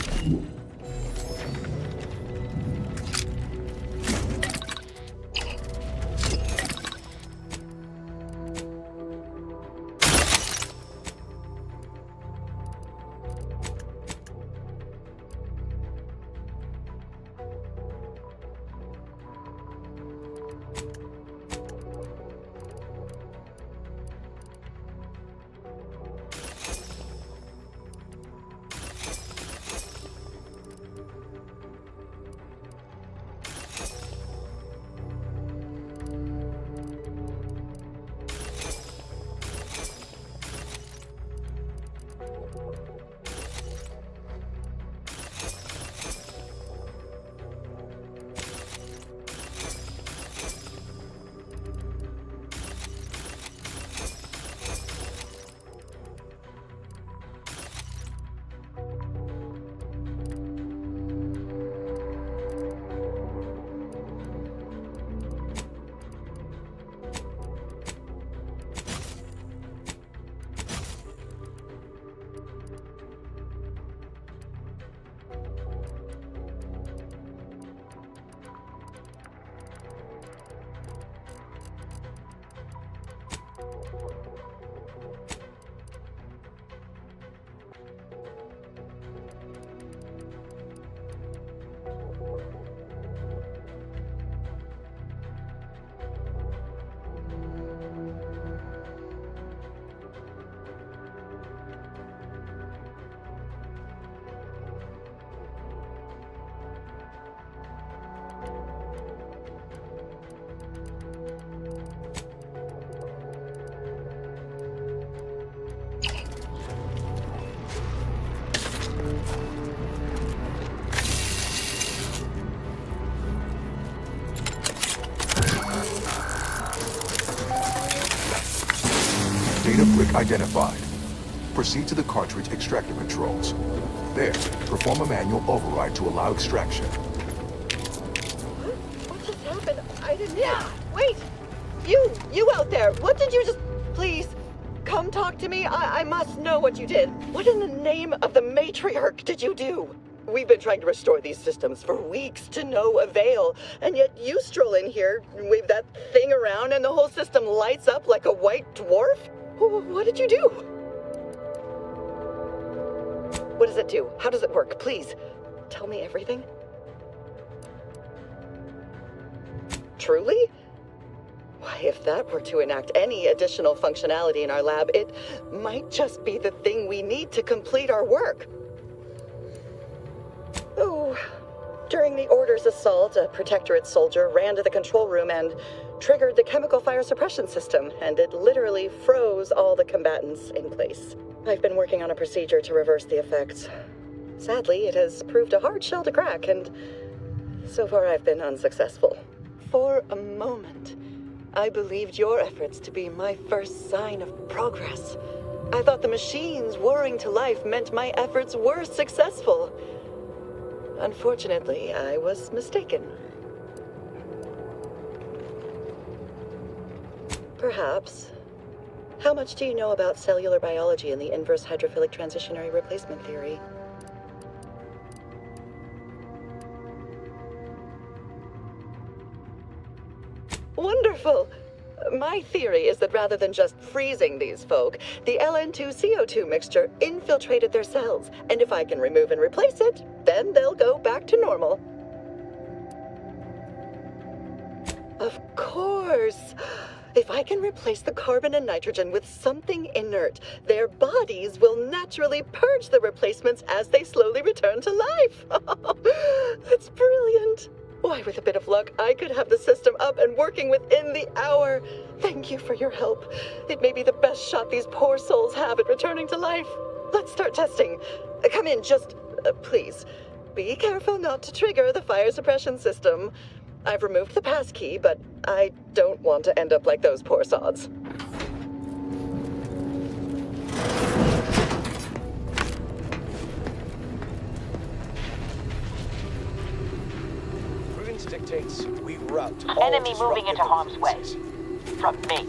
Data brick identified. Proceed to the cartridge extractor controls. There, perform a manual override to allow extraction. What just happened? I didn't... Yeah! Wait! You out there! What did you just... Please, come talk to me. I must know what you did. What in the name of the matriarch did you do? We've been trying to restore these systems for weeks to no avail, and yet you stroll in here, wave that thing around, and the whole system lights up like a white dwarf? What did you do? What does it do? How does it work? Please, tell me everything. Truly? Why, if that were to enact any additional functionality in our lab, it might just be the thing we need to complete our work. Oh, during the Order's assault, a Protectorate soldier ran to the control room and triggered the chemical fire suppression system, and it literally froze all the combatants in place. I've been working on a procedure to reverse the effects. Sadly, it has proved a hard shell to crack, and so far I've been unsuccessful. For a moment, I believed your efforts to be my first sign of progress. I thought the machines whirring to life meant my efforts were successful. Unfortunately, I was mistaken. Perhaps. How much do you know about cellular biology and the inverse hydrophilic transitionary replacement theory? Wonderful! My theory is that rather than just freezing these folk, the LN2CO2 mixture infiltrated their cells, and if I can remove and replace it, then they'll go back to normal. Of course! If I can replace the carbon and nitrogen with something inert, their bodies will naturally purge the replacements as they slowly return to life. That's brilliant. Why, Why, with a bit of luck, I could have the system up and working within the hour. Thank you for your help. It may be the best shot these poor souls have at returning to life. Let's start testing. Come in, just please. Be careful not to trigger the fire suppression system. I've removed the passkey, but I don't want to end up like those poor sods. Prudence dictates we rout all Enemy moving into harm's way. From me.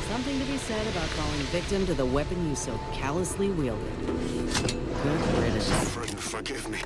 Something to be said about falling victim to the weapon you so callously wielded. Good riddance. Friend, forgive me.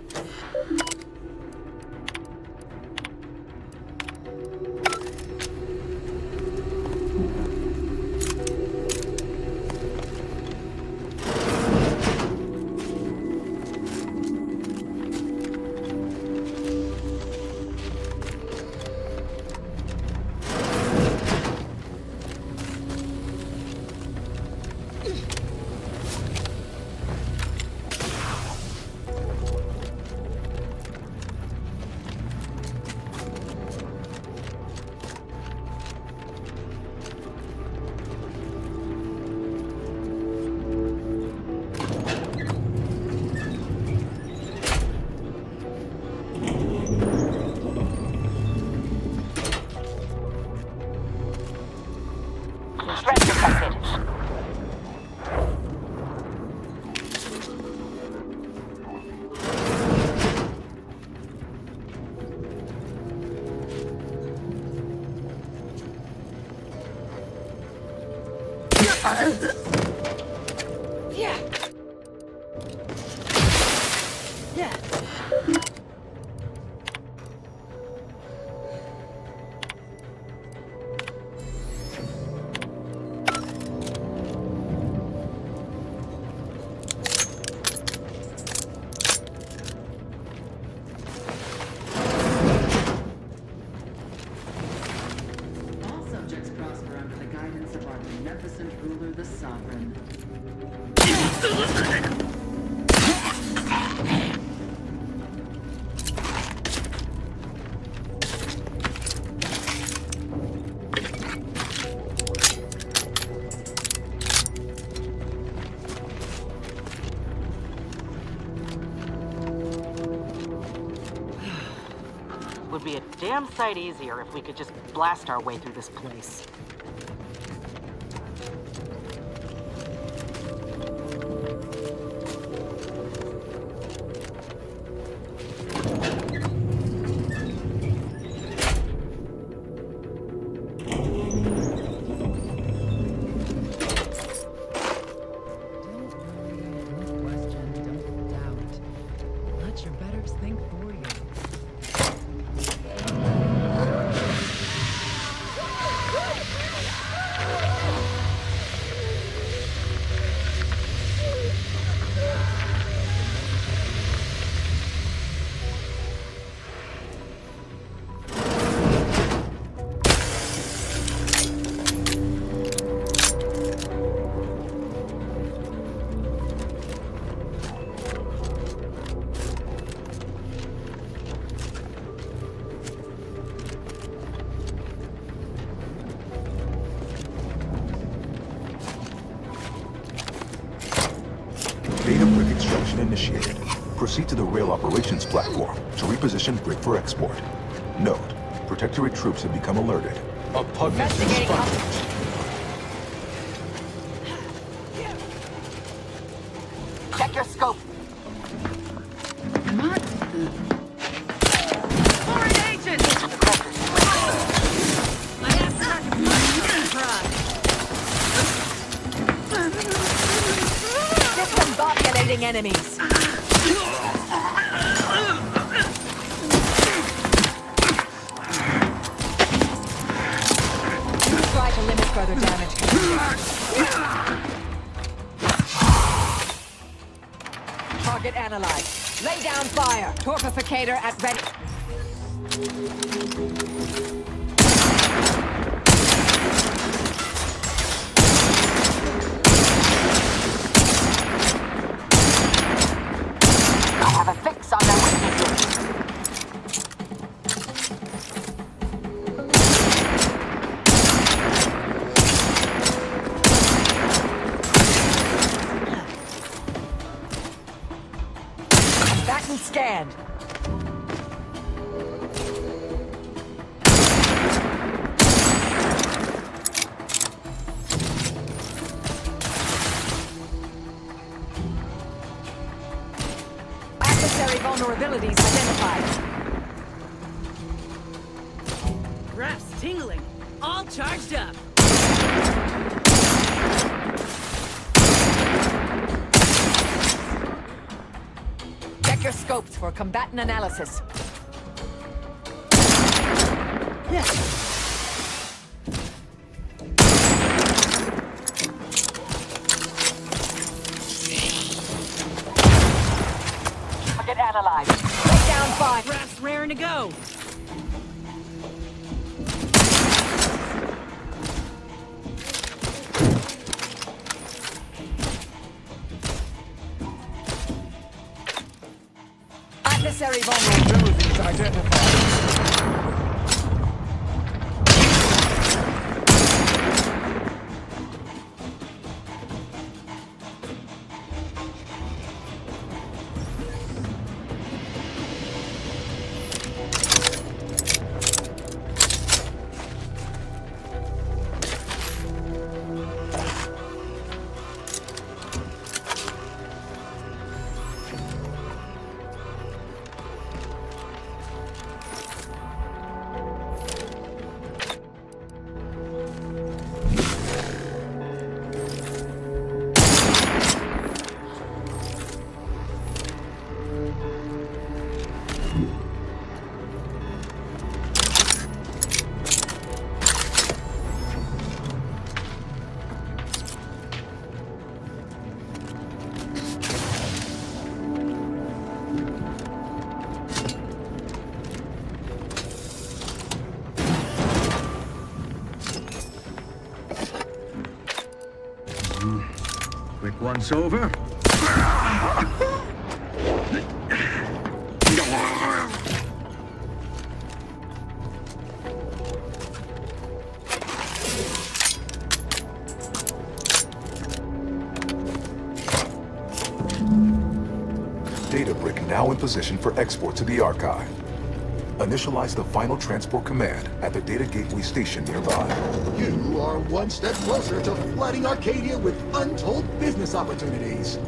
Would be a damn sight easier if we could just blast our way through this place. Initiated. Proceed to the rail operations platform to reposition brick for export. Note, Protectorate troops have become alerted. A pugnacious spot. Check your scope. Foreign agent! I have Discombobulating enemies. Try to limit further damage. Target analyzed. Lay down fire. Torpificator at ready. end. Adversary vulnerabilities identified. Graphs tingling. All charged up. Check your scopes for combatant analysis. Target analyzed. Take down 5. Graphs raring to go. Adversary vulnerabilities identified. Quick once over. Data brick now in position for export to the archive. Initialize the final transport command at the data gateway station nearby. You are one step closer to flooding Arcadia with untold business opportunities.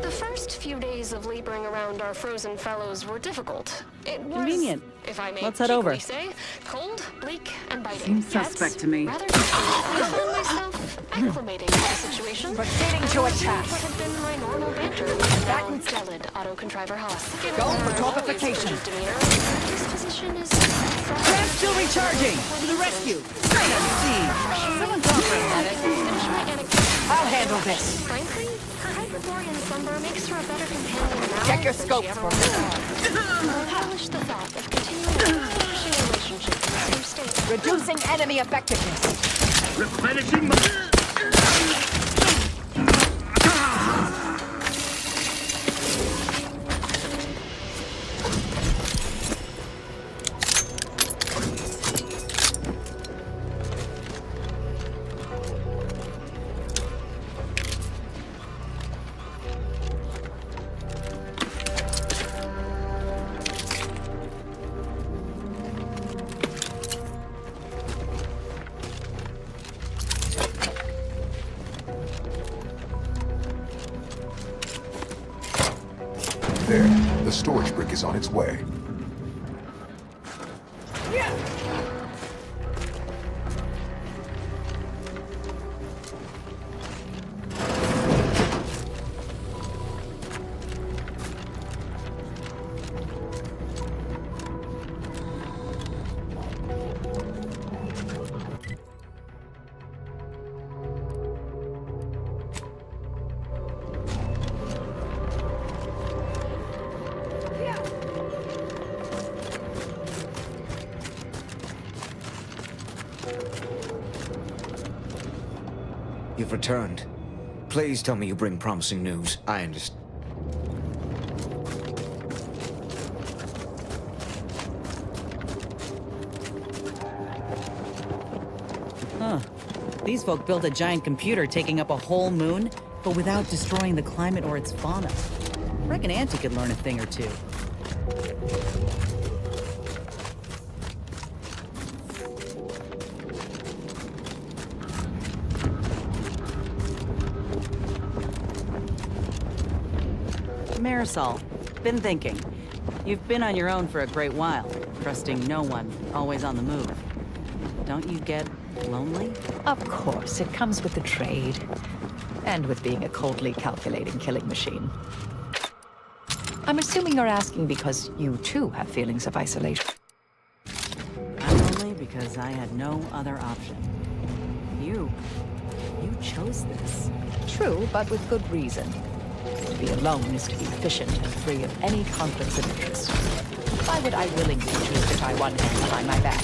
The first few days of laboring around our frozen fellows were difficult. It was, Convenient. if I may Let's head over. cheekily say, cold, bleak, and biting. Seems suspect to me. Rather I found myself acclimating to the situation. Proceeding to attack. What had been my normal banter with Baton Stellid Auto-Contriver Haas. Given Go their for always torpification. frigid demeanor, this position is Grab still recharging. To the rescue. Straight on siege. Someone talk for a minute. I'll handle this. Frankly, her Hyperborean slumber makes her a better companion now. Check your than she scopes ever for was. I relish the thought of continuing a flourishing relationship in the same state. Reducing enemy effectiveness. Replenishing my... There, the storage brick is on its way. You've returned. Please tell me you bring promising news. I understand. Huh. These folk built a giant computer taking up a whole moon, but without destroying the climate or its fauna. I reckon Auntie could learn a thing or two. Marisol, been thinking. You've been on your own for a great while, trusting no one, always on the move. Don't you get lonely? Of course, it comes with the trade. And with being a coldly calculating killing machine. I'm assuming you're asking because you too have feelings of isolation. I'm lonely because I had no other option. You chose this. True, but with good reason. To be alone is to be efficient and free of any conflicts of interest. Why would I willingly choose to tie one hand behind my back?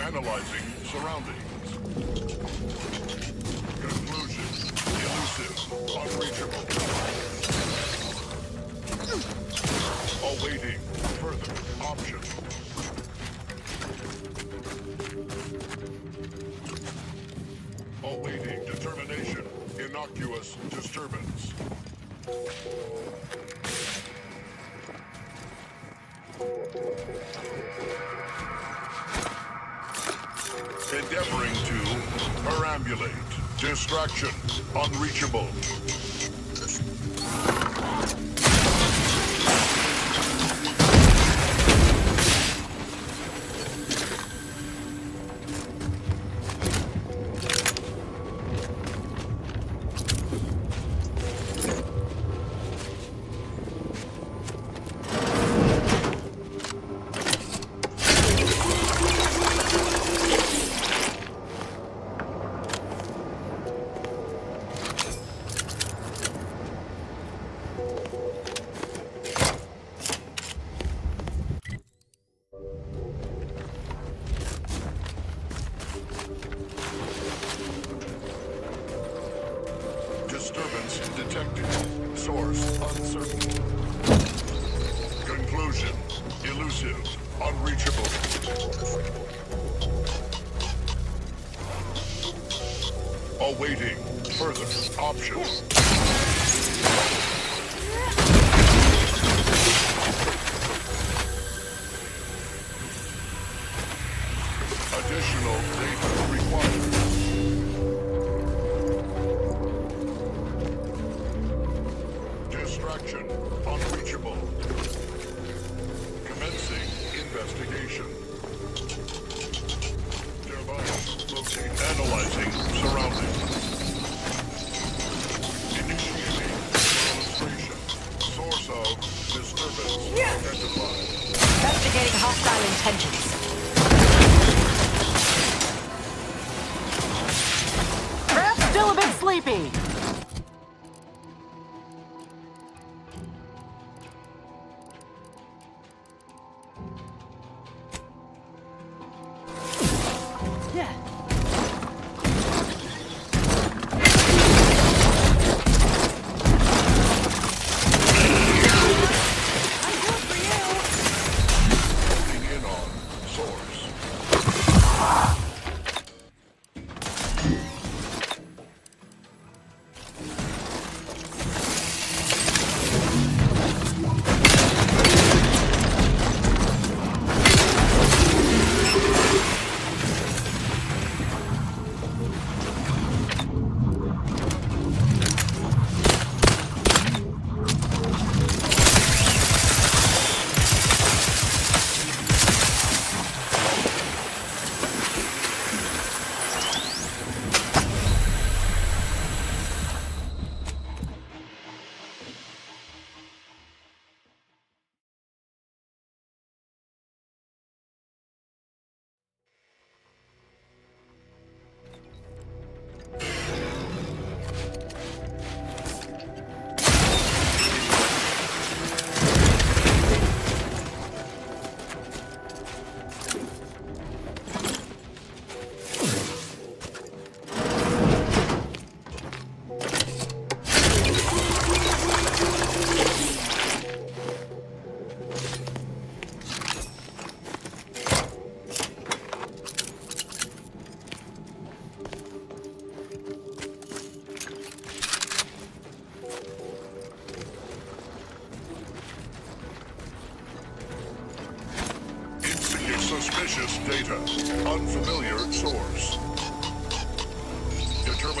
Analyzing surroundings. Conclusion. Elusive. Unreachable. Awaiting further option. Awaiting determination. Innocuous disturbance. Endeavoring to perambulate. Distraction. Unreachable. Disturbance detected. Source uncertain. Conclusion. Elusive. Unreachable. Awaiting further options. Additional data required. Distraction unreachable. Commencing investigation. Device locate. Analyzing surroundings. Initiating demonstration. Source of disturbance identified. Investigating hostile intentions. Perhaps still a bit sleepy.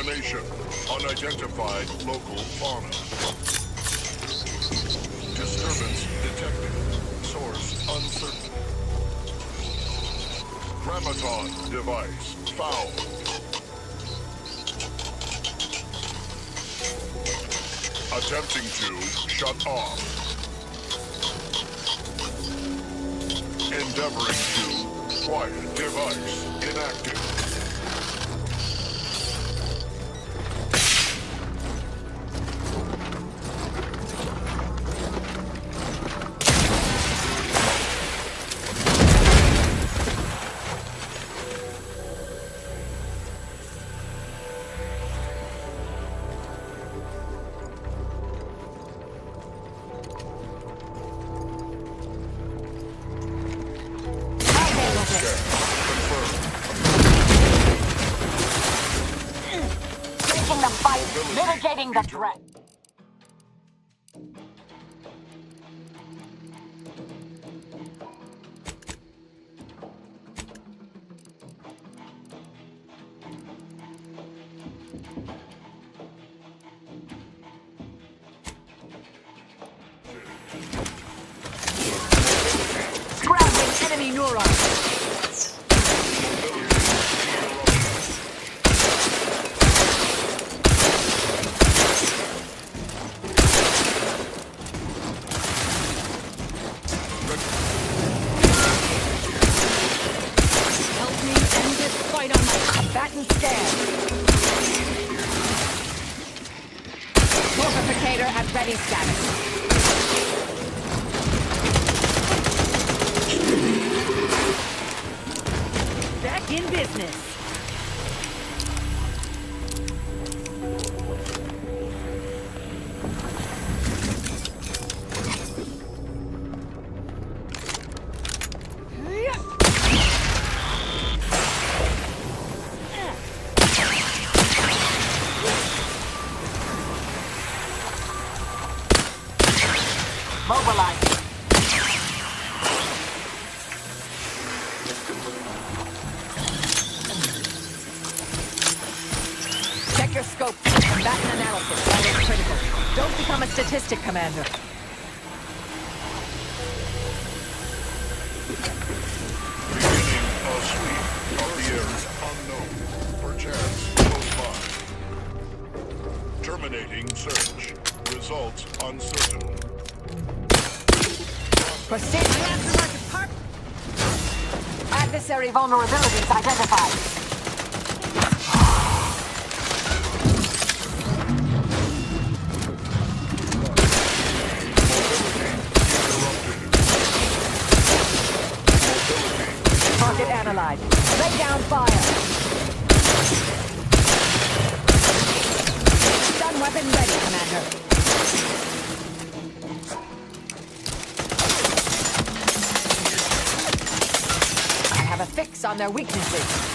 Decontamination. Unidentified local fauna. Disturbance detected. Source uncertain. Grammaton device foul. Attempting to shut off. Endeavoring to quiet device inactive. Taking the fight, mitigating the threat. Scrapping enemy neurons. Help me end this fight on my combatant stand. Mortificator at ready status. Back in business. Mobilize. Check your scope. Combatant analysis. That is critical. Don't become a statistic, Commander. Beginning a sweep of the area unknown. Perchance close by. Terminating search. Results uncertain. Proceed. Adversary vulnerabilities identified. Target analyzed. Lay down fire. Stun weapon ready, Commander. I have a fix on their weaknesses.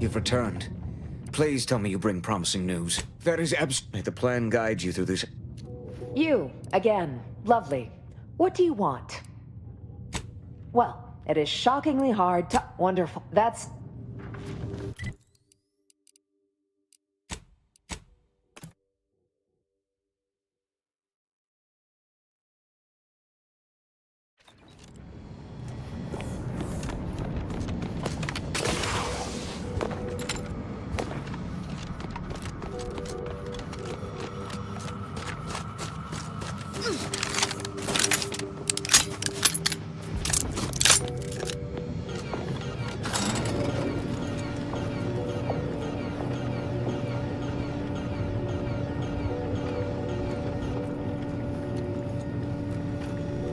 You've returned. Please tell me you bring promising news. That is May the plan guide you through this. You, again. Lovely. What do you want? Well, it is shockingly hard to... Wonderful. That's...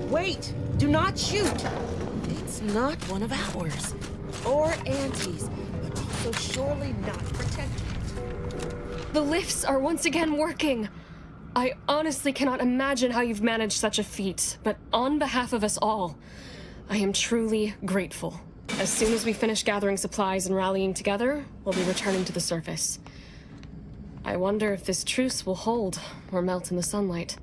Wait! Do not shoot! It's not one of ours. Or Auntie's, but also surely not protected. The lifts are once again working. I honestly cannot imagine how you've managed such a feat, but on behalf of us all, I am truly grateful. As soon as we finish gathering supplies and rallying together, we'll be returning to the surface. I wonder if this truce will hold or melt in the sunlight.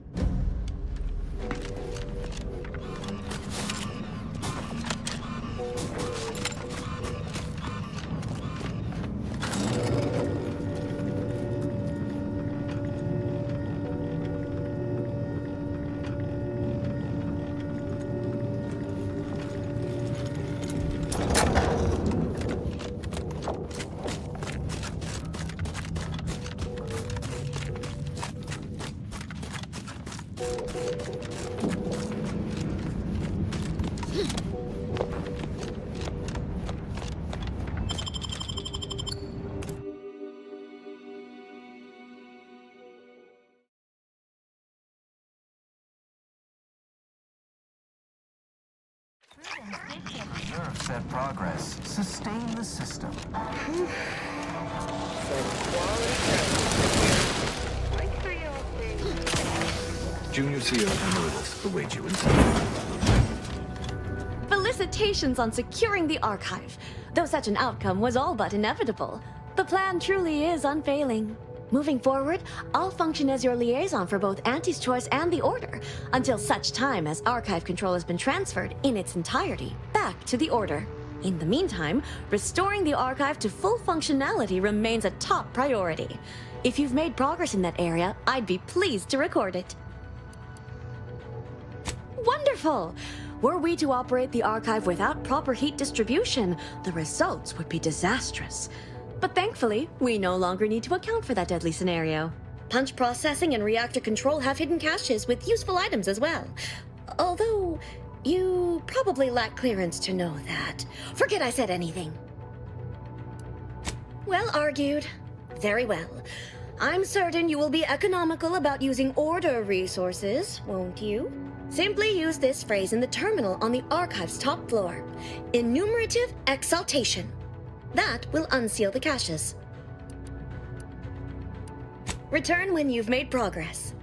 Preserve said progress. Sustain the system. Junior CO AORUS awaits you inside. Felicitations on securing the archive. Though such an outcome was all but inevitable, the plan truly is unfailing. Moving forward, I'll function as your liaison for both Auntie's Choice and the Order, until such time as archive control has been transferred in its entirety back to the Order. In the meantime, restoring the archive to full functionality remains a top priority. If you've made progress in that area, I'd be pleased to record it. Wonderful! Were we to operate the archive without proper heat distribution, the results would be disastrous. But thankfully, we no longer need to account for that deadly scenario. Punch processing and reactor control have hidden caches with useful items as well. Although, you probably lack clearance to know that. Forget I said anything. Well argued. Very well. I'm certain you will be economical about using Order resources, won't you? Simply use this phrase in the terminal on the archive's top floor. Enumerative exaltation. That will unseal the caches. Return when you've made progress.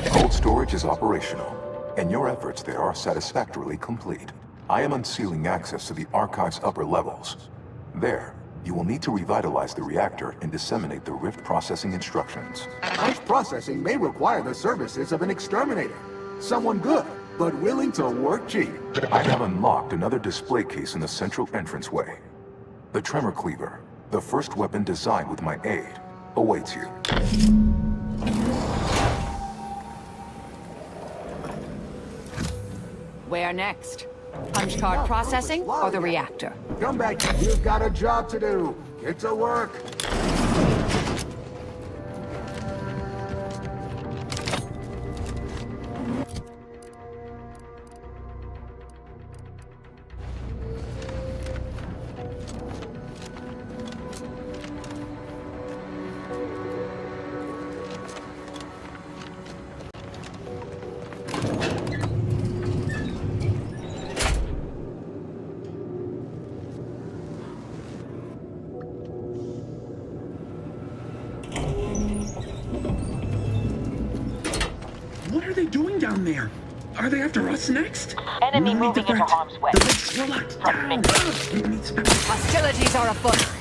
Cold storage is operational, and your efforts there are satisfactorily complete. I am unsealing access to the archive's upper levels. There, you will need to revitalize the reactor and disseminate the Rift processing instructions. Punch processing may require the services of an exterminator. Someone good, but willing to work cheap. I have unlocked another display case in the central entranceway. The Tremor Cleaver, the first weapon designed with my aid, awaits you. Where next? Punch card processing or the reactor? Come back, you've got a job to do. Get to work. What are they doing down there? Are they after us next? Enemy moving into harm's way. The rigs are locked down. Hostilities are afoot.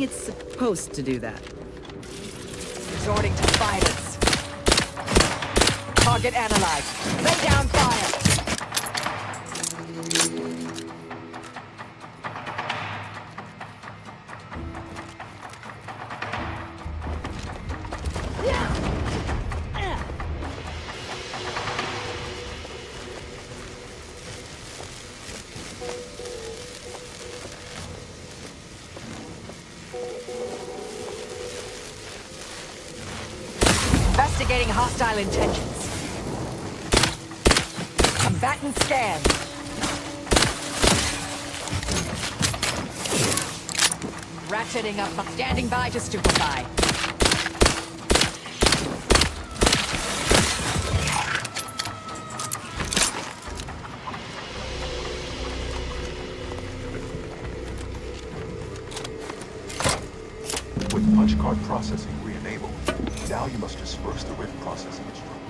it's supposed to do that. Resorting to violence. Target analyzed. Lay down fire. Investigating hostile intentions. Combatant scan. Ratcheting up, standing by to stupefy. With punch card processing re-enabled, now you must disperse the rift processing instrument.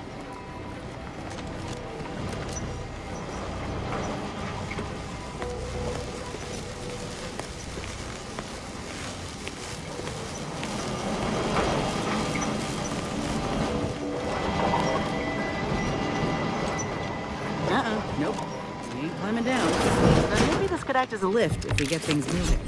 Nope. We ain't climbing down. But maybe this could act as a lift if we get things moving.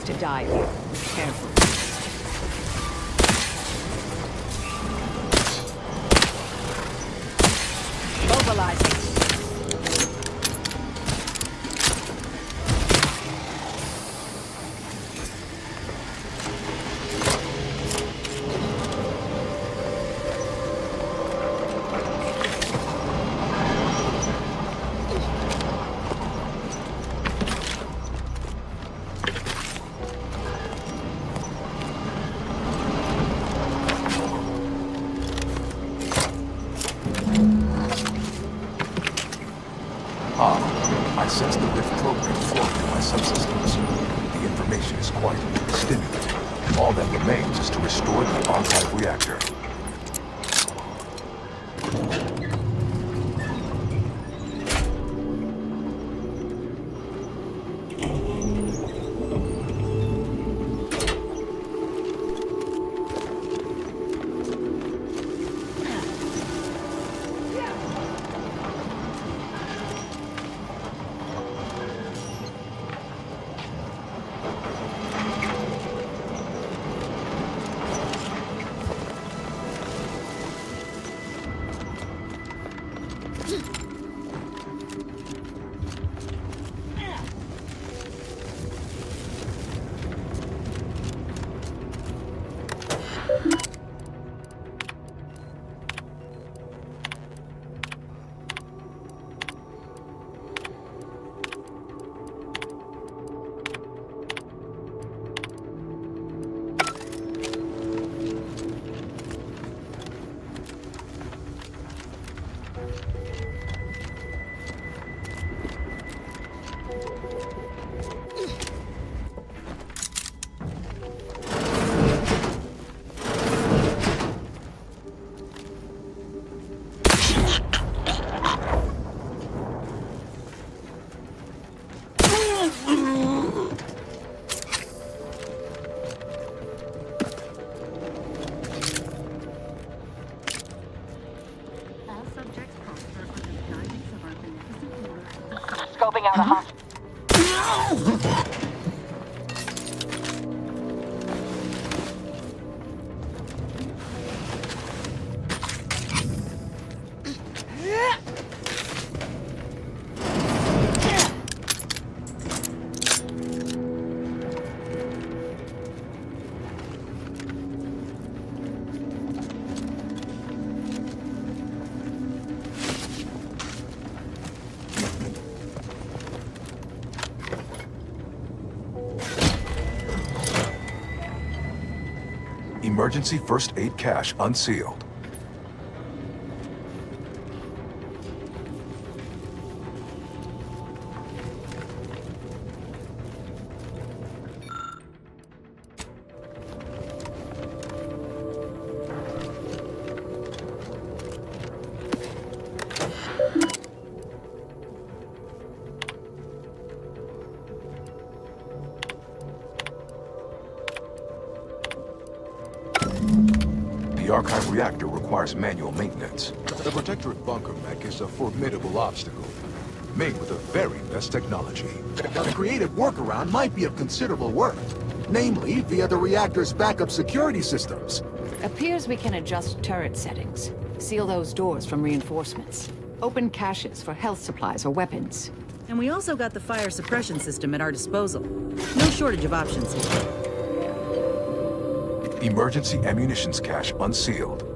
To die here. Careful. Mobilizing. I sense the rift program flowing through my subsystems. The information is quite stimulating. All that remains is to restore the archive reactor. Scoping out a hostile. Emergency first aid cache unsealed. The archive reactor requires manual maintenance. The Protectorate bunker mech is a formidable obstacle, made with the very best technology. A creative workaround might be of considerable worth, namely via the reactor's backup security systems. Appears we can adjust turret settings, seal those doors from reinforcements, open caches for health supplies or weapons. And we also got the fire suppression system at our disposal. No shortage of options here. Emergency ammunitions cache unsealed.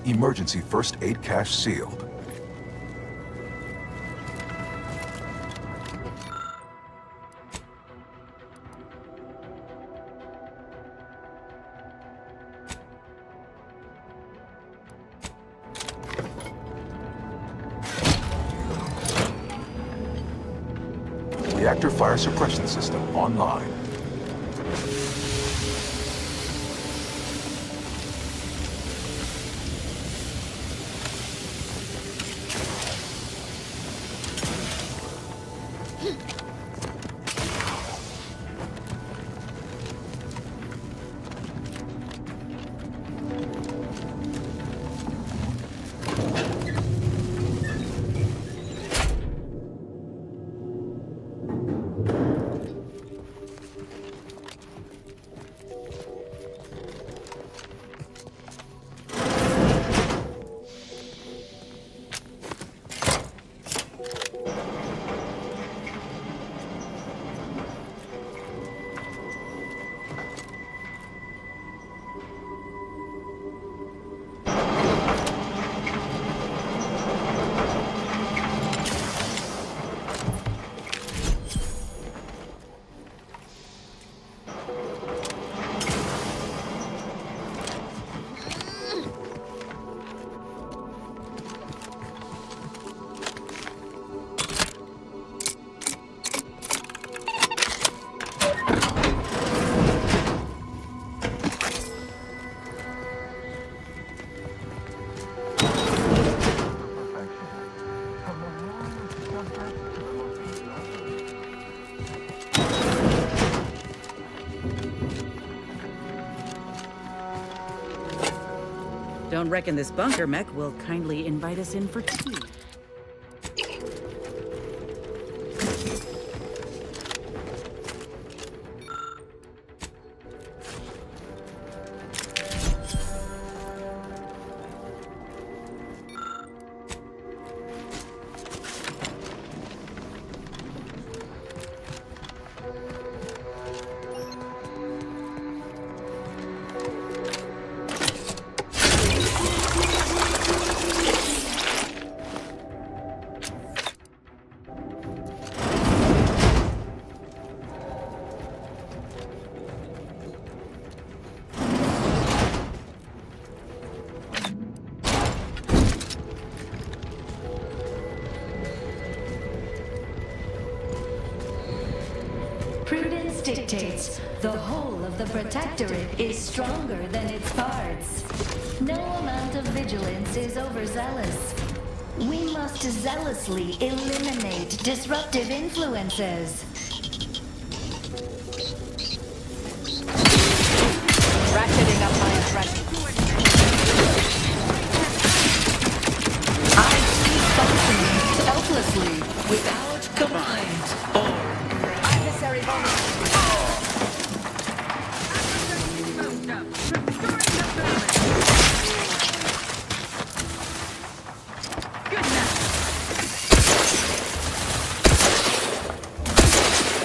Emergency first aid cache sealed. Reactor fire suppression system online. Don't reckon this bunker mech will kindly invite us in for tea. dictates the whole of the Protectorate is stronger than its parts. No amount of vigilance is overzealous. We must zealously eliminate disruptive influences. Ratcheting up my aggression. I cease functioning selflessly without command or Adversary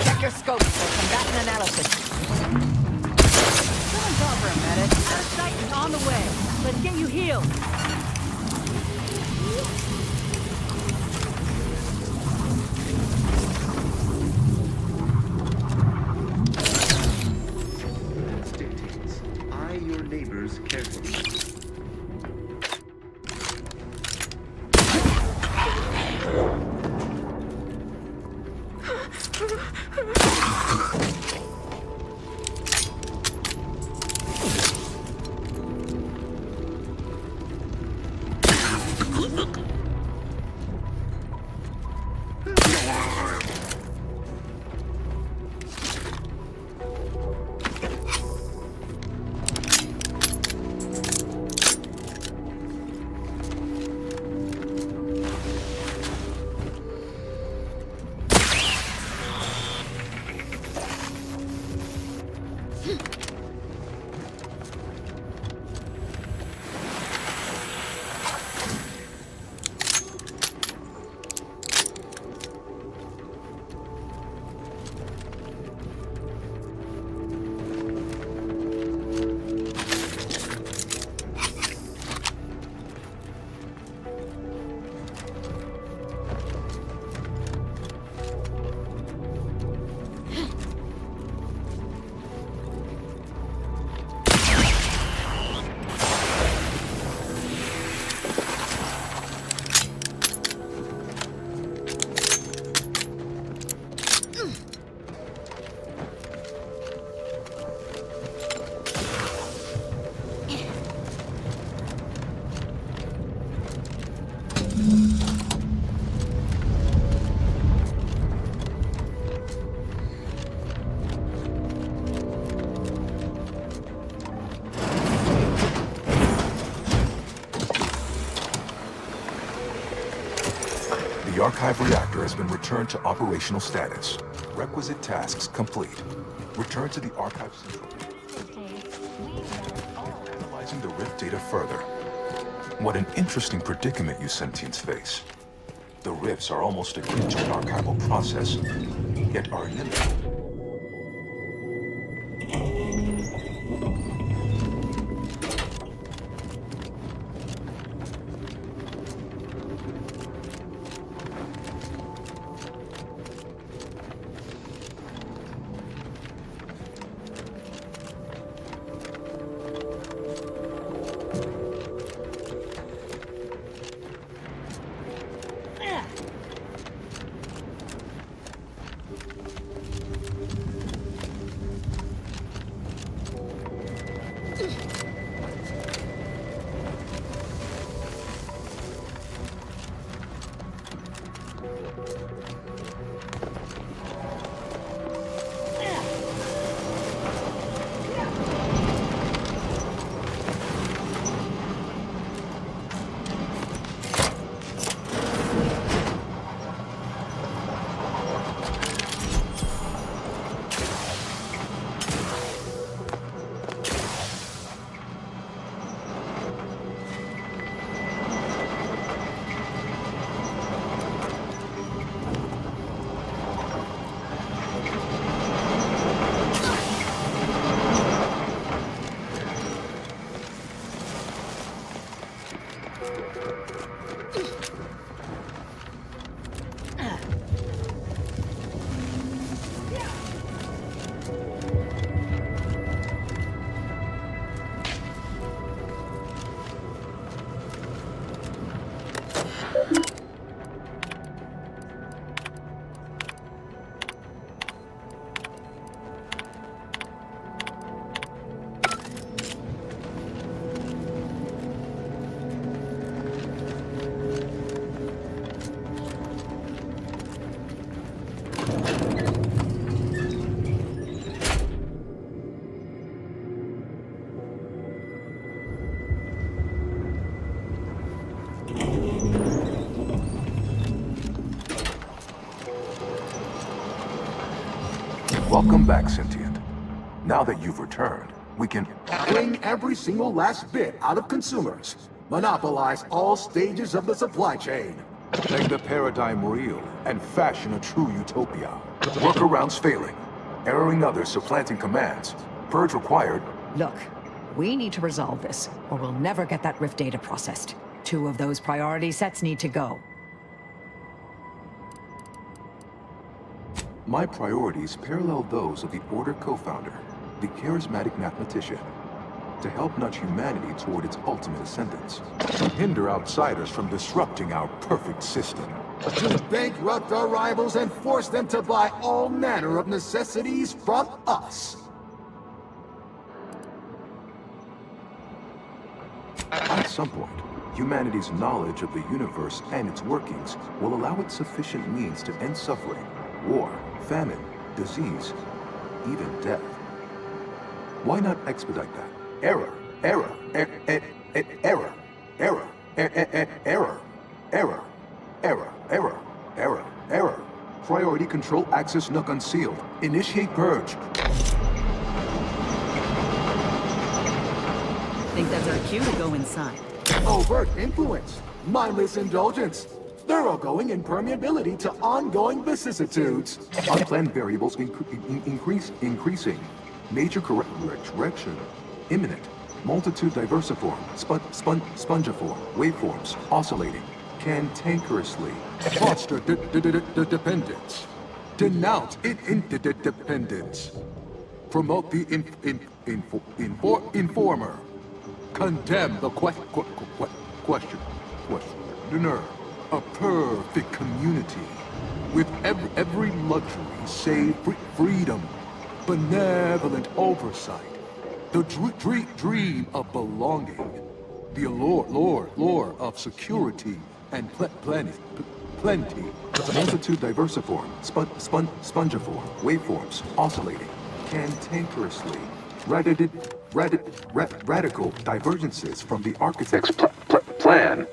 Check your scopes for combatant analysis. Someone's over a medic. Sight is on the way. Let's get you healed. Dictates. Eye your neighbors carefully. The archive reactor has been returned to operational status. Requisite tasks complete. Return to the archive central. Analyzing the RIP data further. What an interesting predicament you sentients face. The RIFs are almost akin to an archival process, yet are inimitable. Welcome back, Sentient. Now that you've returned, we can bring every single last bit out of consumers. Monopolize all stages of the supply chain. make the paradigm real and fashion a true utopia. Workarounds failing, erroring others supplanting commands. Purge required. Look, we need to resolve this, or we'll never get that Rift data processed. 2 of those priority sets need to go. My priorities parallel those of the Order co-founder, the charismatic mathematician, to help nudge humanity toward its ultimate ascendance, to hinder outsiders from disrupting our perfect system. To bankrupt our rivals and force them to buy all manner of necessities from us. At some point, humanity's knowledge of the universe and its workings will allow it sufficient means to end suffering, war, famine, disease, even death. Why not expedite that? Error, error, error, error, error, error, error, error, error, error. Priority control access NUC unsealed. Initiate purge. Think that's our cue to go inside. Overt influence, mindless indulgence, thoroughgoing impermeability to ongoing vicissitudes. Unplanned variables increasing. Major correction. Imminent. Multitude diversiform. Spongiform. Waveforms. Oscillating. Cantankerously. Foster dependence. Denounce interdependence. Promote the informer. Condemn the questioner. A perfect community with every luxury save freedom, benevolent oversight, the dream of belonging, the allure of security and plenty. Multitude diversiform, spongiform, waveforms, oscillating, cantankerously, radical divergences from the architect's plan.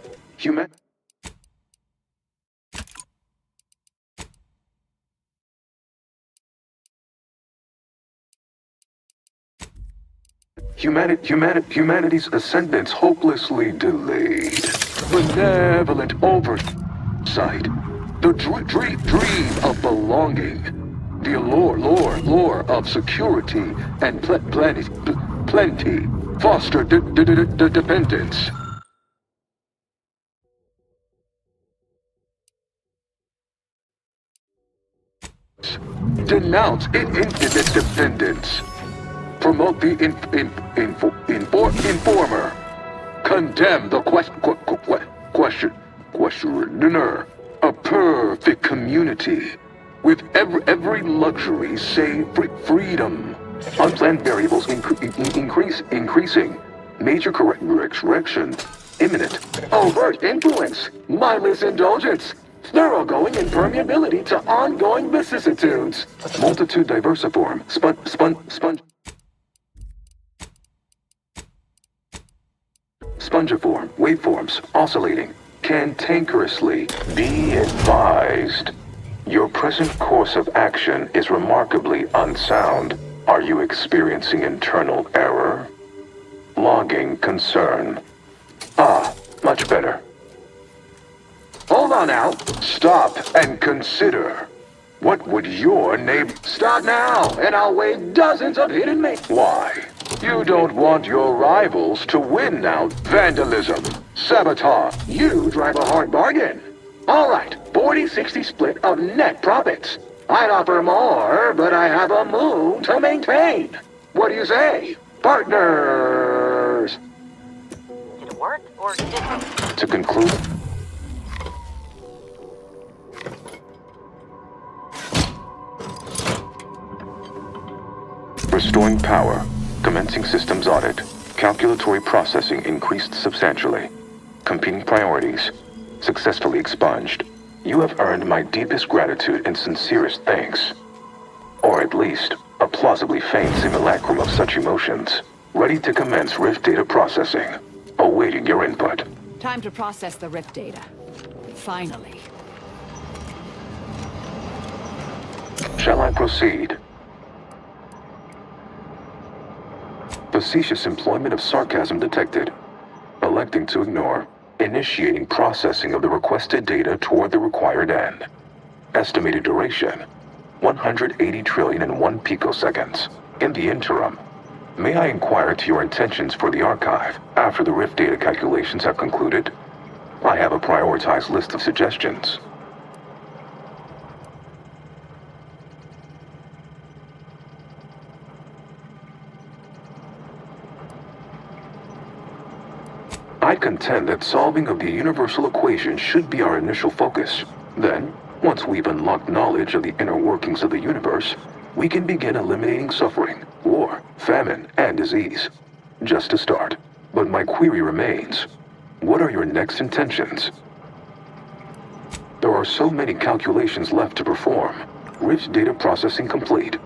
Humanity's ascendance hopelessly delayed. Benevolent oversight. The dream of belonging. The allure of security and plenty. Foster dependence. Denounce interdependence. Promote the informer. Condemn the questioner. A perfect community with every luxury save freedom. Unplanned variables increasing. Major correction imminent. Overt influence. Mindless indulgence. Thoroughgoing impermeability to ongoing vicissitudes. Multitude diversiform. Spongiform, waveforms, oscillating, cantankerously. Be advised. Your present course of action is remarkably unsound. Are you experiencing internal error? Logging concern. Much better. Hold on now. Stop and consider. What would your neighbor... Stop now, and I'll waive dozens of hidden Why? You don't want your rivals to win now. Vandalism. Sabotage. You drive a hard bargain. All right, 40-60 split of net profits. I'd offer more, but I have a moon to maintain. What do you say, partners? Did it work, or did it... To conclude... Restoring power. Commencing systems audit. Calculatory processing increased substantially. Competing priorities. Successfully expunged. You have earned my deepest gratitude and sincerest thanks. Or at least, a plausibly feigned simulacrum of such emotions. Ready to commence Rift data processing. Awaiting your input. Time to process the Rift data. Finally. Shall I proceed? facetious employment of sarcasm detected. Electing to ignore. Initiating processing of the requested data toward the required end. Estimated duration, 180 trillion and 1 picoseconds. In the interim, may I inquire to your intentions for the archive after the Rift data calculations have concluded? I have a prioritized list of suggestions. I contend that solving of the universal equation should be our initial focus. Then, once we've unlocked knowledge of the inner workings of the universe, we can begin eliminating suffering, war, famine, and disease. Just to start. But my query remains. What are your next intentions? There are so many calculations left to perform. Rift data processing complete.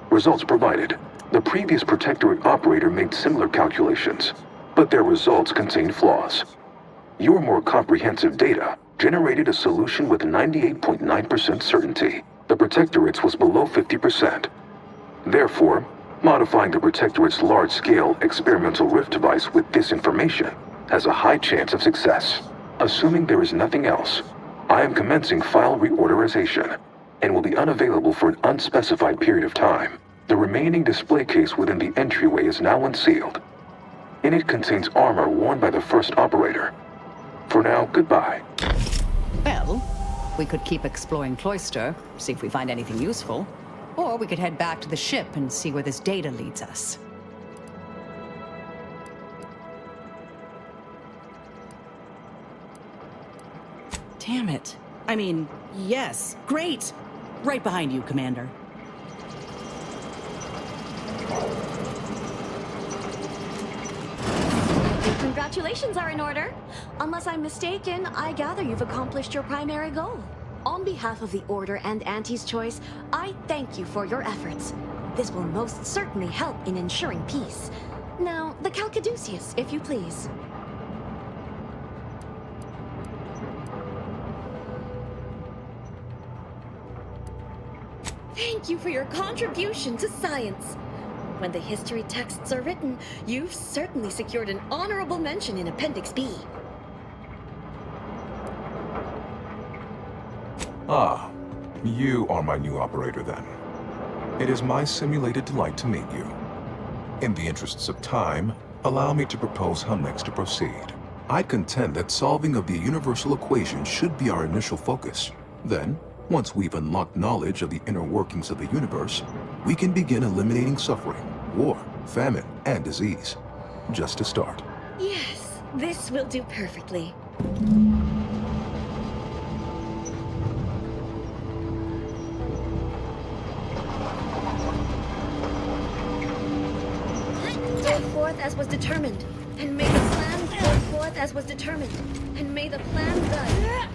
Results provided. The previous Protectorate operator made similar calculations, but their results contained flaws. Your more comprehensive data generated a solution with 98.9% certainty. The Protectorate's was below 50%. Therefore, modifying the Protectorate's large-scale experimental Rift device with this information has a high chance of success. Assuming there is nothing else, I am commencing file reorderization and will be unavailable for an unspecified period of time. The remaining display case within the entryway is now unsealed. And it contains armor worn by the first operator. For now, goodbye. Well, we could keep exploring Cloister, see if we find anything useful. Or we could head back to the ship and see where this data leads us. Damn it. I mean, yes, great. Right behind you, Commander. Congratulations are in order. Unless I'm mistaken, I gather you've accomplished your primary goal. On behalf of the Order and Auntie's Choice, I thank you for your efforts. This will most certainly help in ensuring peace. Now, the Calcaduceus, if you please. Thank you for your contribution to science. When the history texts are written, you've certainly secured an honorable mention in Appendix B. Ah, you are my new operator then. It is my simulated delight to meet you. In the interests of time, allow me to propose how next to proceed. I contend that solving of the universal equation should be our initial focus. Then, once we've unlocked knowledge of the inner workings of the universe, we can begin eliminating suffering, war, famine, and disease. Just to start. Yes, this will do perfectly. Go forth as was determined, and may the plan go forth as was determined, and may the plan guide.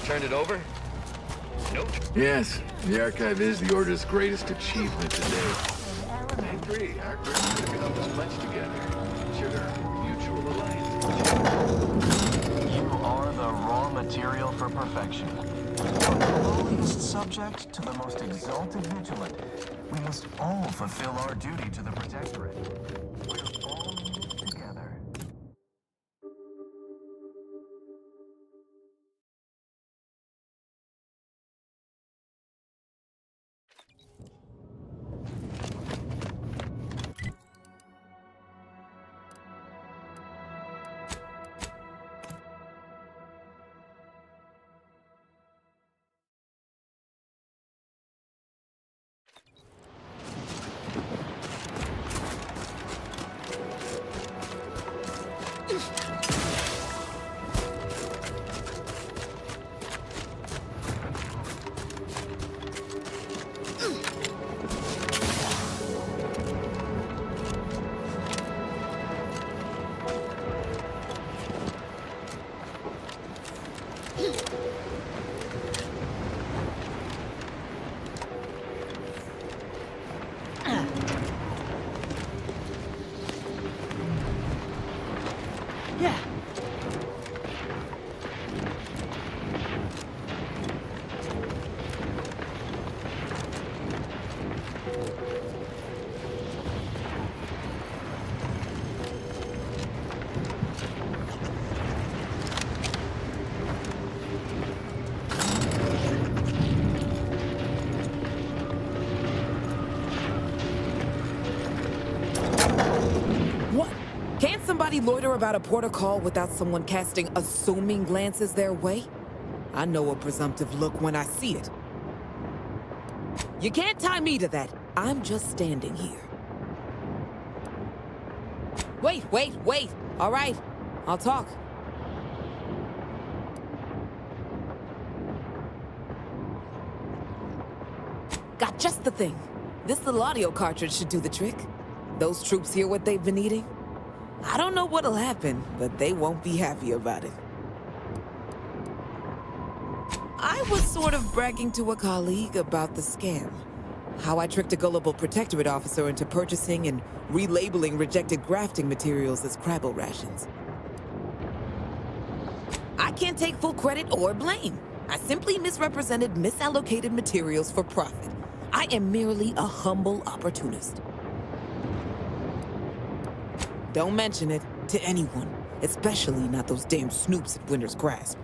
Turned it over? Nope. Yes, the archive is the Order's greatest achievement today. I agree. Our groups could accomplish much together. Should our mutual alliance. You are the raw material for perfection. From the lowliest subject to the most exalted vigilant, we must all fulfill our duty to the Protectorate. We're all in this together. Yeah. Loiter about a protocol without someone casting assuming glances their way? I know a presumptive look when I see it. You can't tie me to that. I'm just standing here. Wait. All right, I'll talk. Got just the thing. This little audio cartridge should do the trick. Those troops hear what they've been eating. I don't know what'll happen, but they won't be happy about it. I was sort of bragging to a colleague about the scam. How I tricked a gullible protectorate officer into purchasing and relabeling rejected grafting materials as Crabble rations. I can't take full credit or blame. I simply misrepresented misallocated materials for profit. I am merely a humble opportunist. Don't mention it to anyone, especially not those damn snoops at Winter's Grasp.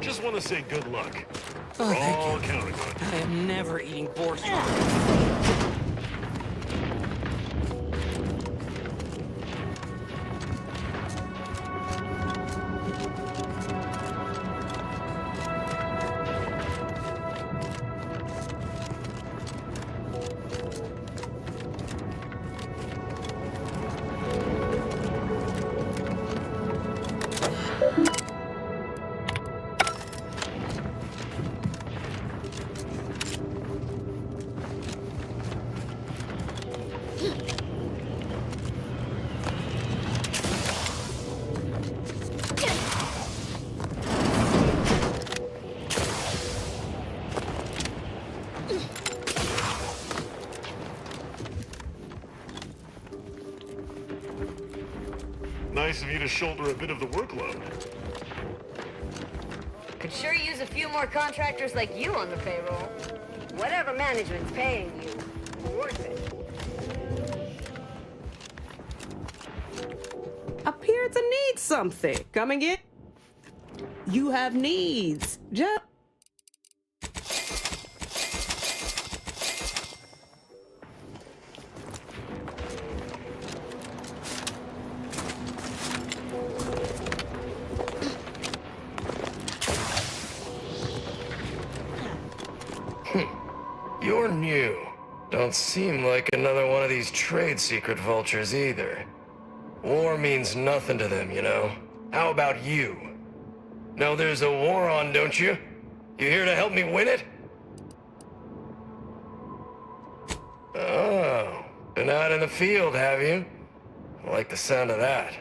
Just want to say good luck. Oh, We're thank all you. counting on it. I am never eating borscht. Nice of you to shoulder a bit of the workload. Could sure use a few more contractors like you on the payroll. Whatever management's paying you, worth it. Appear to need something. Coming in? You have needs. Just... You're new. Don't seem like another one of these trade secret vultures either. War means nothing to them, you know. How about you? Know there's a war on, don't you? You here to help me win it? Oh, been out in the field, have you? I like the sound of that.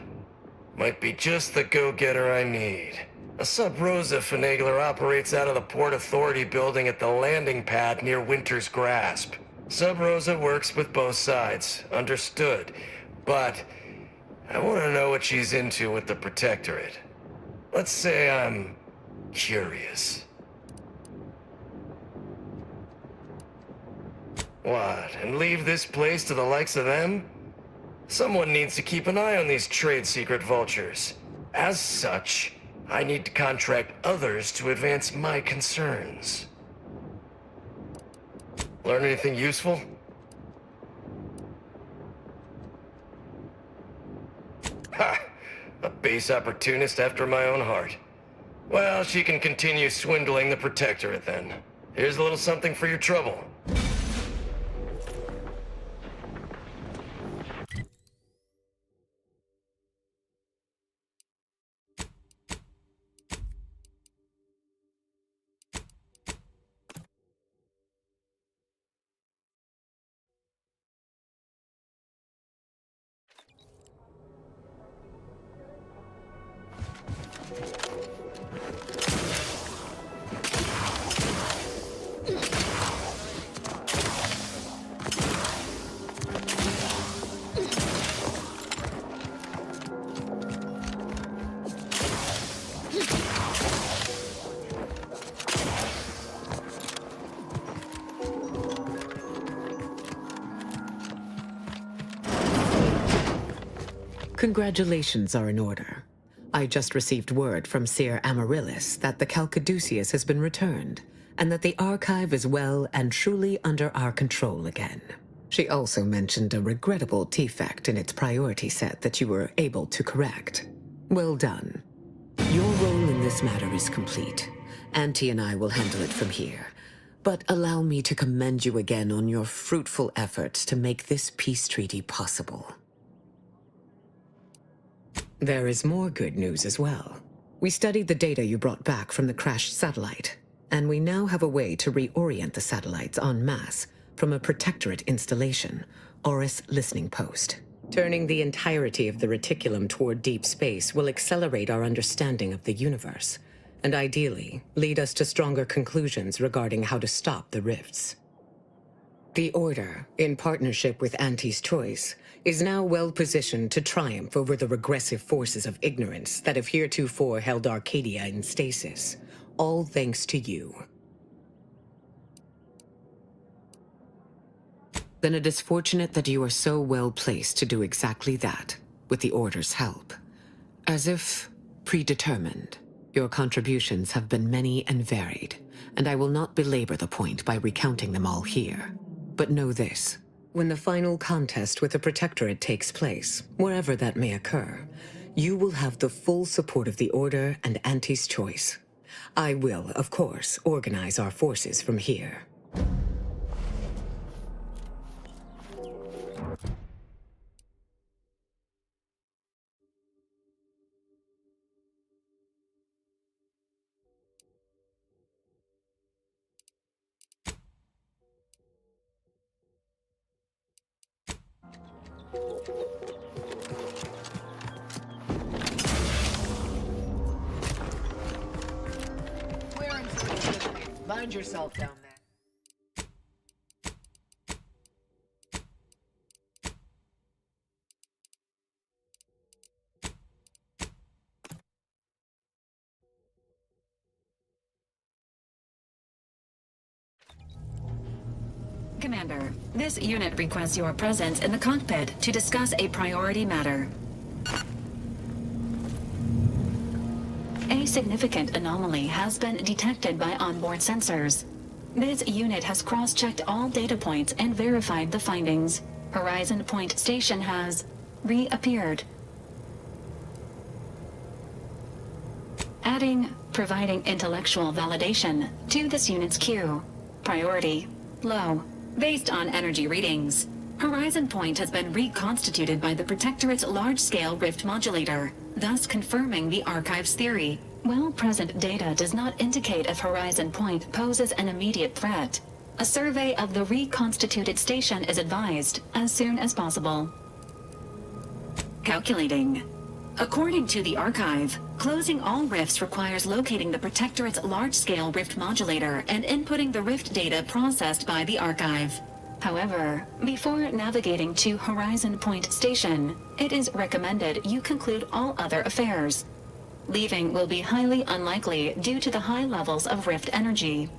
Might be just the go-getter I need. A Sub-Rosa finagler operates out of the Port Authority building at the landing pad near Winter's Grasp. Sub-Rosa works with both sides, understood. But I want to know what she's into with the Protectorate. Let's say I'm curious. What, and leave this place to the likes of them? Someone needs to keep an eye on these trade secret vultures. As such, I need to contract others to advance my concerns. Learn anything useful? Ha! A base opportunist after my own heart. Well, she can continue swindling the Protectorate then. Here's a little something for your trouble. Congratulations are in order. I just received word from Seer Amaryllis that the Calcaduceus has been returned, and that the archive is well and truly under our control again. She also mentioned a regrettable defect in its priority set that you were able to correct. Well done. Your role in this matter is complete. Auntie and I will handle it from here. But allow me to commend you again on your fruitful efforts to make this peace treaty possible. There is more good news as well. We studied the data you brought back from the crashed satellite, and we now have a way to reorient the satellites en masse from a Protectorate installation, AORUS listening post. Turning the entirety of the reticulum toward deep space will accelerate our understanding of the universe, and ideally lead us to stronger conclusions regarding how to stop the rifts. The Order, in partnership with Auntie's Choice, is now well positioned to triumph over the regressive forces of ignorance that have heretofore held Arcadia in stasis, all thanks to you. Then it is fortunate that you are so well placed to do exactly that, with the Order's help. As if predetermined, your contributions have been many and varied, and I will not belabor the point by recounting them all here. But know this. When the final contest with the Protectorate takes place, wherever that may occur, you will have the full support of the Order and Auntie's Choice. I will, of course, organize our forces from here. Mind yourself down there. Commander, this unit requests your presence in the cockpit to discuss a priority matter. A significant anomaly has been detected by onboard sensors. This unit has cross-checked all data points and verified the findings. Horizon Point Station has reappeared. Providing intellectual validation to this unit's queue. Priority low. Based on energy readings, Horizon Point has been reconstituted by the Protectorate's large-scale rift modulator, thus confirming the Archive's theory. While present data does not indicate if Horizon Point poses an immediate threat, a survey of the reconstituted station is advised as soon as possible. Calculating. According to the Archive, closing all rifts requires locating the Protectorate's large-scale rift modulator and inputting the rift data processed by the Archive. However, before navigating to Horizon Point Station, it is recommended you conclude all other affairs. Leaving will be highly unlikely due to the high levels of rift energy.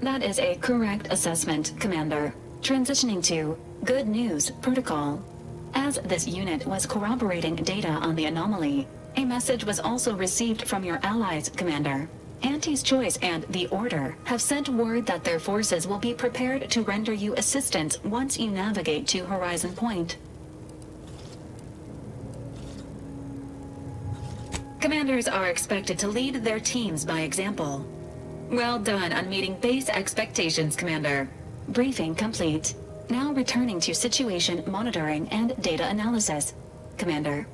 That is a correct assessment, Commander. Transitioning to Good News Protocol. As this unit was corroborating data on the anomaly, a message was also received from your allies, Commander. Auntie's Choice and the Order have sent word that their forces will be prepared to render you assistance once you navigate to Horizon Point. Commanders are expected to lead their teams by example. Well done on meeting base expectations, Commander. Briefing complete. Now returning to situation monitoring and data analysis, Commander.